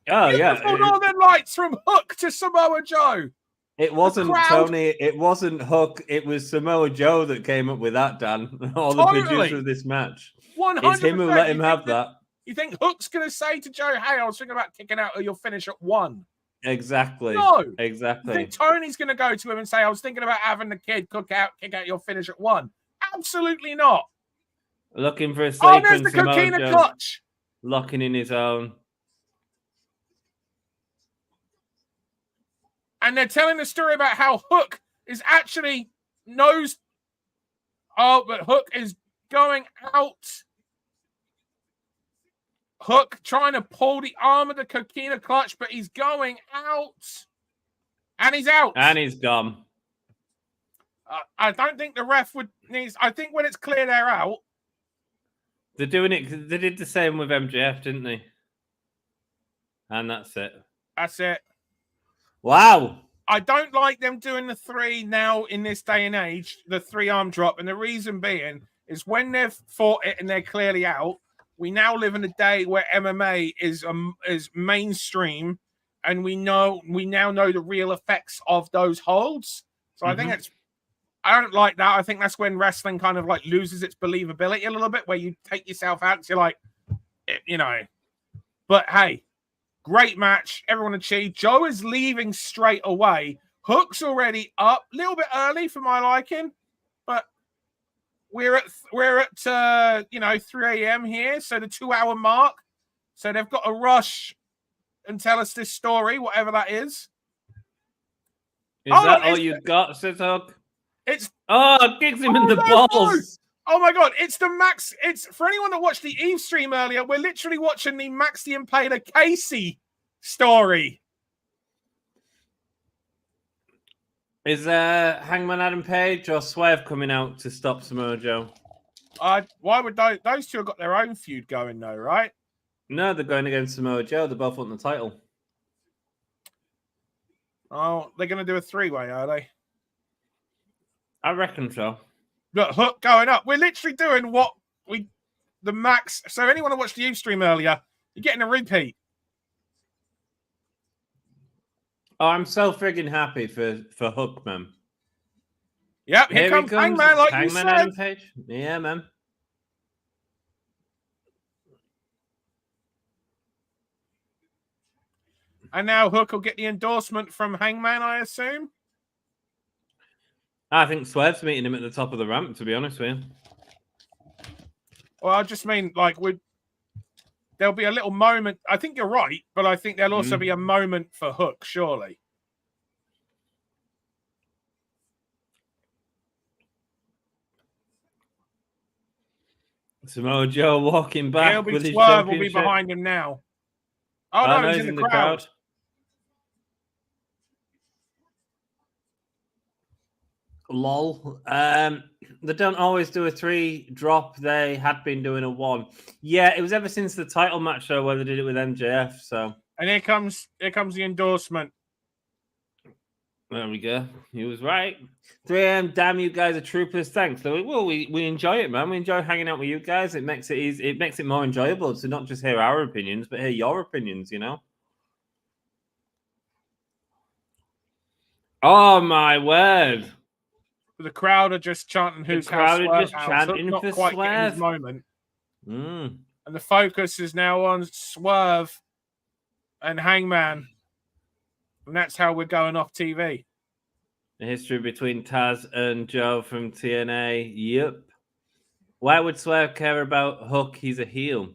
Oh, yeah. Northern Lights from Hook to Samoa Joe. It wasn't Tony. It wasn't Hook. It was Samoa Joe that came up with that, Dan. Or the producer of this match. 100%. It's him who let him have that. You think Hook's going to say to Joe, hey, I was thinking about kicking out or you'll finish at 1? Exactly. No. Exactly. You think Tony's going to go to him and say, I was thinking about having the kid kick out, you'll finish at 1? Absolutely not. Looking for a sleep. Oh, there's the coquina clutch. Locking in his own. And they're telling the story about how Hook is actually knows. Oh, but Hook is going out. Hook trying to pull the arm of the coquina clutch, but he's going out. And he's out. And he's gone. I don't think the ref would need. I think when it's clear they're out. They're doing it. They did the same with MJF, didn't they? And that's it. That's it. Wow. I don't like them doing the 3 now in this day and age, the 3 arm drop. And the reason being is when they've fought it and they're clearly out, we now live in a day where MMA is mainstream, and we now know the real effects of those holds. So I think I don't like that. I think that's when wrestling kind of like loses its believability a little bit, where you take yourself out because you're like, you know. But hey, great match. Everyone achieved. Joe is leaving straight away. Hook's already up, a little bit early for my liking, but we're at 3 a.m. here, so the 2-hour mark. So they've got to rush and tell us this story, whatever that is. Is that all you got, says Hook? It's kicks him in the balls. No. Oh my god, it's the Max. It's for anyone that watched the Eve stream earlier, we're literally watching the Max the Impaler Casey story. Is Hangman Adam Page or Swerve coming out to stop Samoa Joe? Why would those two have got their own feud going though, right? No, they're going against Samoa Joe. They're both on the title. Oh, they're going to do a 3-way, are they? I reckon so. Look, Hook going up. We're literally doing the Max. So anyone who watched the Eve stream earlier, you're getting a repeat. Oh, I'm so friggin' happy for Hook, man. Yep, here comes Hangman, like you said. Adam Page. Yeah, man. And now Hook will get the endorsement from Hangman, I assume. I think Swerve's meeting him at the top of the ramp, to be honest with you. Well, I just mean, like, there'll be a little moment. I think you're right, but I think there'll also be a moment for Hook, surely. Samoa Joe walking back with his Swerve will be championship. behind him now. Oh, no, he's in the crowd. Lol. They don't always do a 3 drop. They had been doing a 1. Yeah, it was ever since the title match show where they did it with MJF. So, and here comes the endorsement. There we go. He was right. 3am, damn, you guys are troopers. Thanks. Well, we enjoy it, man. We enjoy hanging out with you guys. It makes it easy. It makes it more enjoyable to not just hear our opinions, but hear your opinions, you know? Oh, my word. The crowd are just chanting who's chanting for quite Swerve. His moment. And the focus is now on Swerve and Hangman. And that's how we're going off TV. The history between Taz and Joe from TNA. Yep. Why would Swerve care about Hook? He's a heel.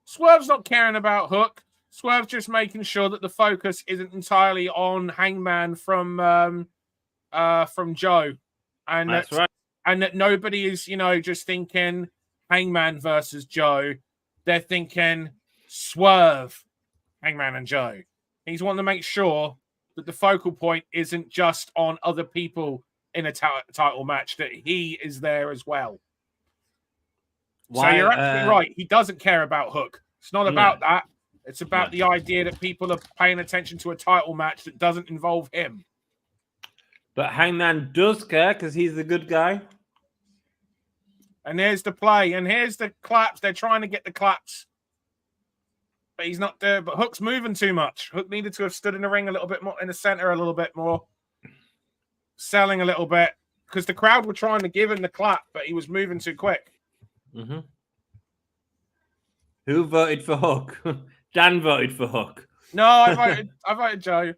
Swerve's not caring about Hook. Swerve's just making sure that the focus isn't entirely on Hangman from Joe. And that's right. And that nobody is, just thinking Hangman versus Joe. They're thinking Swerve, Hangman and Joe. He's wanting to make sure that the focal point isn't just on other people in a title match, that he is there as well. So you're absolutely right. He doesn't care about Hook. It's not about that. It's about the idea that people are paying attention to a title match that doesn't involve him. But Hangman does care because he's the good guy. And here's the play. And here's the claps. They're trying to get the claps. But he's not there. But Hook's moving too much. Hook needed to have stood in the ring a little bit more, in the center a little bit more. Selling a little bit. Because the crowd were trying to give him the clap, but he was moving too quick. Who voted for Hook? Dan voted for Hook. No, I voted Joe.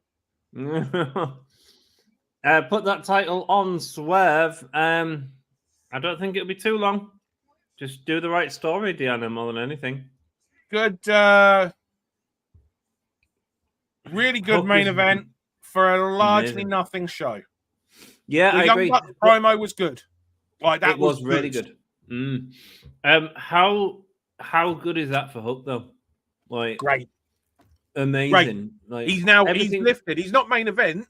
Put that title on Swerve. I don't think it'll be too long. Just do the right story, Deonna, more than anything. Good, really good main event for a largely nothing show. Yeah, I agree. The promo was good. Like that was really good. How good is that for Hook though? Like great, amazing. Great. Like he's lifted. He's not main event,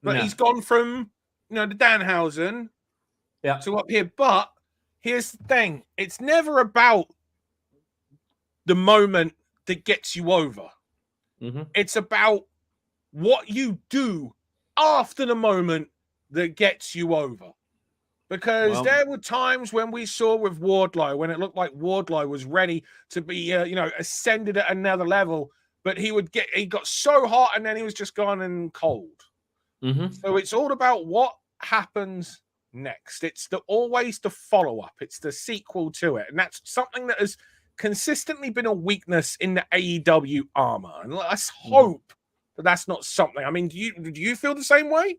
but he's gone from the Danhausen to up here. But here's the thing: it's never about the moment that gets you over. It's about what you do after the moment that gets you over. Because Well- there were times when we saw with Wardlow, when it looked like Wardlow was ready to be, ascended at another level, but he got so hot and then he was just gone and cold. Mm-hmm. So it's all about what happens next. It's always the follow-up. It's the sequel to it. And that's something that has consistently been a weakness in the AEW armor. And let's hope that that's not something. I mean, do you feel the same way?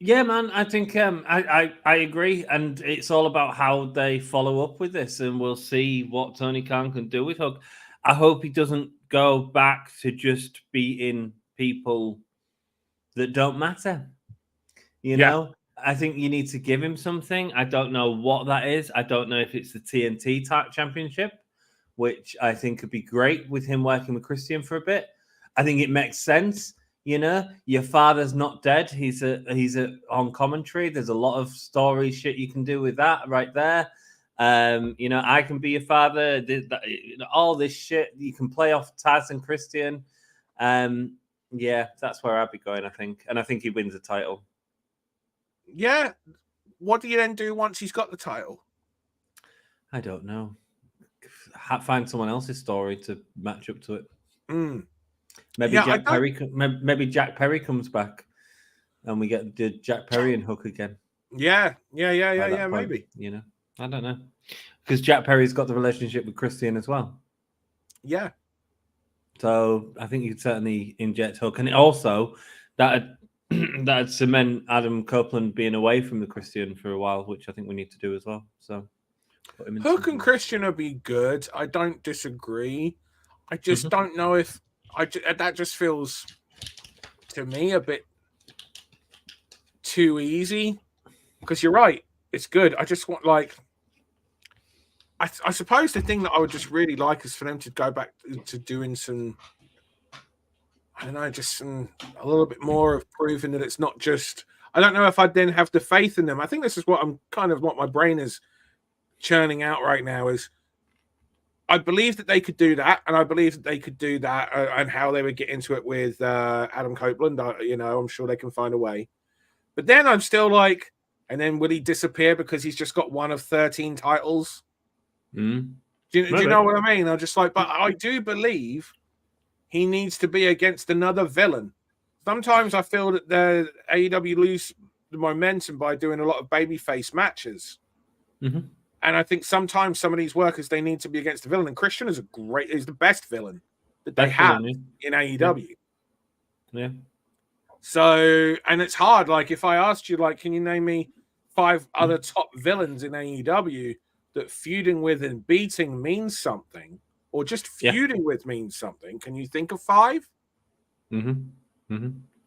Yeah, man. I think I agree, and it's all about how they follow up with this, and we'll see what Tony Khan can do with Hook. I hope he doesn't go back to just beating people that don't matter. You know, I think you need to give him something. I don't know what that is. I don't know if it's the TNT type championship, which I think could be great with him working with Christian for a bit. I think it makes sense. You know, your father's not dead. He's on commentary. There's a lot of story shit you can do with that right there. I can be your father. All this shit you can play off Taz and Christian. Yeah, that's where I'd be going, I think. And I think he wins the title. Yeah. What do you then do once he's got the title? I don't know. Find someone else's story to match up to it. Maybe maybe Jack Perry comes back, and we get the Jack Perry and Hook again. Yeah, maybe. You know, I don't know, because Jack Perry's got the relationship with Christian as well. Yeah. So I think you could certainly inject Hook, and also that'd cement Adam Copeland being away from the Christian for a while, which I think we need to do as well. So put him in Hook something. and Christian would be good. I don't disagree. I just don't know if that just feels to me a bit too easy. Because you're right, it's good. I just want I suppose the thing that I would just really like is for them to go back to doing some, I don't know, just a little bit more of proving that it's not just. I don't know if I'd then have the faith in them. I think this is what what my brain is churning out right now is. I believe that they could do that, and I believe that they could do that, and how they would get into it with Adam Copeland. I'm sure they can find a way. But then I'm still like, and then will he disappear because he's just got one of 13 titles? Do you know what I mean? I'm just like, but I do believe he needs to be against another villain. Sometimes I feel that the AEW lose the momentum by doing a lot of babyface matches. And I think sometimes some of these workers, they need to be against the villain. And Christian is the best villain that they have in AEW. Yeah. So, and it's hard. Like, if I asked you, can you name me 5 other top villains in AEW that feuding with and beating means something, or just feuding with means something? Can you think of 5?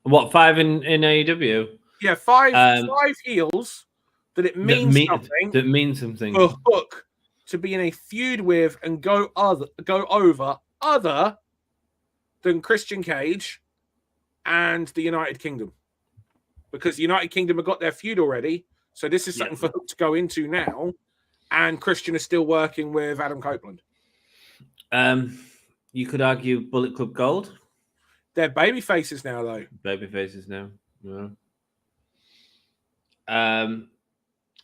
What, 5 in AEW? Yeah, 5 heels that it means something. That means something. For Hook to be in a feud with and go over other than Christian Cage and the United Kingdom. Because the United Kingdom have got their feud already. So this is something for Hook to go into now. And Christian is still working with Adam Copeland. You could argue Bullet Club Gold. They're baby faces now, though. Baby faces now. Yeah.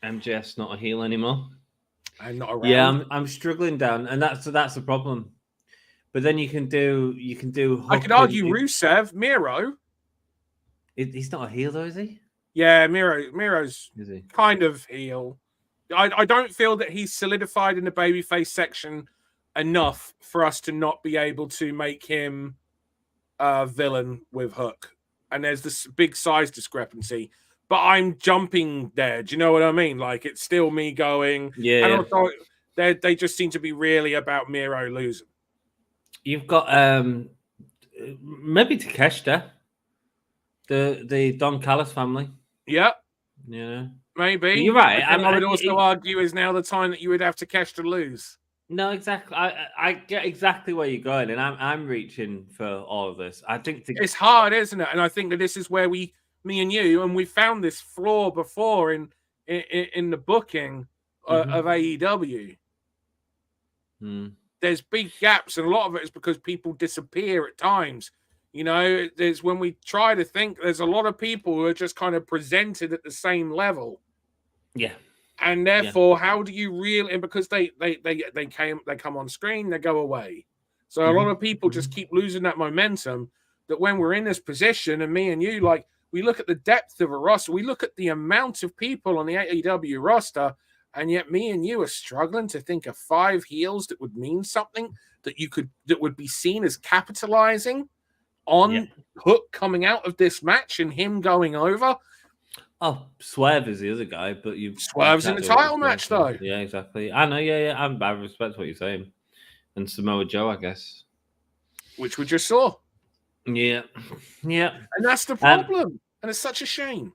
MJF's not a heel anymore. And not around. Yeah, I'm struggling down, and that's the problem. But then you can do. I could argue Rusev, Miro. He's not a heel, though, is he? Yeah, Miro's kind of heel. I don't feel that he's solidified in the babyface section enough for us to not be able to make him a villain with Hook. And there's this big size discrepancy. But I'm jumping there. Do you know what I mean? Like, it's still me going. Yeah. And also, they just seem to be really about Miro losing. You've got maybe Takeshita, the Don Callis family. Yeah. Yeah. Maybe. You're right. I would also argue is now the time that you would have Takeshita lose. No, exactly. I get exactly where you're going, and I'm reaching for all of this. I think it's hard, isn't it? And I think that this is where me and you, and we found this flaw before in the booking of AEW. There's big gaps, and a lot of it is because people disappear at times. You know, there's when we try to think, there's a lot of people who are just kind of presented at the same level. Yeah. And therefore, how do you really? And because they come on screen, they go away. So a lot of people just keep losing that momentum. That when we're in this position, and me and you, like, we look at the depth of a roster, we look at the amount of people on the AEW roster, and yet me and you are struggling to think of 5 heels that would mean something that would be seen as capitalizing on Hook coming out of this match and him going over. Oh, Swerve is the other guy, but Swerve's in the title match, though. Yeah, exactly. I know. Yeah. I respect what you're saying. And Samoa Joe, I guess, which we just saw. Yeah. And that's the problem. And it's such a shame.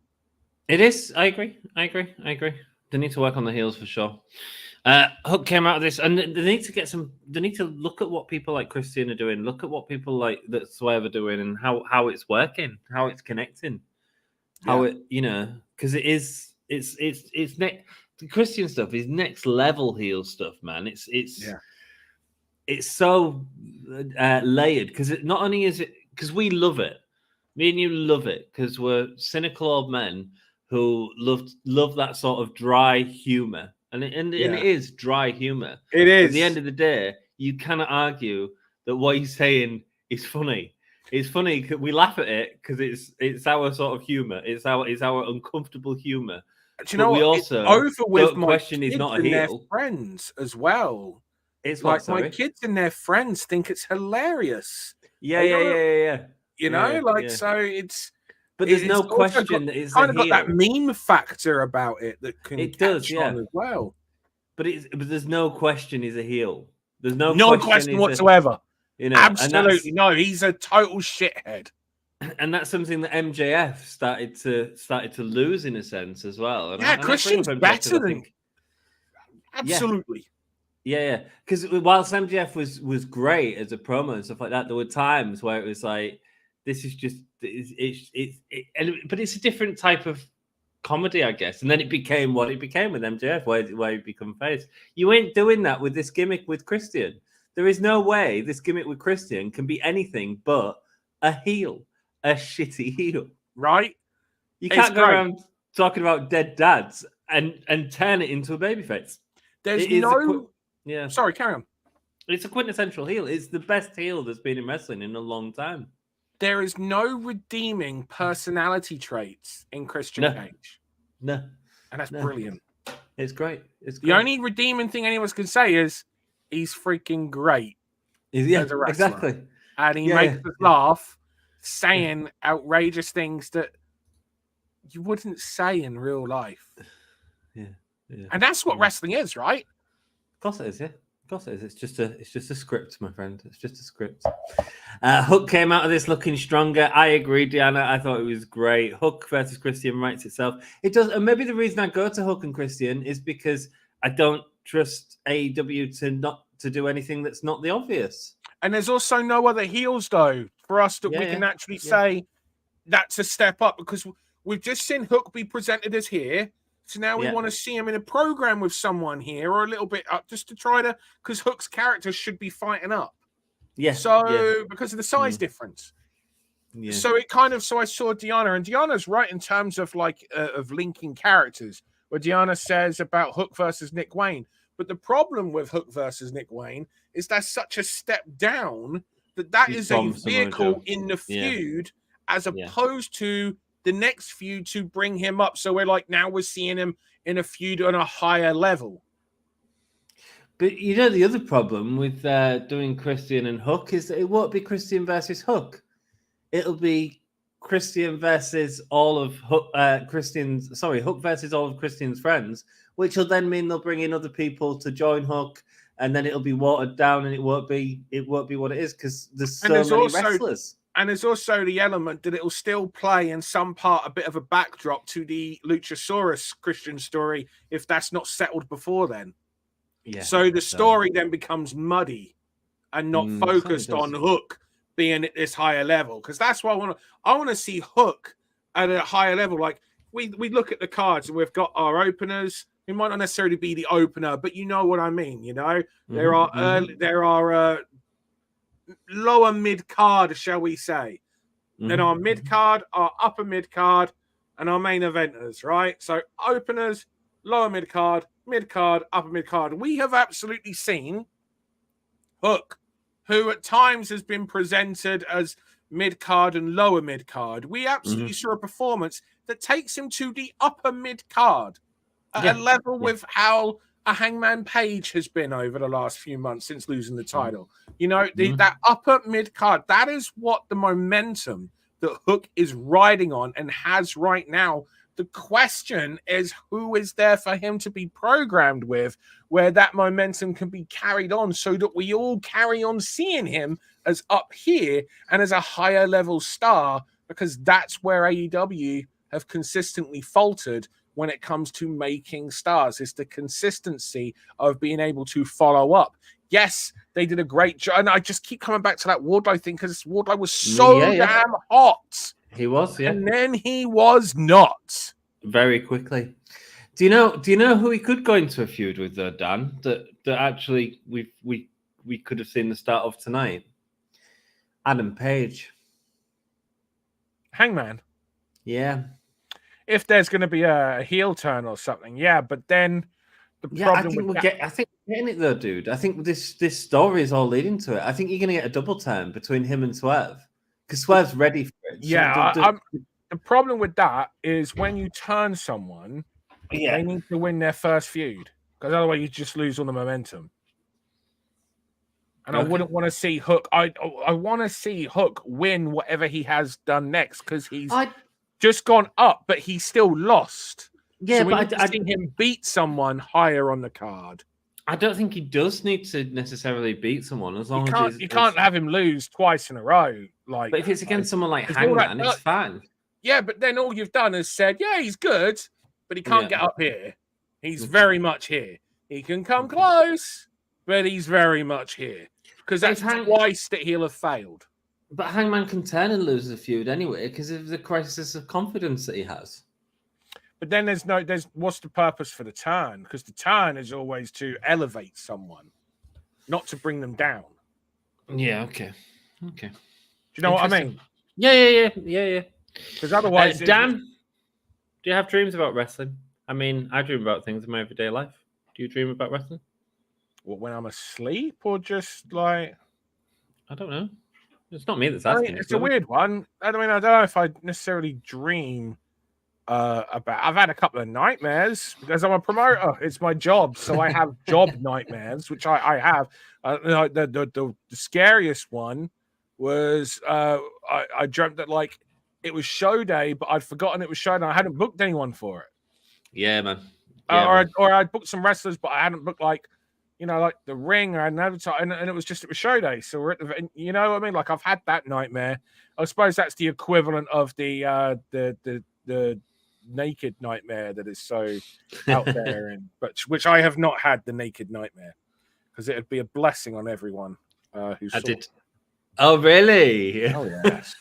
It is. I agree. They need to work on the heels for sure. Hook came out of this, and they need to get some. They need to look at what people like Christian are doing. Look at what people like that Swerve are doing, and how it's working, how it's connecting, how it because it's the Christian stuff is next level heel stuff, man. It's so layered because it not only is it because we love it, me and you love it because we're cynical old men who love that sort of dry humor, and it is dry humor. It is. At the end of the day, you cannot argue that what he's saying is funny. It's funny because we laugh at it because it's our sort of humor. It's our uncomfortable humor. Do you know what? We also it's over with my question kids he's not a and their heel. friends as well. It's like my kids and their friends think it's hilarious. Yeah. So it's. But there's no question that it's kind of a heel. got that meme factor about it that can it does, on as well. But there's no question he's a heel. There's no question whatsoever. Absolutely no. He's a total shithead. And that's something that MJF started to lose in a sense as well. And Christian's better than. Absolutely. Yeah. Because whilst MJF was great as a promo and stuff like that, there were times where it was like, this is just but it's a different type of comedy, I guess. And then it became what it became with MJF, where he become face. You ain't doing that with this gimmick with Christian. There is no way this gimmick with Christian can be anything but a heel, a shitty heel, right? You can't go around talking about dead dads and turn it into a babyface. There's Sorry, carry on. It's a quintessential heel. It's the best heel that's been in wrestling in a long time. There is no redeeming personality traits in Christian Cage. No. And that's brilliant. It's great. The only redeeming thing anyone can say is he's freaking great. As a wrestler. Exactly. And he makes us laugh saying outrageous things that you wouldn't say in real life. Yeah. And that's what wrestling is, right? Of course it is, yeah. Of course it is. It's just a script, my friend. It's just a script. Hook came out of this looking stronger. I agree, Deonna. I thought it was great. Hook versus Christian writes itself. It does. And maybe the reason I go to Hook and Christian is because I don't trust AEW to do anything that's not the obvious. And there's also no other heels, though, for us that we can actually say that's a step up, because we've just seen Hook be presented as here. So now we want to see him in a program with someone here, or a little bit up, just to try to, because Hook's character should be fighting up. Because of the size difference. Yeah. So I saw Deonna, and Deonna's right in terms of of linking characters, where Deonna says about Hook versus Nick Wayne. But the problem with Hook versus Nick Wayne is that's such a step down that is a vehicle in the feud, as opposed to the next feud to bring him up. So now we're seeing him in a feud on a higher level. But the other problem with doing Christian and Hook is that it won't be Christian versus Hook. It'll be Christian versus all of Hook versus all of Christian's friends, which will then mean they'll bring in other people to join Hook, and then it'll be watered down, and it won't be what it is, because there's so many wrestlers. And there's also the element that it'll still play in some part a bit of a backdrop to the Luchasaurus Christian story, if that's not settled before then. Yeah. So the story then becomes muddy and not focused on Hook being at this higher level. Because that's what I want to see Hook at a higher level. Like we look at the cards and we've got our openers. It might not necessarily be the opener, but you know what I mean. There are lower mid card, shall we say? Then our mid card, our upper mid card, and our main eventers, right? So openers, lower mid card, upper mid card. We have absolutely seen Hook, who at times has been presented as mid card and lower mid card. We absolutely saw a performance that takes him to the upper mid card at a level with how a Hangman Page has been over the last few months since losing the title. You know, that upper mid card, that is what the momentum that Hook is riding on and has right now. The question is, who is there for him to be programmed with where that momentum can be carried on so that we all carry on seeing him as up here and as a higher level star, because that's where AEW have consistently faltered when it comes to making stars. It's the consistency of being able to follow up. Yes, they did a great job. And I just keep coming back to that Wardlow thing because Wardlow was so damn hot. He was, and then he was not. Very quickly. Do you know who he could go into a feud with, though, Dan? That actually we could have seen the start of tonight. Adam Page. Hangman. Yeah. If there's going to be a heel turn or something, yeah. But then the problem I think we're getting it though, dude. I think this story is all leading to it. I think you're going to get a double turn between him and Swerve. Because Swerve's ready for it. The problem with that is when you turn someone, they need to win their first feud. Because otherwise you just lose all the momentum. And I wouldn't want to see Hook. I want to see Hook win whatever he has done next because he's just gone up, but he still lost. Yeah, so but I think him beat someone higher on the card. I don't think he does need to necessarily beat someone as long as you can't have him lose twice in a row. Like, but if it's against someone like Hangman, it's fine. Yeah, but then all you've done is said, yeah, he's good, but he can't get up here. He's very much here. He can come close, but he's very much here. Because that's twice that he'll have failed. But Hangman can turn and lose the feud anyway because of the crisis of confidence that he has. But then there's what's the purpose for the turn? Because the turn is always to elevate someone, not to bring them down. Yeah, okay. Do you know what I mean? Yeah. Because otherwise... Dan, do you have dreams about wrestling? I mean, I dream about things in my everyday life. Do you dream about wrestling? What, when I'm asleep or just like... I don't know. It's not me that's asking. It's a weird one. I don't know if I necessarily dream about... I've had a couple of nightmares because I'm a promoter. It's my job. So I have job nightmares, which I have. The scariest one was I dreamt that like it was show day, but I'd forgotten it was show day. I hadn't booked anyone for it. Yeah, man. Or I'd booked some wrestlers, but I hadn't booked like the ring or another time, and it was show day. So we're at the, you know what I mean? Like I've had that nightmare. I suppose that's the equivalent of the naked nightmare that is so out there, which I have not had the naked nightmare because it'd be a blessing on everyone who saw it. Oh, really? Oh, yes.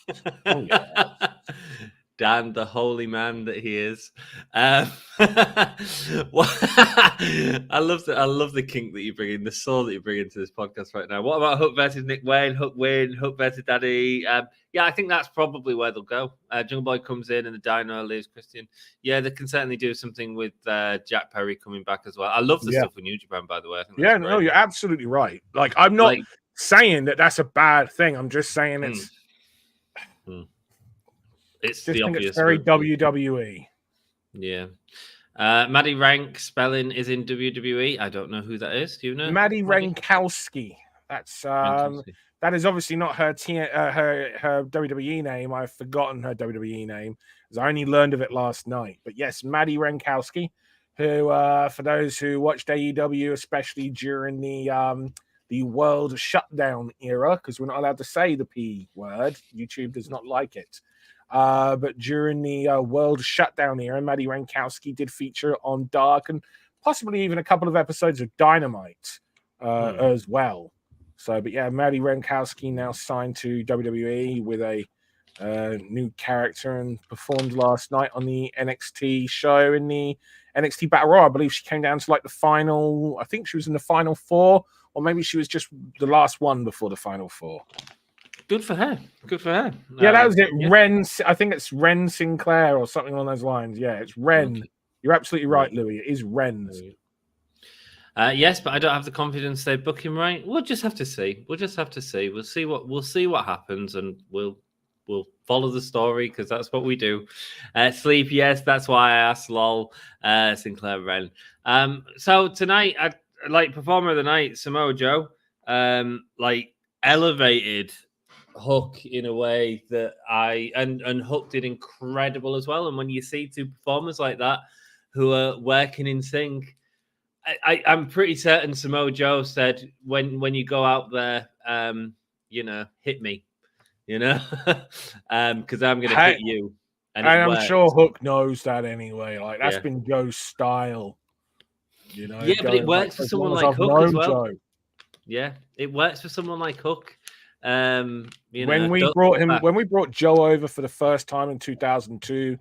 Dan, the holy man that he is. I love the kink that you bring in, the soul that you bring into this podcast right now. What about Hook versus Nick Wayne? Hook win, Hook versus Daddy. Yeah, I think that's probably where they'll go. Jungle Boy comes in and the Dino leaves Christian. Yeah, they can certainly do something with Jack Perry coming back as well. I love the stuff with New Japan, by the way. I think no, you're absolutely right. Like, I'm not saying that that's a bad thing. I'm just saying it's... It's just the think obvious. It's very WWE. Yeah. Maddie Rank spelling is in WWE. I don't know who that is. Do you know? Maddie Rankowski. That's that is obviously not her her WWE name. I've forgotten her WWE name because I only learned of it last night. But yes, Maddie Rankowski, who for those who watched AEW, especially during the world shutdown era, because we're not allowed to say the P word. YouTube does not like it. But during the world shutdown era, Maddie Rankowski did feature on Dark and possibly even a couple of episodes of Dynamite as well. So, but yeah, Maddie Rankowski now signed to WWE with a new character and performed last night on the NXT show in the NXT Battle Royal. I believe she came down to like the final. I think she was in the final four, or maybe she was just the last one before the final four. Good for her. Yeah, that was it. Yeah. Ren, I think it's Ren Sinclair or something along those lines. Yeah, it's Ren. You're absolutely right, Louis. It is Ren's. Yes, but I don't have the confidence they book him right. We'll just have to see. We'll see what happens, and we'll follow the story because that's what we do. Sleep, yes, that's why I asked lol. Sinclair Wren. So tonight, I like performer of the night, Samoa Joe. Elevated Hook in a way that and Hook did incredible as well. And when you see two performers like that who are working in sync, I'm pretty certain Samoa Joe said, when you go out there, hit me, because I'm going to hit you. And I'm sure Hook knows that anyway. Like, that's been Joe's style. Yeah, but it works for someone like Hook as well. Joe. Yeah, it works for someone like Hook. When we brought Joe over for the first time in 2002,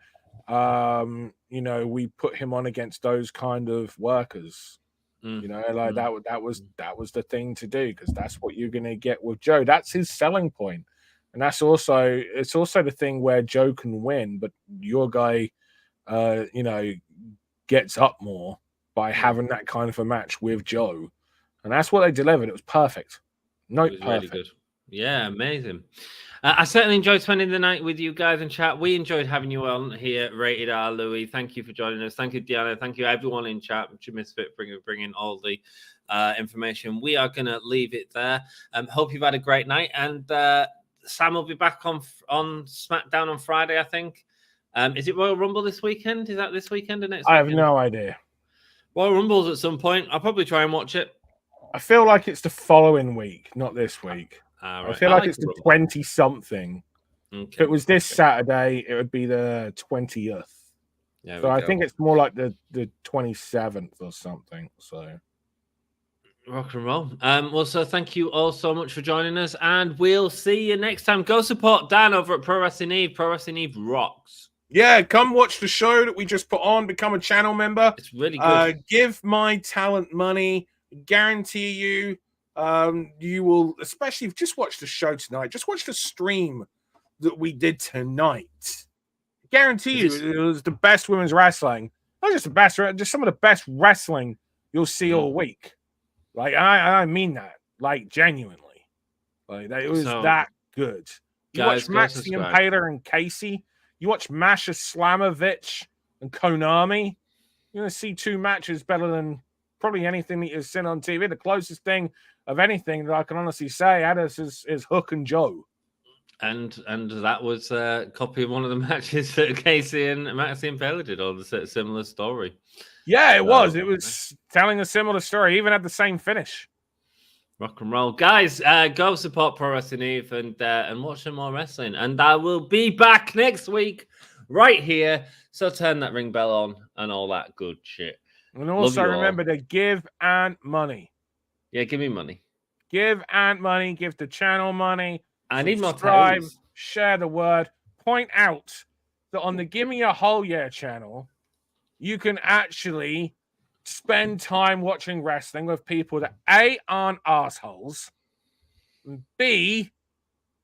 we put him on against those kind of workers. That was the thing to do, because that's what you're going to get with Joe. That's his selling point, and it's also the thing where Joe can win, but your guy, gets up more by having that kind of a match with Joe, and that's what they delivered. It was perfect. Perfect. Really good. Yeah, amazing. I certainly enjoyed spending the night with you guys in chat. We enjoyed having you on here, Rated R, Louis. Thank you for joining us. Thank you, Deonna. Thank you, everyone in chat. Misfit bringing all the information. We are going to leave it there. Hope you've had a great night. And Sam will be back on SmackDown on Friday, I think. Is it Royal Rumble this weekend? Is that this weekend or next weekend? I have no idea. Royal Rumble's at some point. I'll probably try and watch it. I feel like it's the following week, not this week. Right. I feel like it's the 20-something. Okay. If it was this Saturday, it would be the 20th. Yeah, so I think it's more like the 27th or something. So rock and roll. So thank you all so much for joining us, and we'll see you next time. Go support Dan over at Pro Wrestling Eve. Pro Wrestling Eve rocks. Yeah, come watch the show that we just put on. Become a channel member. It's really good. Give my talent money. Guarantee you. You will, especially if just watch the show tonight. Just watch the stream that we did tonight. Guarantee you, it was the best women's wrestling. Not just the best, just some of the best wrestling you'll see all week. Like I mean that, like genuinely. Like it was that good. You watch Maxie and Paler and Casey. You watch Masha Slamovich and Konami. You're gonna see two matches better than probably anything that you've seen on TV. The closest thing of anything that I can honestly say at us is Hook and Joe. And that was a copy of one of the matches that Casey and Maxie and Paler did on the similar story. Yeah, it was. It was telling a similar story, even had the same finish. Rock and roll. Guys, go support Pro Wrestling Eve and watch some more wrestling. And I will be back next week right here. So turn that ring bell on and all that good shit. And also remember to give Ant money. Yeah, give me money. Give Ant money. Give the channel money. I need more time. Share the word. Point out that on the Give Me a Whole Year channel, you can actually spend time watching wrestling with people that A, aren't assholes, and B,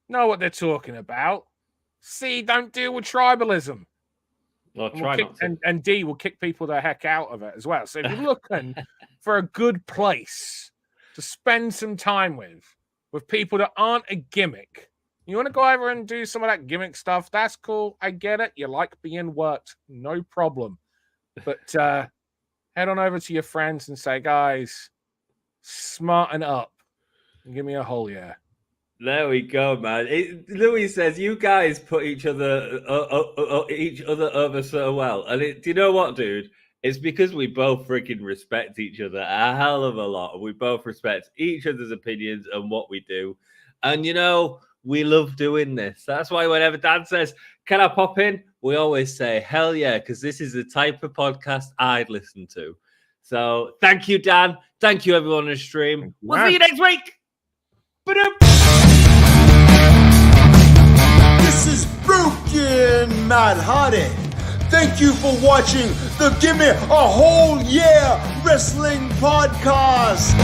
know what they're talking about, C, don't deal with tribalism. Well, try not to. And D, will kick people the heck out of it as well. So if you're looking for a good place to spend some time with people that aren't a gimmick, you want to go over and do some of that gimmick stuff, that's cool. I get it. You like being worked. No problem. But head on over to your friends and say, guys, smarten up and give me a whole year. There we go, man. Louis says you guys put each other over so well, and do you know what, dude? It's because we both freaking respect each other a hell of a lot. We both respect each other's opinions and what we do, and we love doing this. That's why whenever Dan says, "Can I pop in?" we always say, "Hell yeah," because this is the type of podcast I'd listen to. So thank you, Dan. Thank you, everyone on the stream. We'll see you next week. Ba-dum. This is Broken Matt Hardy. Thank you for watching the Give Me a Whole Year Wrestling Podcast.